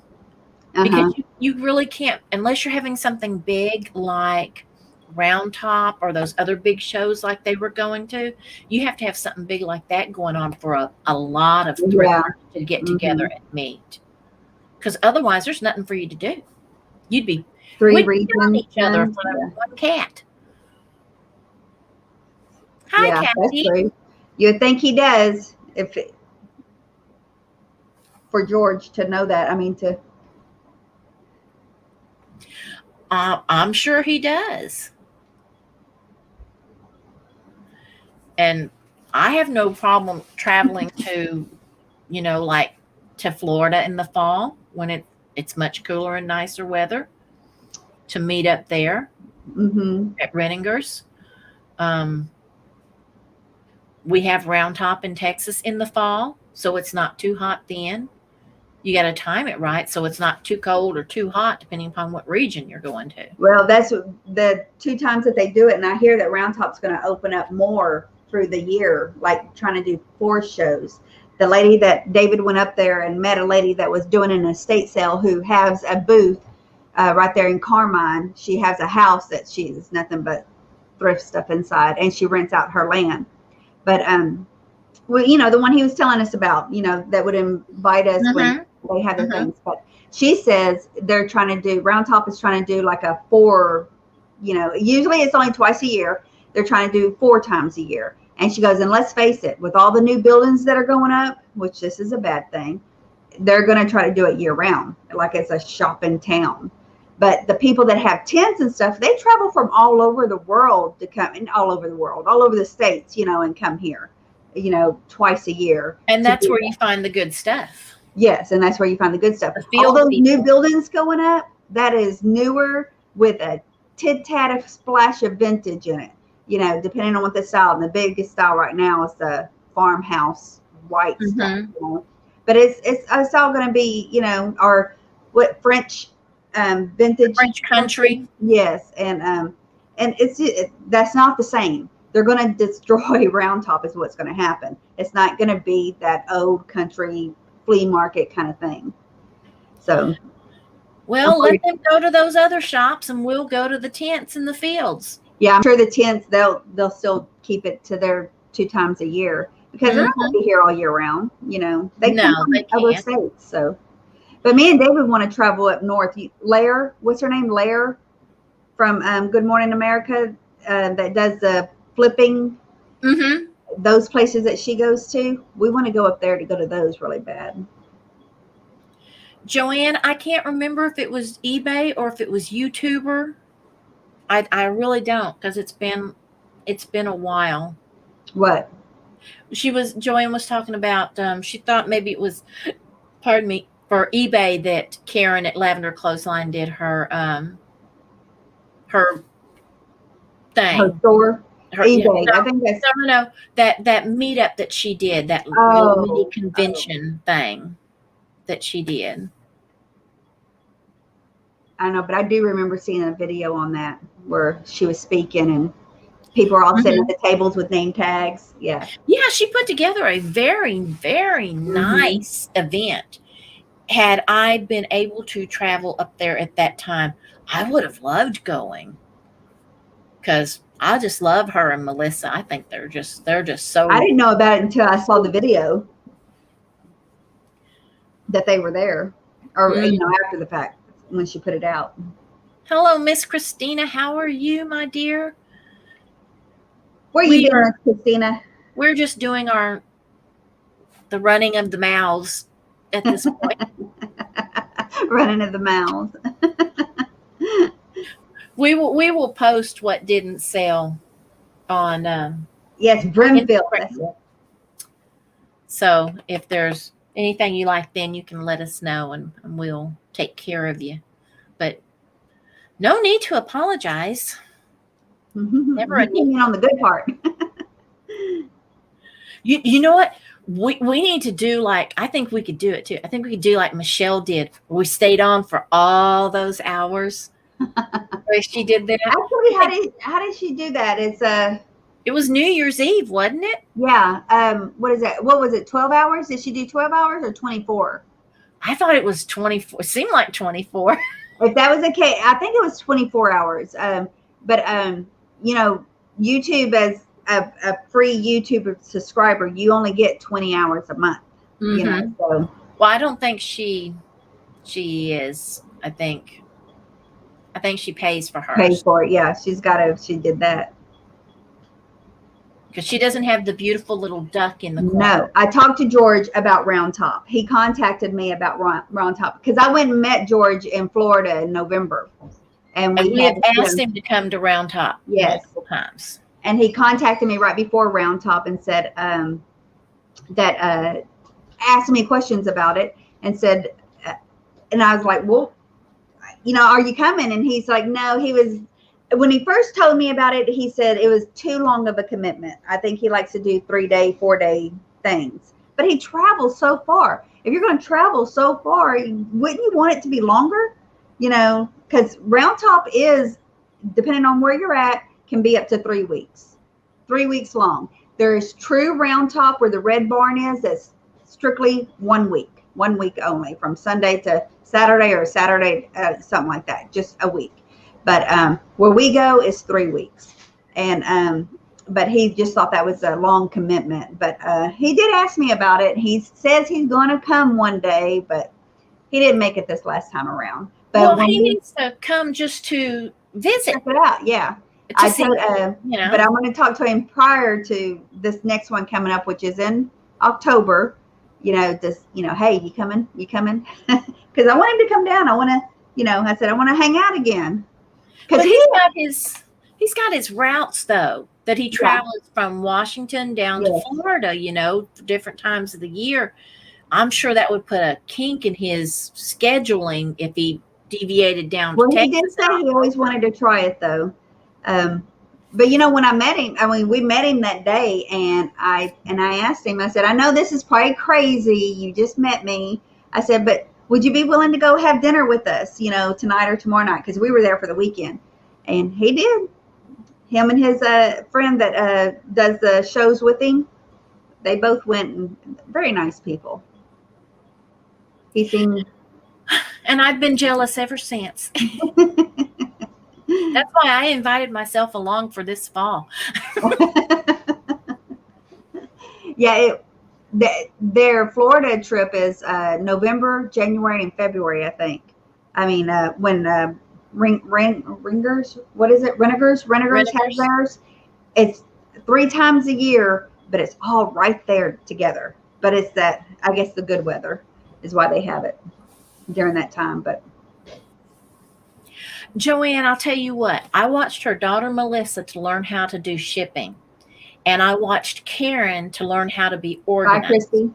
because you really can't, unless you're having something big like Round Top or those other big shows like they were going to. You have to have something big like that going on for a lot of thrifters to get together and meet, because otherwise there's nothing for you to do. You'd be on each other for one cat. Hi, Kathy. That's true. You'd think he does for George to know that. I mean, I'm sure he does. And I have no problem traveling to, you know, like to Florida in the fall when it's much cooler and nicer weather, to meet up there at Renninger's. We have Round Top in Texas in the fall, so it's not too hot then. You got to time it right so it's not too cold or too hot, depending upon what region you're going to. Well, that's the 2 times that they do it, and I hear that Round Top's going to open up more through the year, like trying to do 4 shows. The lady that David went up there and met, a lady that was doing an estate sale who has a booth right there in Carmine. She has a house that she's nothing but thrift stuff inside, and she rents out her land. But well, you know, the one he was telling us about, you know, that would invite us when they have their things. But she says they're trying to do, Round Top is trying to do like a 4, you know, usually it's only twice a year. They're trying to do 4 times a year. And she goes, and let's face it, with all the new buildings that are going up, which this is a bad thing, they're going to try to do it year round, like it's a shop in town. But the people that have tents and stuff, they travel from all over the world to come, and all over the states, you know, and come here, you know, twice a year. And that's where you find the good stuff. Yes, and that's where you find the good stuff. All those new buildings going up, that is newer with a tit-tat splash of vintage in it. You know, depending on what the style. And the biggest style right now is the farmhouse white stuff. You know? But it's all going to be, you know, or what French vintage French country. Yes, and that's not the same. They're going to destroy Round Top is what's going to happen. It's not going to be that old country flea market kind of thing. So, well, let them go to those other shops, and we'll go to the tents in the fields. Yeah, I'm sure the tents they'll still keep it to their 2 times a year, because they're not going to be here all year round. You know, they come from other states. So, but me and David want to travel up north. Lair, what's her name? Lair from Good Morning America, that does the flipping. Those places that she goes to, we want to go up there to go to those really bad. Joanne, I can't remember if it was eBay or if it was YouTuber. I really don't, because it's been a while. What? Joanne was talking about, she thought maybe it was, pardon me, for eBay that Karen at Lavender Clothesline did her thing. Her store? eBay. No, I think that's no. That meetup that she did, that little mini convention thing that she did. I know, but I do remember seeing a video on that where she was speaking and people were all sitting at the tables with name tags. Yeah. Yeah, she put together a very, very nice event. Had I been able to travel up there at that time, I would have loved going, because I just love her and Melissa. I think they're just so. I didn't know about it until I saw the video that they were there, or after the fact when she put it out. Hello, Miss Christina. How are you, my dear? Where are you doing, Christina? We're just doing the running of the mouths at this point. Running of the mouths. We will post what didn't sell on yes, Brimfield. So if there's anything you like, then you can let us know and we'll take care of you. But no need to apologize. Never a need on the good part. You know what? We need to do I think we could do it too. I think we could do like Michelle did. We stayed on for all those hours. She did that. Actually, how did she do that? It was New Year's Eve, wasn't it? Yeah. What is that? What was it? 12 hours? Did she do 12 hours or 24? I thought it was 24. It seemed like 24. If that was the case, I think it was 24 hours. But YouTube, as a free YouTube subscriber, you only get 20 hours a month. Mm-hmm. So. Well, I don't think she is. I think she pays for hers. Pays for it, yeah. She did that. Because she doesn't have the beautiful little duck in the corner. No, I talked to George about Round Top. He contacted me about Round Top because I went and met George in Florida in November. And we have asked him to come to Round Top multiple times. And he contacted me right before Round Top and said asked me questions about it and said, and I was like, well, are you coming? And he's like, no, when he first told me about it, he said it was too long of a commitment. I think he likes to do 3-day, 4-day things, but he travels so far. If you're going to travel so far, wouldn't you want it to be longer? Because Round Top is, depending on where you're at, can be up to 3 weeks, 3 weeks long. There's true Round Top where the Red Barn is. That's strictly 1 week only, from Sunday to Saturday or Saturday, something like that, just a week. But where we go is 3 weeks. And but he just thought that was a long commitment. But he did ask me about it. He says he's going to come one day, but he didn't make it this last time around. But he needs to come just to visit. Check it out, yeah. But I'm going to talk to him prior to this next one coming up, which is in October. Hey, you coming? Because I want him to come down. I want to, I said, I want to hang out again. Because he's got his routes though, that he travels from Washington down to Florida, for different times of the year. I'm sure that would put a kink in his scheduling if he deviated down to Texas. He did say he always wanted to try it though. But when I met him, we met him that day, and I asked him, I said, I know this is probably crazy. You just met me. I said, but would you be willing to go have dinner with us, tonight or tomorrow night? Because we were there for the weekend. And he did. Him and his friend that does the shows with him, they both went, and very nice people. He seemed. And I've been jealous ever since. That's why I invited myself along for this fall. Yeah, their Florida trip is November, January, and February, I think. I mean, when Renegers have theirs, it's 3 times a year, but it's all right there together. But it's that, I guess, the good weather is why they have it during that time. But Joanne, I'll tell you what, I watched her daughter Melissa to learn how to do shipping, and I watched Karen to learn how to be organized. Hi, Christy.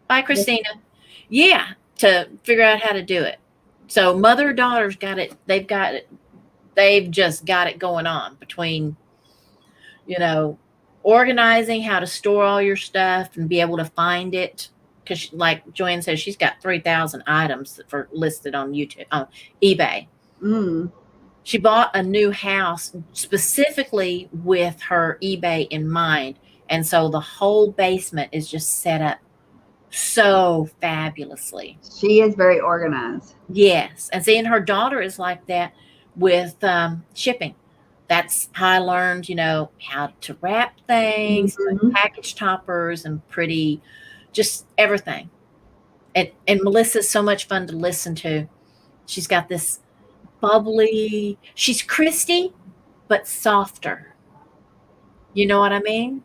Bye, Christina. Yeah, to figure out how to do it. So mother and daughter's got it. They've just got it going on between, organizing, how to store all your stuff and be able to find it. Because, like Joanne says, she's got 3,000 items listed on eBay. Mm. She bought a new house specifically with her eBay in mind, and so the whole basement is just set up so fabulously. She is very organized. Yes. And seeing her daughter is like that with shipping. That's how I learned, how to wrap things, Mm-hmm. package toppers, and just everything. And Melissa's so much fun to listen to. She's got this bubbly, she's Christy, but softer. You know what I mean?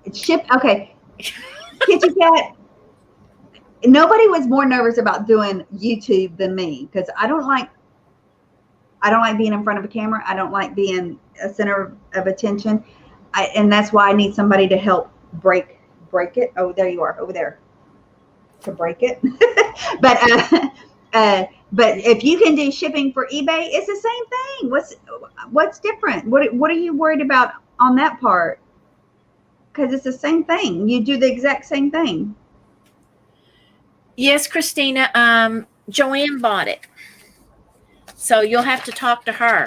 Okay. Kitty Cat. Nobody was more nervous about doing YouTube than me because I don't like being in front of a camera. I don't like being a center of attention. And that's why I need somebody to help break it. Oh, there you are over there to break it. But if you can do shipping for eBay, it's the same thing. What's different? What are you worried about on that part? Because it's the same thing. You do the exact same thing. Yes, Christina. Joanne bought it. So you'll have to talk to her.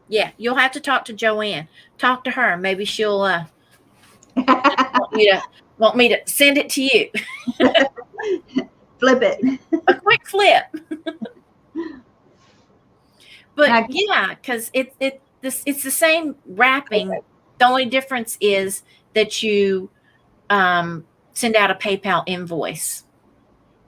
Yeah, you'll have to talk to Joanne. Talk to her. Maybe she'll want me to send it to you. Flip it. A quick flip. But yeah, because it's the same wrapping. Okay. The only difference is that you send out a PayPal invoice.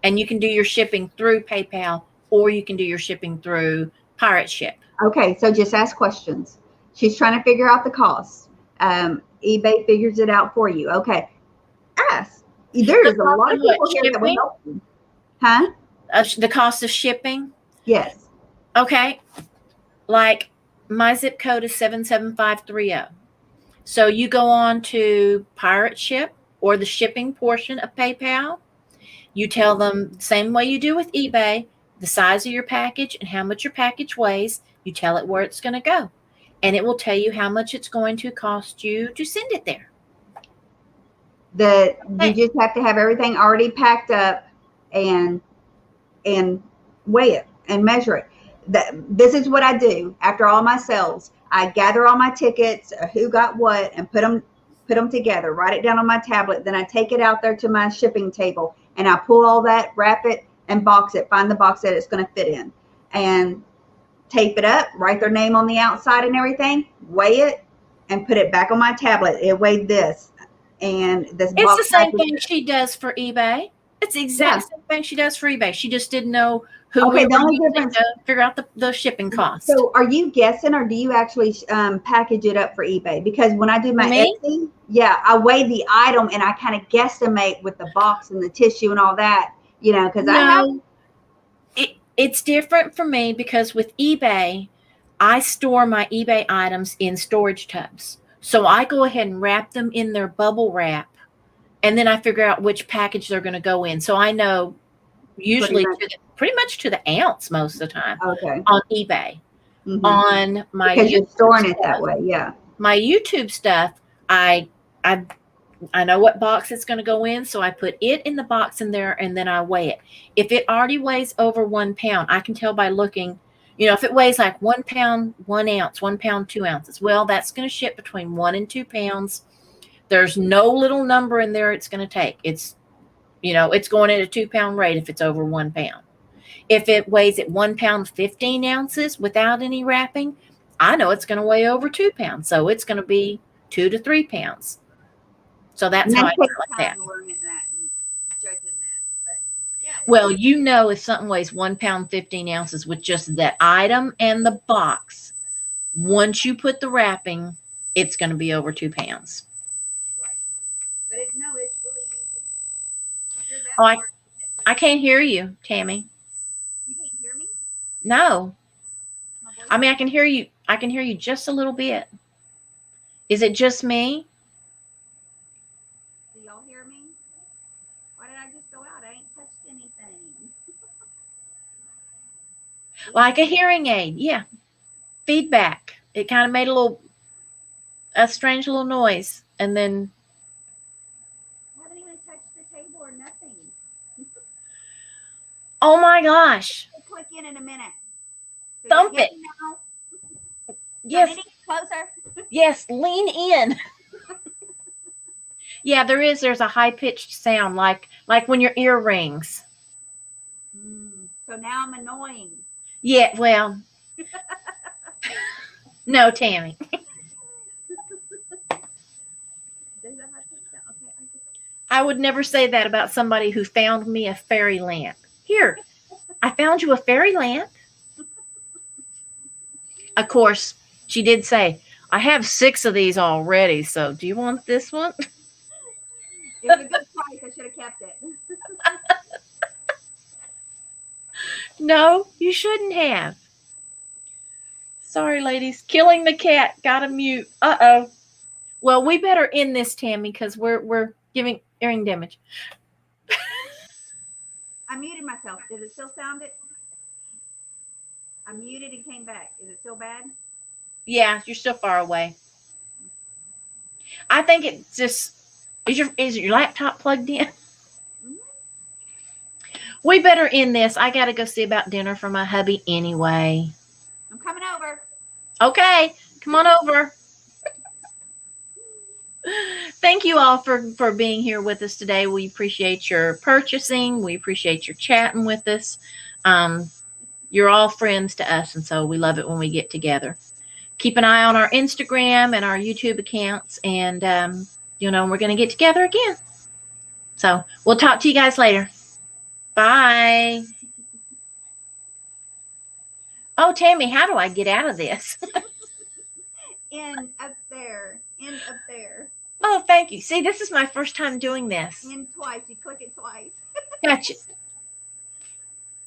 And you can do your shipping through PayPal, or you can do your shipping through Pirate Ship. Okay, so just ask questions. She's trying to figure out the cost. eBay figures it out for you. Okay, ask. There's a lot of people here that will help you. Huh? The cost of shipping? Yes. Okay, like my zip code is 77530. So you go on to Pirate Ship or the shipping portion of PayPal. You tell them the same way you do with eBay, the size of your package and how much your package weighs. You tell it where it's going to go. And it will tell you how much it's going to cost you to send it there. You just have to have everything already packed up and weigh it and measure it. This is what I do after all my sales. I gather all my tickets, who got what, and put them together, write it down on my tablet. Then I take it out there to my shipping table and I pull all that, wrap it, and box it, find the box that it's going to fit in, and tape it up, write their name on the outside and everything, weigh it, and put it back on my tablet. It weighed this. And this it's the same thing she does for eBay. It's the exact same thing she does for eBay. She just didn't know who we were using to figure out the shipping cost. So are you guessing, or do you actually package it up for eBay? Because when I do my Etsy, I weigh the item and I kind of guesstimate with the box and the tissue and all that, because it's different for me because with eBay, I store my eBay items in storage tubs. So I go ahead and wrap them in their bubble wrap, and then I figure out which package they're going to go in. So I know usually pretty much to the ounce most of the time on eBay. Mm-hmm. On my because you're storing it that way, my YouTube stuff, I know what box it's going to go in, so I put it in the box in there, and then I weigh it. If it already weighs over 1 pound, I can tell by looking. If it weighs like 1 pound, 1 ounce, 1 pound, 2 ounces, well, that's going to ship between 1 and 2 pounds. There's no little number in there it's going to take. It's, it's going at a 2 pound rate if it's over 1 pound. If it weighs at 1 pound, 15 ounces without any wrapping, I know it's going to weigh over 2 pounds. So it's going to be 2 to 3 pounds. So that's how I do like that. Well, if something weighs 1 pound, 15 ounces with just that item and the box, once you put the wrapping, it's going to be over 2 pounds. Right. But it's really easy. Oh, I can't hear you, Tammy. You can't hear me? No. I mean, I can hear you. I can hear you just a little bit. Is it just me? Do y'all hear me? Why did I just go out? I ain't touched anything. Like a hearing aid. Yeah. Feedback. It kind of made a strange little noise. And then. I haven't even touched the table or nothing. Oh my gosh. I'll click in a minute. Thump it. Now? Yes. Closer. Yes, lean in. Yeah, there's a high-pitched sound like when your ear rings. So now I'm annoying. Yeah, well. No, Tammy. I would never say that about somebody who found me a fairy lamp. Here, I found you a fairy lamp. Of course, she did say, I have 6 of these already, so do you want this one? It was a good price. I should have kept it. No, you shouldn't have. Sorry, ladies. Killing the cat. Gotta mute. Uh-oh. Well, we better end this, Tammy, because we're giving hearing damage. I muted myself. Does it still sound it? I muted and came back. Is it still bad? Yeah, you're still far away. I think it's just is your laptop plugged in? Mm-hmm. We better end this. I gotta go see about dinner for my hubby anyway. I'm coming over. Okay, come on over. Thank you all for being here with us today. We appreciate your purchasing. We appreciate your chatting with us. You're all friends to us, and so we love it when we get together. Keep an eye on our Instagram and our YouTube accounts, and we're going to get together again. So we'll talk to you guys later. Bye. Oh, Tammy, how do I get out of this? In up there. In up there. Oh, thank you. See, this is my first time doing this. In twice. You click it twice. Gotcha.